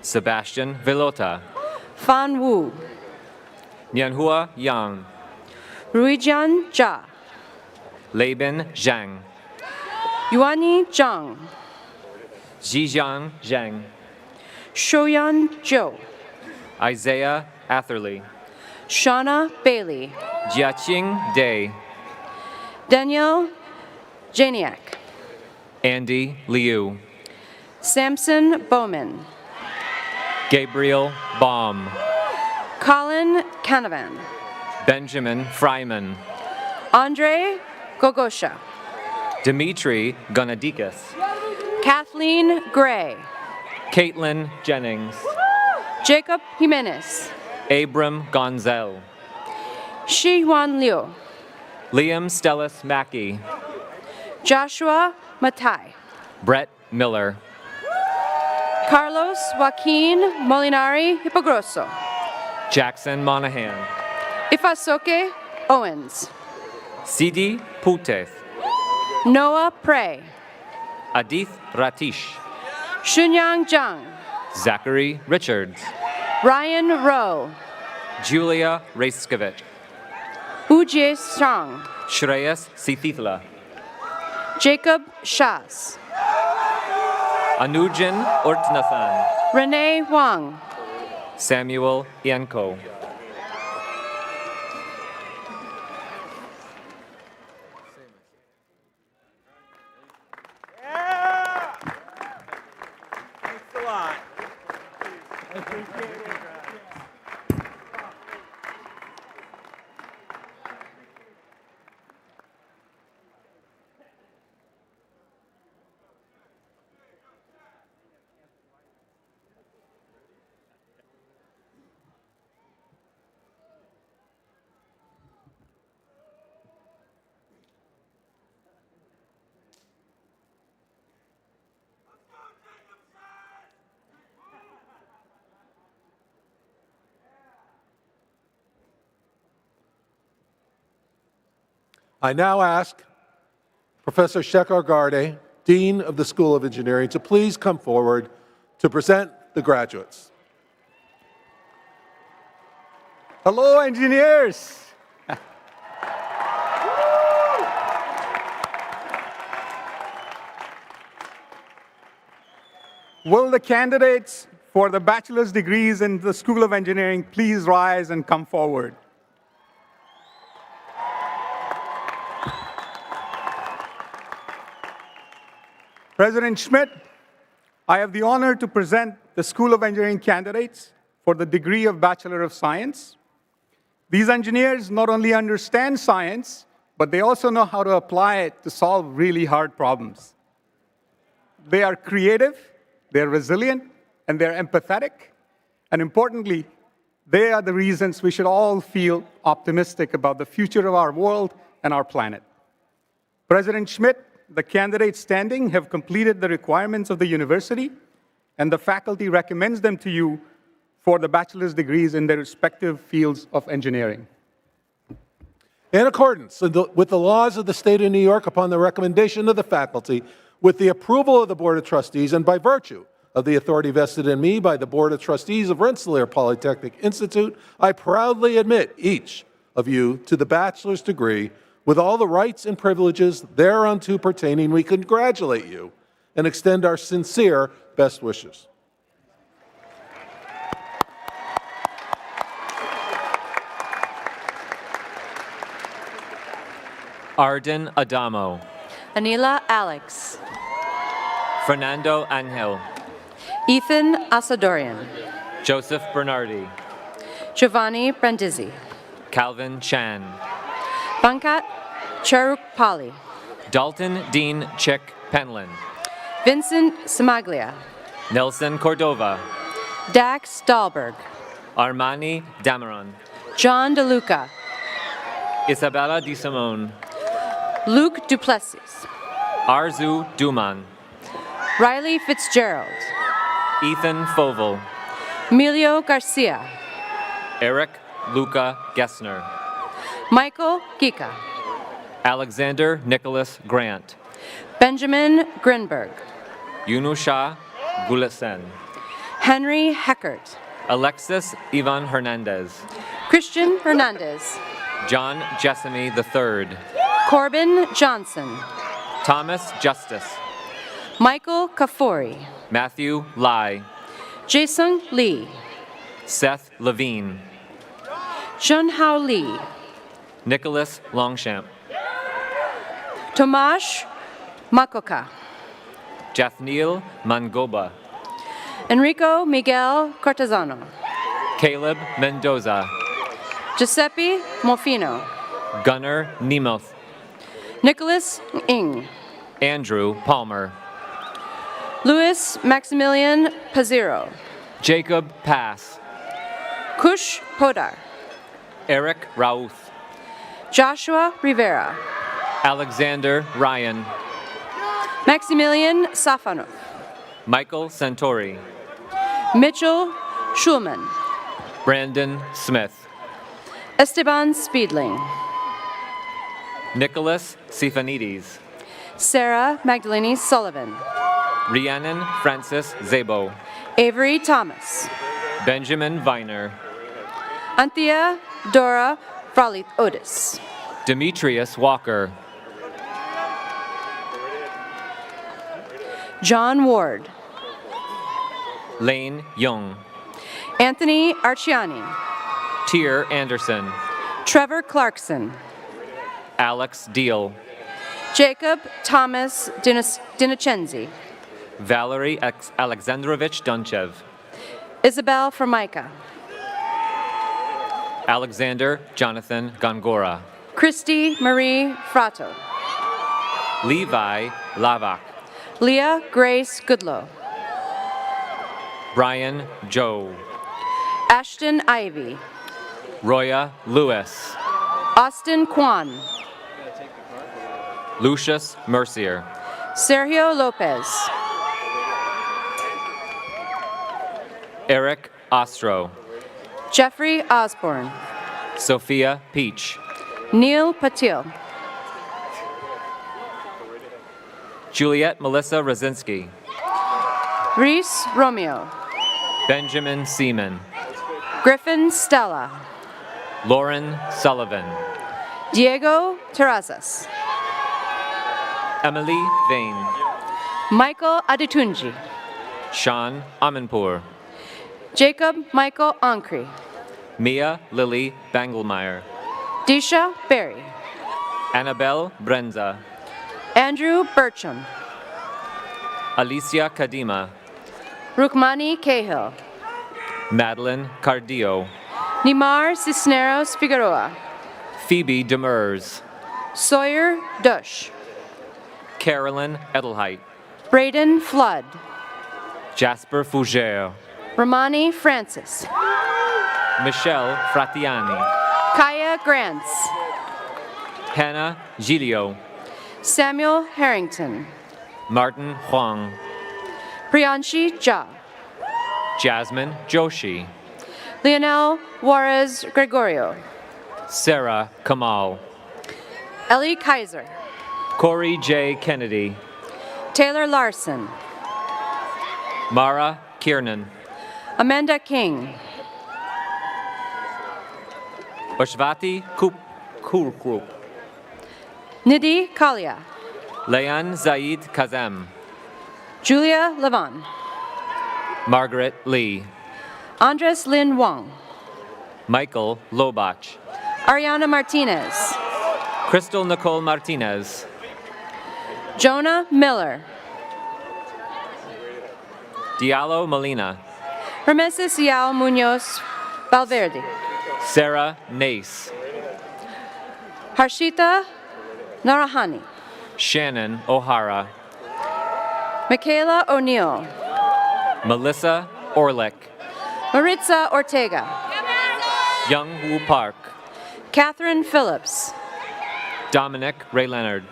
Sebastian Velota. Fan Wu. Nianhua Yang. Ruijian Jia. Laban Zhang. Yuani Zhang. Zhijiang Zhang. Shoyan Zhou. Isaiah Atherley. Shauna Bailey. Jiaqing Day. Daniel Janiak. Andy Liu. Samson Bowman. Gabriel Baum. Colin Canavan. Benjamin Fryman. Andre Gogosha. Dimitri Gonadikis. Kathleen Gray. Caitlin Jennings. Jacob Jimenez. Abram Gonzel. Shi Huan Liu. Liam Stellis Mackey. Joshua Matai. Brett Miller. Carlos Joaquin Molinari Hipogrosso. Jackson Monahan. Ifasoke Owens. Sidi Puteth. Noah Prey. Adith Ratish. Shunyang Zhang. Zachary Richards. Ryan Rowe. Julia Raiskovich. Ujie Strong. Shreyas Sithithla. Jacob Shas. Anujan Ortnathan. Renee Huang. Samuel Ianco. Thanks a lot. I appreciate it. I now ask Professor Shekhar Garde, Dean of the School of Engineering, to please come forward to present the graduates. Hello, engineers. Will the candidates for the bachelor's degrees in the School of Engineering please rise and come forward? President Schmidt, I have the honor to present the School of Engineering candidates for the degree of Bachelor of Science. These engineers not only understand science, but they also know how to apply it to solve really hard problems. They are creative, they're resilient, and they're empathetic. And importantly, they are the reasons we should all feel optimistic about the future of our world and our planet. President Schmidt, the candidates standing have completed the requirements of the university, and the faculty recommends them to you for the bachelor's degrees in their respective fields of engineering. In accordance with the laws of the state of New York, upon the recommendation of the faculty, with the approval of the Board of Trustees, and by virtue of the authority vested in me by the Board of Trustees of Rensselaer Polytechnic Institute, I proudly admit each of you to the bachelor's degree with all the rights and privileges thereunto pertaining. We congratulate you and extend our sincere best wishes. Arden Adamo. Anila Alex. Fernando Angel. Ethan Asadorian. Joseph Bernardi. Giovanni Brandizzi. Calvin Chan. Bankat Charuk Pali. Dalton Dean Chick Penland. Vincent Samaglia. Nelson Cordova. Dax Dahlberg. Armani Dameron. John DeLuca. Isabella Di Simone. Luke Duplessis. Arzu Duman. Riley Fitzgerald. Ethan Fovel. Emilio Garcia. Eric Luca Gessner. Michael Gika. Alexander Nicholas Grant. Benjamin Grinberg. Yunusha Gulesen. Henry Heckert. Alexis Ivan Hernandez. Christian Hernandez. John Jessamy III. Corbin Johnson. Thomas Justice. Michael Kafori. Matthew Lai. Jason Lee. Seth Levine. Junhao Lee. Nicholas Longchamp. Tomasz Makoka. Jathniel Mangoba. Enrico Miguel Cortezano. Caleb Mendoza. Giuseppe Morfino. Gunnar Nemoth. Nicholas Ng. Andrew Palmer. Luis Maximilian Paziro. Jacob Pass. Kush Podar. Eric Rauth. Joshua Rivera. Alexander Ryan. Maximilian Safanov. Michael Santori. Mitchell Schulman. Brandon Smith. Esteban Speedling. Nicholas Sifanides. Sarah Magdalene Sullivan. Rhiannon Francis Zabo. Avery Thomas. Benjamin Viner. Anthea Dora Fralit Otis. Demetrius Walker. John Ward. Lane Young. Anthony Arciani. Tier Anderson. Trevor Clarkson. Alex Deal. Jacob Thomas Dinacenzi. Valerie Alexandrovich Dunchev. Isabel Formica. Alexander Jonathan Gongora. Christy Marie Frato. Levi Lavak. Leah Grace Goodlow. Brian Joe. Ashton Ivy. Roya Lewis. Austin Kwan. Lucius Mercier. Sergio Lopez. Eric Ostro. Jeffrey Osborne. Sophia Peach. Neil Patil. Juliet Melissa Rosinski. Reese Romeo. Benjamin Seaman. Griffin Stella. Lauren Sullivan. Diego Terrazas. Emily Vane. Michael Adetunji. Sean Amanpour. Jacob Michael Ancre. Mia Lily Bangelmeyer. Disha Berry. Annabelle Brenza. Andrew Burcham. Alicia Kadima. Rukmani Cahill. Madeline Cardio. Nimar Cisneros Figueroa. Phoebe Demers. Sawyer Dush. Carolyn Edelheit. Braden Flood. Jasper Fougere. Romani Francis. Michelle Fratiani. Kaya Grants. Hannah Gilio. Samuel Harrington. Martin Huang. Priyanshi Jha. Jasmine Joshi. Leonel Juarez Gregorio. Sarah Kamal. Ellie Kaiser. Corey J. Kennedy. Taylor Larson. Mara Kiernan. Amanda King. Oshvati Kurkup. Nidhi Kalia. Leon Zaid Kazem. Julia Levon. Margaret Lee. Andres Lin Wong. Michael Lobach. Ariana Martinez. Crystal Nicole Martinez. Jonah Miller. Diallo Molina. Hermesis Yao Munoz Valverde. Sarah Nace. Harshita Narahani. Shannon O'Hara. Michaela O'Neill. Melissa Orlick. Maritza Ortega. Young Woo Park. Catherine Phillips. Dominic Ray Leonard.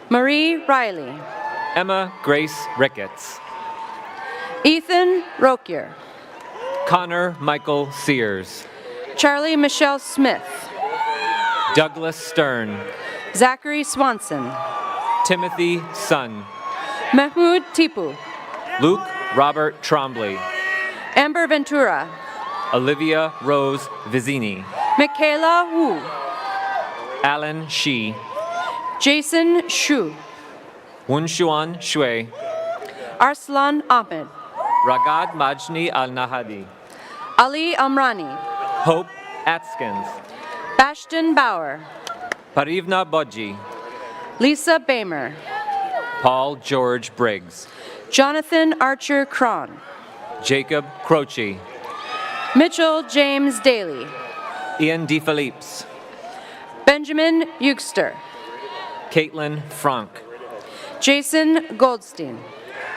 Marie Riley. Emma Grace Ricketts. Ethan Rokier. Connor Michael Sears. Charlie Michelle Smith. Douglas Stern. Zachary Swanson. Timothy Sun. Mahmoud Tipu. Luke Robert Trombley. Amber Ventura. Olivia Rose Vizini. Michaela Wu. Alan Shi. Jason Shu. Wunshuan Shui. Arslan Ahmed. Ragad Majni Al Nahadi. Ali Amrani. Hope Atskins. Ashton Bauer. Parivna Bodji. Lisa Bamer. Paul George Briggs. Jonathan Archer Cron. Jacob Croce. Mitchell James Daly. Ian DeFelips. Benjamin Eugster. Caitlin Frank. Jason Goldstein.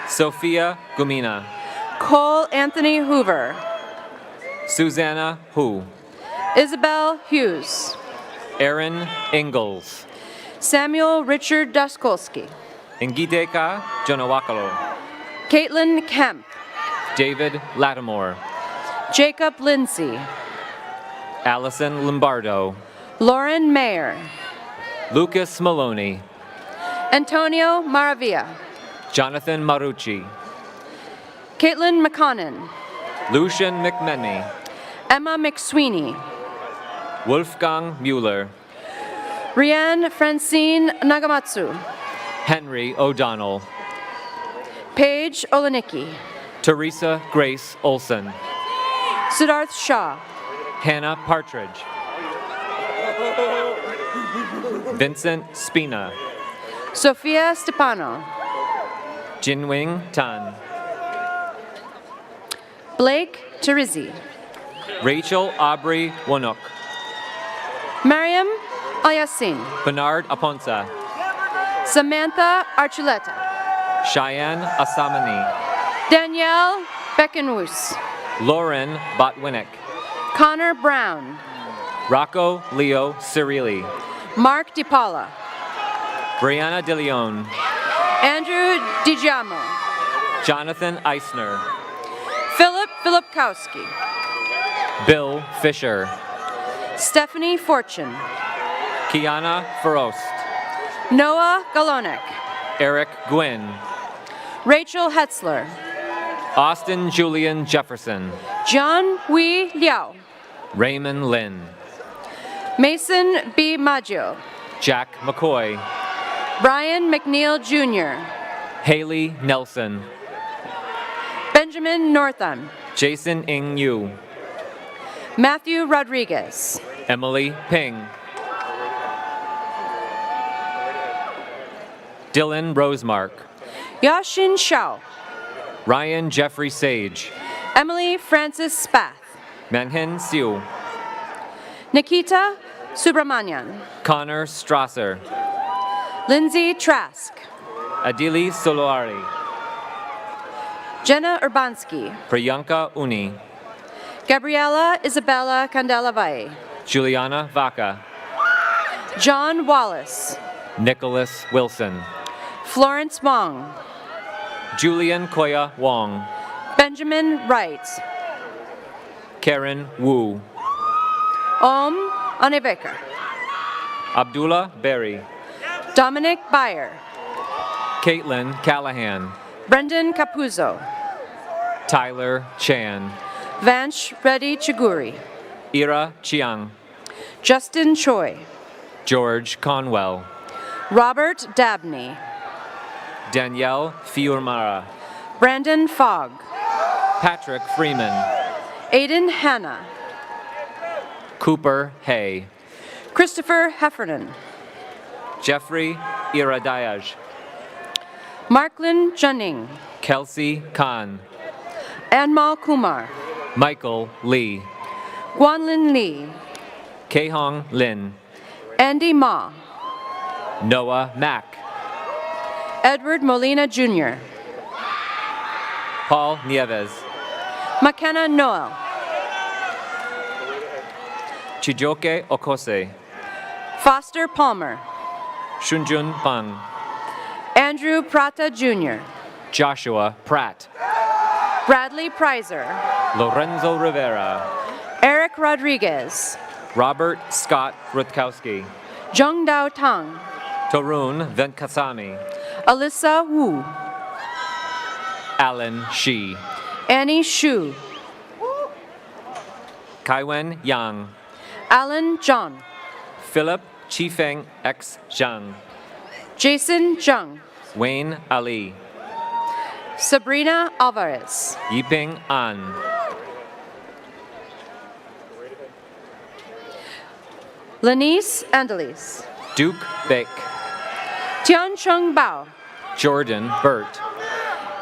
Sophia Gumina. Cole Anthony Hoover. Susanna Hu. Isabel Hughes. Aaron Ingalls. Samuel Richard Daskolski. Ngiteka Jonawakalo. Caitlin Kemp. David Lattimore. Jacob Lindsay. Allison Lombardo. Lauren Mayer. Lucas Maloney. Antonio Maravilla. Jonathan Marucci. Caitlin McConnon. Lucian McMenney. Emma McSweeney. Wolfgang Mueller. Rianne Francine Nagamatsu. Henry O'Donnell. Paige Olenicki. Teresa Grace Olson. Siddharth Shah. Hannah Partridge. Vincent Spina. Sophia Stepano. Jinwing Tan. Blake Terizzi. Rachel Aubrey Wanuk. Mariam Alyasin. Bernard Aponza. Samantha Archuleta. Cheyenne Asamani. Danielle Beckenhuis. Lauren Botwinick. Connor Brown. Rocco Leo Cirilli. Mark DiPaula. Brianna DeLeon. Andrew DiGiamo. Jonathan Eisner. Philip Filipkowski. Bill Fisher. Stephanie Fortune. Kiana Farost. Noah Galonek. Eric Gwynn. Rachel Hetzler. Austin Julian Jefferson. John Hui Liao. Raymond Lin. Mason B. Maggio. Jack McCoy. Brian McNeil Jr. Haley Nelson. Benjamin Northam. Jason Ing Yu. Matthew Rodriguez. Emily Ping. Dylan Rosemark. Yashin Shao. Ryan Jeffrey Sage. Emily Francis Spath. Manhin Siu. Nikita Subramanian. Connor Strasser. Lindsay Trask. Adili Soloari. Jenna Urbanski. Priyanka Uni. Gabriela Isabella Candelavai. Juliana Vaca. John Wallace. Nicholas Wilson. Florence Wong. Julian Koya Wong. Benjamin Wright. Karen Wu. Om Anivekar. Abdullah Berry. Dominic Bayer. Caitlin Callahan. Brendan Capuzzo. Tyler Chan. Vansh Reddy Chiguri. Ira Chiang. Justin Choi. George Conwell. Robert Dabney. Danielle Fiumara. Brandon Fogg. Patrick Freeman. Aiden Hanna. Cooper Hay. Christopher Heffernan. Jeffrey Iradayaj. Marklin Junning. Kelsey Khan. Anmal Kumar. Michael Lee. Guanlin Lee. Kehong Lin. Andy Ma. Noah Mack. Edward Molina Jr. Paul Nieves. McKenna Noel. Chijoke Okose. Foster Palmer. Shunjun Pang. Andrew Prata Jr. Joshua Pratt. Bradley Prizer. Lorenzo Rivera. Eric Rodriguez. Robert Scott Rutkowski. Jung Dao Tang. Tarun Venkasamy. Alyssa Wu. Alan Shi. Annie Shu. Kaiwen Yang. Alan John. Philip Chifeng X Zhang. Jason Jung. Wayne Ali. Sabrina Alvarez. Yiping An. Lanice Andelis. Duke Beck. Tian Chung Bao. Jordan Burt.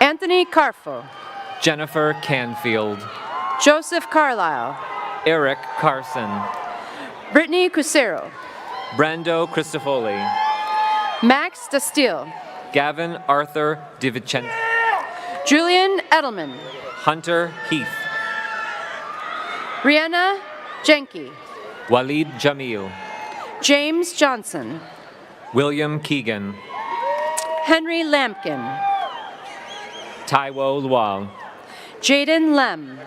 Anthony Carfo. Jennifer Canfield. Joseph Carlisle. Eric Carson. Brittany Cusero. Brando Cristofoli. Max Dastil. Gavin Arthur DiVicente. Julian Edelman. Hunter Heath. Rihanna Jenke. Walid Jamil. James Johnson. William Keegan. Henry Lampkin. Taiwo Luang. Jaden Lem.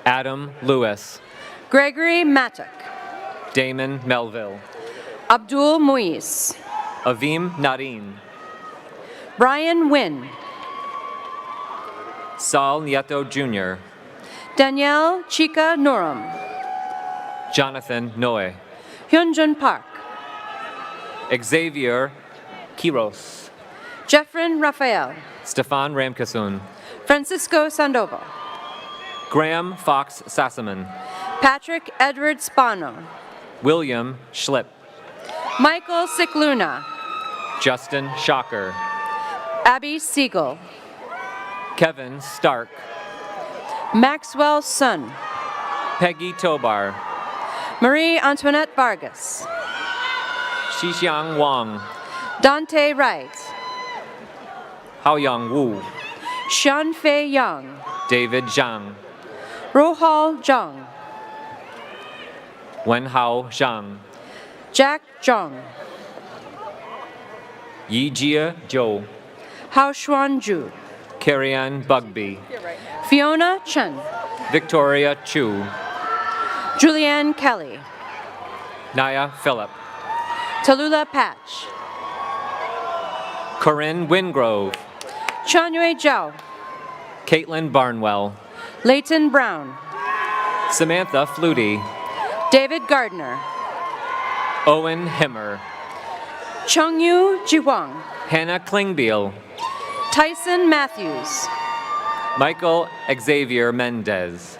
Adam Lewis. Gregory Mattock. Damon Melville. Abdul Muiz. Avim Nareen. Brian Wynn. Saul Nieto Jr. Danielle Chika Norum. Jonathan Noe. Hyunjun Park. Xavier Kiros. Jeffrin Raphael. Stefan Ramkasun. Francisco Sandoval. Graham Fox Sassaman. Patrick Edward Spano. William Schlip. Michael Cicluna. Justin Shocker. Abby Siegel. Kevin Stark. Maxwell Sun. Peggy Tobar. Marie Antoinette Vargas. Xixiang Wang. Dante Wright. Haoyang Wu. Sean Fei Young. David Zhang. Rohal Zhang. Wenhao Zhang. Jack Zhang. Yijie Zhou. Hao Xuan Zhu. Carrie-Ann Bugby. Fiona Chen. Victoria Chu. Julianne Kelly. Naya Phillip. Tallulah Patch. Corinne Wingrove. Changyue Zhao. Caitlin Barnwell. Leighton Brown. Samantha Flutie. David Gardner. Owen Himmer. Chengyu Jihuang. Hannah Klingbeil. Tyson Matthews. Michael Xavier Mendez.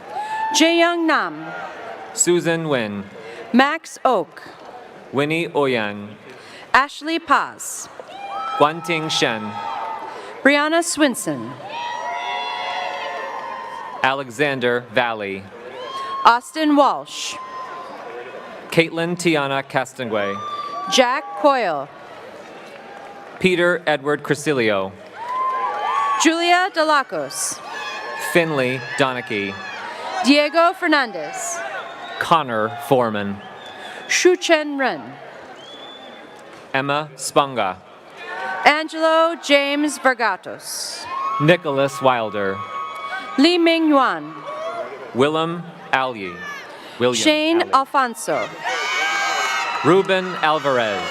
Jaeyoung Nam. Susan Wynn. Max Oak. Winnie Ouyang. Ashley Paz. Guanting Shen. Brianna Swinson. Alexander Valley. Austin Walsh. Caitlin Tiana Castangue. Jack Coyle. Peter Edward Crisilio. Julia Delacos. Finley Donachie. Diego Fernandez. Connor Foreman. Shu Chen Ren. Emma Spunga. Angelo James Vargatos. Nicholas Wilder. Li Ming Yuan. William Alye. Shane Alye. Alfonso. Ruben Alvarez.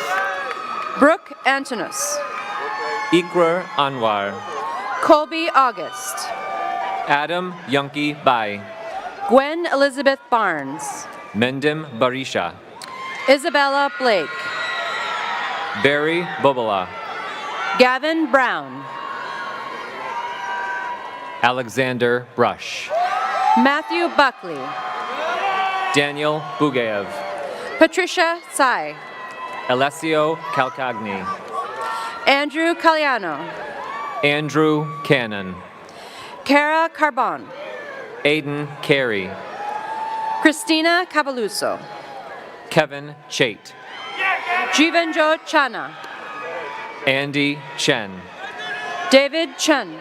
Brooke Antonis. Ikra Anwar. Colby August. Adam Yunki Bai. Gwen Elizabeth Barnes. Mendim Barisha. Isabella Blake. Barry Bobola. Gavin Brown. Alexander Brush. Matthew Buckley. Daniel Bugaev. Patricia Tsai. Alessio Calcagni. Andrew Caliano. Andrew Cannon. Cara Carbon. Aiden Carey. Christina Cavaluso. Kevin Chait. Jivanjo Chana. Andy Chen. David Chen.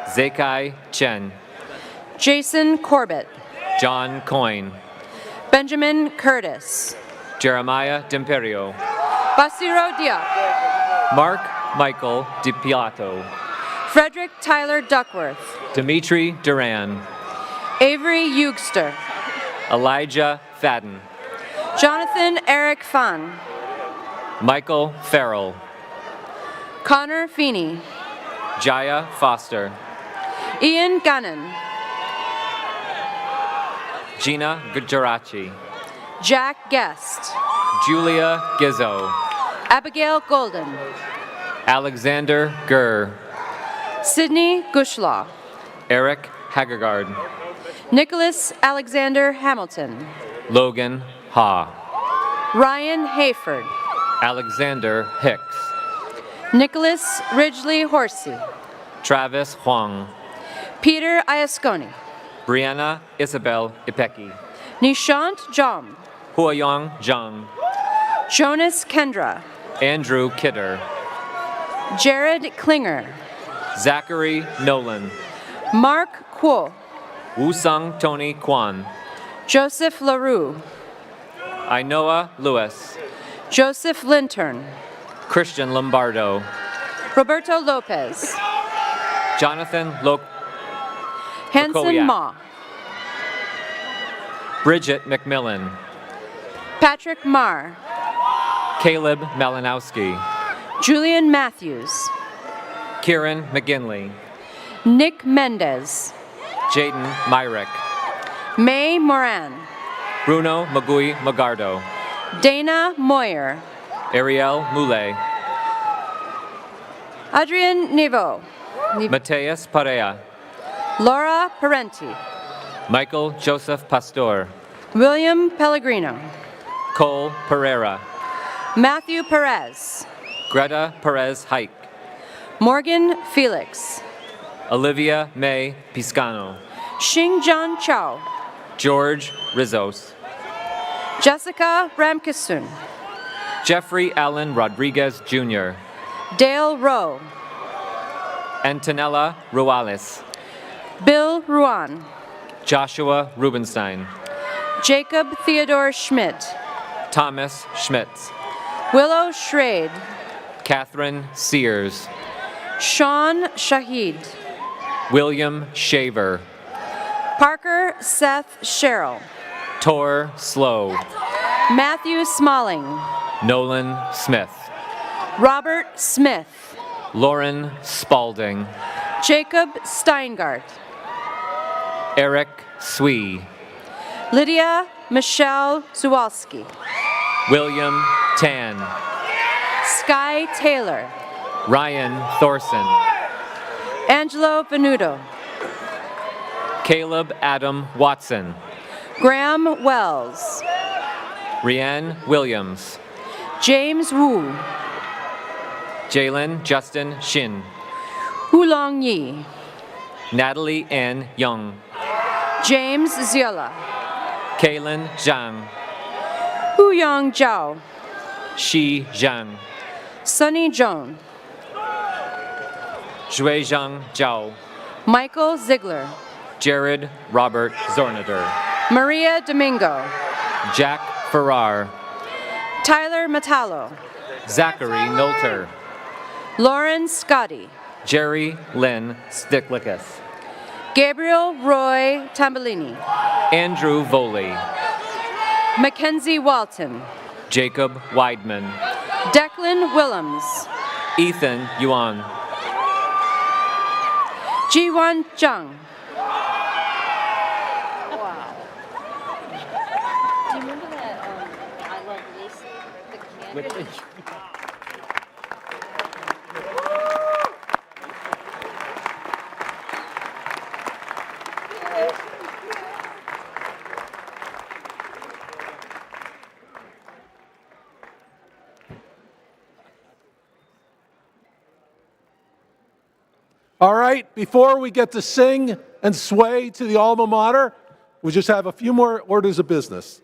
Zekai Chen. Jason Corbett. John Coyne. Benjamin Curtis. Jeremiah D'Imperio. Basiro Diop. Mark Michael DiPiato. Frederick Tyler Duckworth. Dimitri Duran. Avery Eugster. Elijah Fadden. Jonathan Eric Fan. Michael Farrell. Connor Feeney. Jaya Foster. Ian Gunnan. Gina Gujarati. Jack Guest. Julia Gizzo. Abigail Golden. Alexander Gurr. Sydney Gushlaw. Eric Hagegard. Nicholas Alexander Hamilton. Logan Ha. Ryan Hayford. Alexander Hicks. Nicholas Ridgely Horsey. Travis Huang. Peter Iasconi. Brianna Isabel Ipeki. Nishant Jom. Huayong Zhang. Jonas Kendra. Andrew Kidder. Jared Klinger. Zachary Nolan. Mark Kuo. Wusung Tony Kwan. Joseph LaRue. Ainoa Lewis. Joseph Lintern. Christian Lombardo. Roberto Lopez. Jonathan Hanson Lokowiak. Ma. Bridget McMillan. Patrick Marr. Caleb Malinowski. Julian Matthews. Kieran McGinley. Nick Mendez. Jaden Myrick. May Moran. Bruno Magui Magardo. Dana Moyer. Ariel Moulet. Adrian Nivo. Mateus Parea. Laura Parenti. Michael Joseph Pastor. William Pellegrino. Cole Pereira. Matthew Perez. Greta Perez Hike. Morgan Felix. Olivia May Piscano. Xingjian Chao. George Rizos. Jessica Ramkisoon. Jeffrey Allen Rodriguez Jr. Dale Rowe. Antonella Ruales. Bill Ruan. Joshua Rubenstein. Jacob Theodore Schmidt. Thomas Schmitz. Willow Schrade. Catherine Sears. Sean Shahid. William Shaver. Parker Seth Sherrill. Tor Slow. Matthew Smalling. Nolan Smith. Robert Smith. Lauren Spalding. Jacob Steingart. Eric Swee. Lydia Michelle Zawalski. William Tan. Sky Taylor. Ryan Thorson. Angelo Venuto. Caleb Adam Watson. Graham Wells. Rianne Williams. James Wu. Jalen Justin Shin. Hulong Yi. Natalie Ann Young. James Ziola. Kaylin Zhang. Huyong Zhao. Shi Zhang. Sunny Joan. Zhuizhang Zhao. Michael Ziegler. Jared Robert Zornader. Maria Domingo. Jack Farrar. Tyler Metallo. Zachary Nolter. Lauren Scotty. Jerry Lynn Sticklickus. Gabriel Roy Tambellini. Andrew Voley. Mackenzie Walton. Jacob Weidman. Declan Willems. Ethan Yuan. Jiwan Zhang. Do you remember that I Love Lucy? The candidate? All right, before we get to sing and sway to the alma mater, we just have a few more orders of business.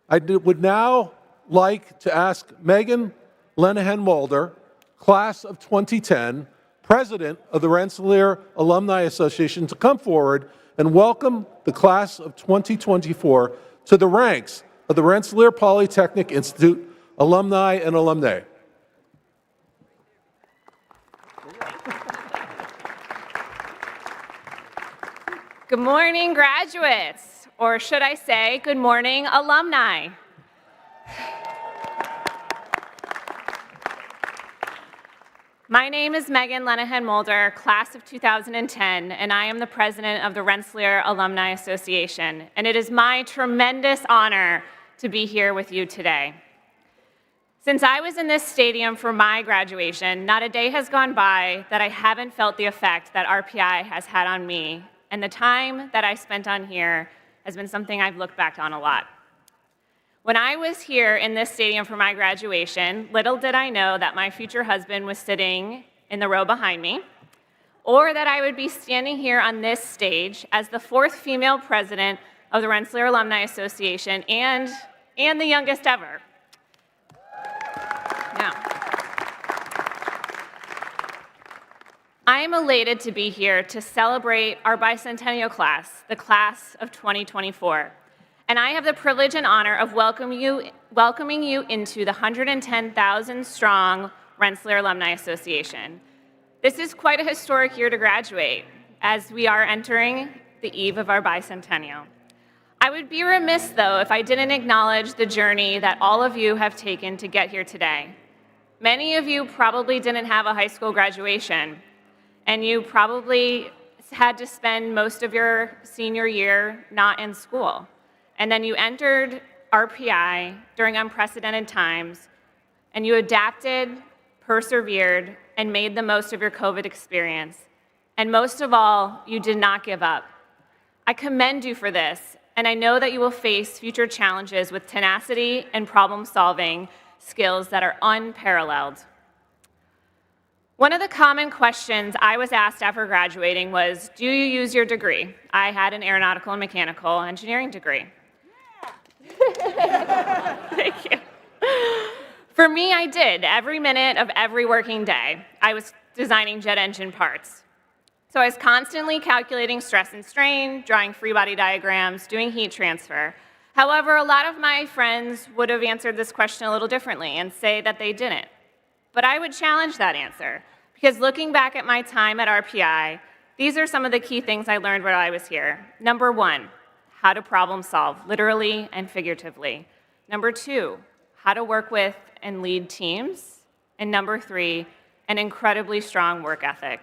Would now like to ask Megan Lenahan Mulder, class of 2010, president of the Rensselaer Alumni Association, to come forward and welcome the class of 2024 to the ranks of the Rensselaer Polytechnic Institute alumni and alumnae. Good morning, graduates, or should I say, good morning, alumni. My name is Megan Lenahan Mulder, class of 2010, and I am the president of the Rensselaer Alumni Association, and it is my tremendous honor to be here with you today. Since I was in this stadium for my graduation, not a day has gone by that I haven't felt the effect that RPI has had on me, and the time that I spent on here has been something I've looked back on a lot. When I was here in this stadium for my graduation, little did I know that my future husband was sitting in the row behind me, or that I would be standing here on this stage as the 4th female president of the Rensselaer Alumni Association and the youngest ever. Now, I am elated to be here to celebrate our bicentennial class, the class of 2024. And I have the privilege and honor of welcoming you into the 110,000-strong Rensselaer Alumni Association. This is quite a historic year to graduate, as we are entering the eve of our bicentennial. I would be remiss, though, if I didn't acknowledge the journey that all of you have taken to get here today. Many of you probably didn't have a high school graduation, and you probably had to spend most of your senior year not in school. And then you entered RPI during unprecedented times, and you adapted, persevered, and made the most of your COVID experience. And most of all, you did not give up. I commend you for this, and I know that you will face future challenges with tenacity and problem-solving skills that are unparalleled. One of the common questions I was asked after graduating was, do you use your degree? I had an aeronautical and mechanical engineering degree. Thank you. For me, I did. Every minute of every working day, I was designing jet engine parts. So I was constantly calculating stress and strain, drawing free body diagrams, doing heat transfer. However, a lot of my friends would have answered this question a little differently and say that they didn't. But I would challenge that answer, because looking back at my time at RPI, these are some of the key things I learned while I was here. Number one, how to problem solve, literally and figuratively. Number two, how to work with and lead teams. And number three, an incredibly strong work ethic.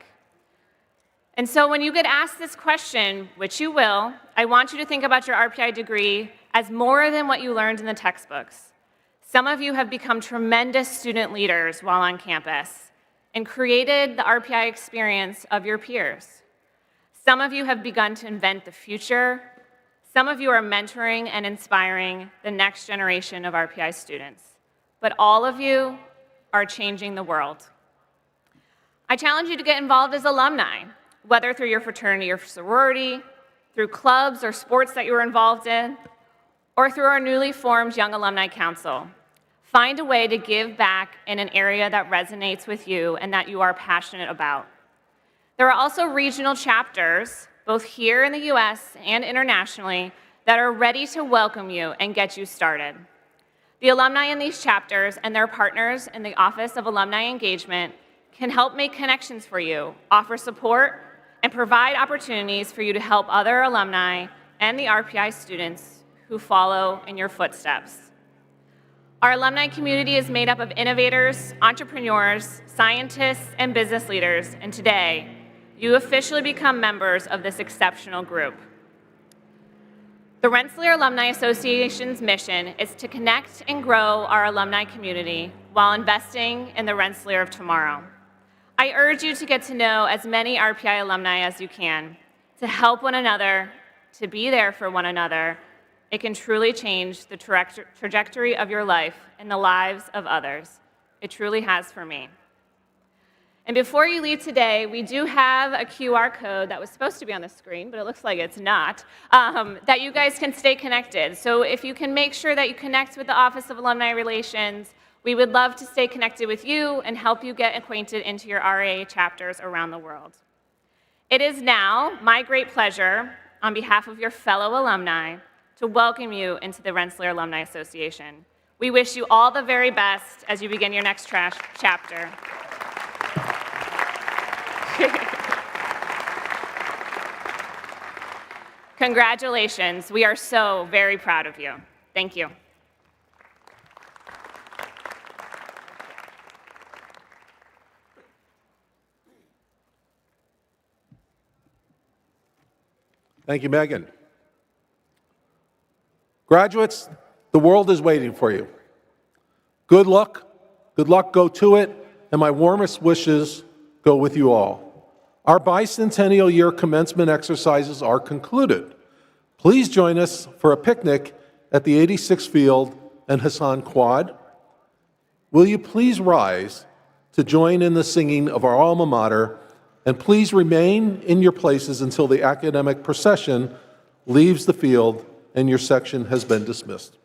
And so when you get asked this question, which you will, I want you to think about your RPI degree as more than what you learned in the textbooks. Some of you have become tremendous student leaders while on campus and created the RPI experience of your peers. Some of you have begun to invent the future. Some of you are mentoring and inspiring the next generation of RPI students. But all of you are changing the world. I challenge you to get involved as alumni, whether through your fraternity or sorority, through clubs or sports that you're involved in, or through our newly formed Young Alumni Council. Find a way to give back in an area that resonates with you and that you are passionate about. There are also regional chapters, both here in the US and internationally, that are ready to welcome you and get you started. The alumni in these chapters and their partners in the Office of Alumni Engagement can help make connections for you, offer support, and provide opportunities for you to help other alumni and the RPI students who follow in your footsteps. Our alumni community is made up of innovators, entrepreneurs, scientists, and business leaders, and today, you officially become members of this exceptional group. The Rensselaer Alumni Association's mission is to connect and grow our alumni community while investing in the Rensselaer of tomorrow. I urge you to get to know as many RPI alumni as you can, to help one another, to be there for one another. It can truly change the trajectory of your life and the lives of others. It truly has for me. And before you leave today, we do have a QR code that was supposed to be on the screen, but it looks like it's not, that you guys can stay connected. So if you can make sure that you connect with the Office of Alumni Relations, we would love to stay connected with you and help you get acquainted into your RA chapters around the world. It is now my great pleasure, on behalf of your fellow alumni, to welcome you into the Rensselaer Alumni Association. We wish you all the very best as you begin your next chapter. Congratulations. We are so very proud of you. Thank you. Thank you, Megan. Graduates, the world is waiting for you. Good luck, go to it, and my warmest wishes go with you all. Our bicentennial year commencement exercises are concluded. Please join us for a picnic at the 86th Field and Hassan Quad. Will you please rise to join in the singing of our alma mater, and please remain in your places until the academic procession leaves the field and your section has been dismissed.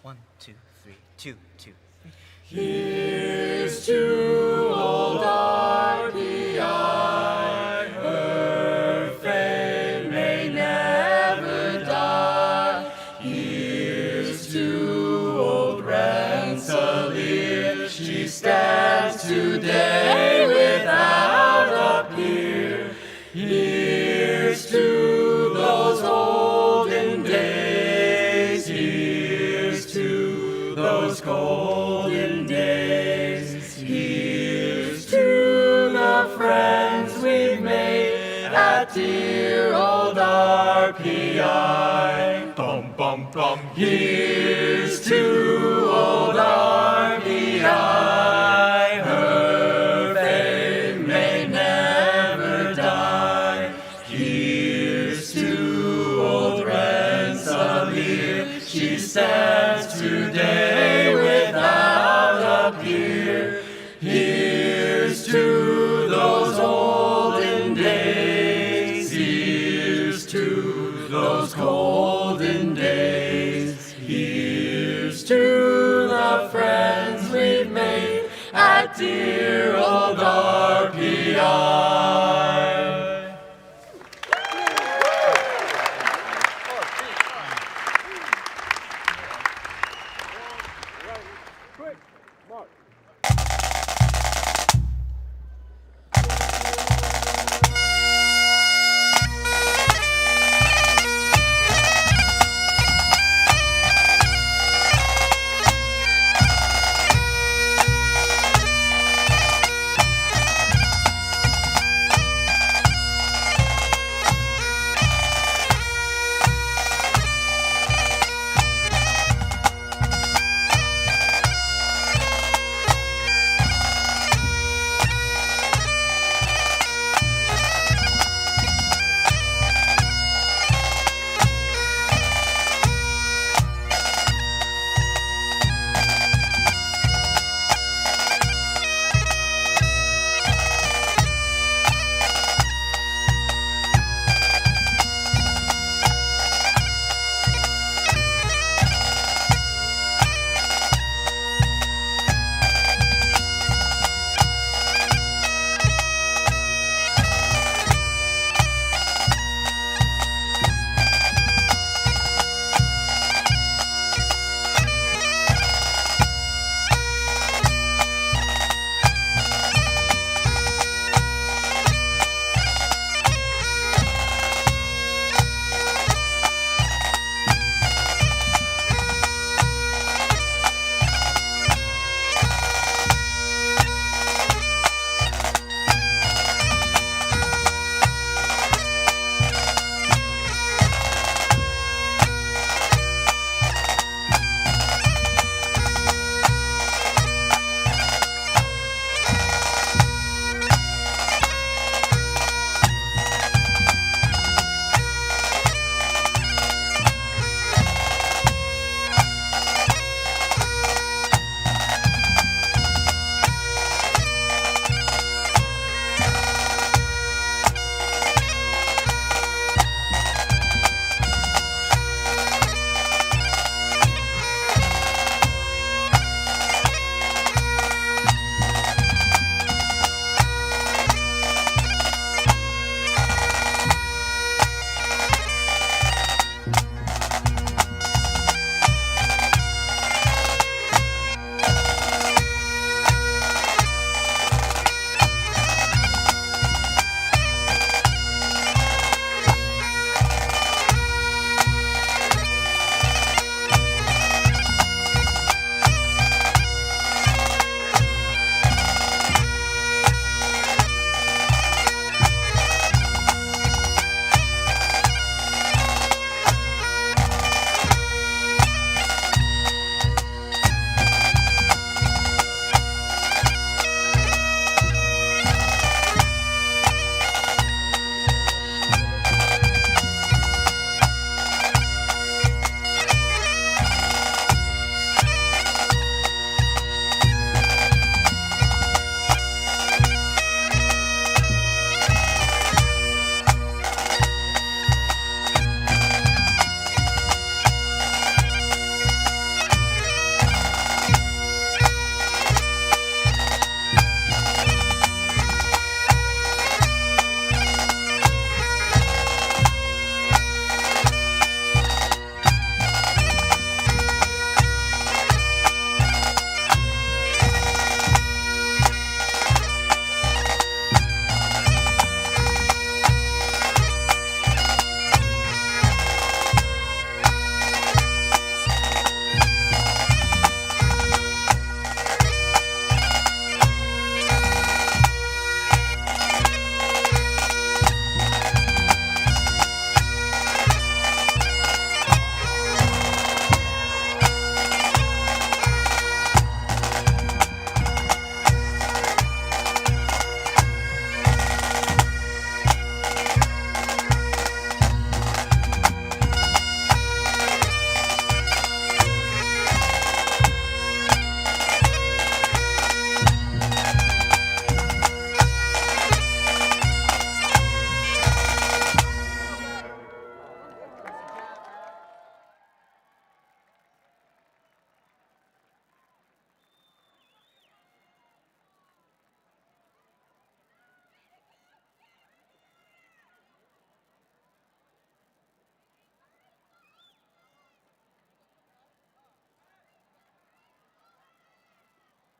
One, two, three, two, two, three. Here's to old RPI, her fame may never die. Here's to old Rensselaer, she stands today without a peer. olden days. Here's to the friends we've made at dear old RPI. Bum, bum, bum. Here's to old RPI. Her fame may never die. Here's to old Rensselaer. She stands today without a peer. Here's to those olden days. Here's to those golden days. Here's to the friends we've made at dear old RPI. Quick, Mark.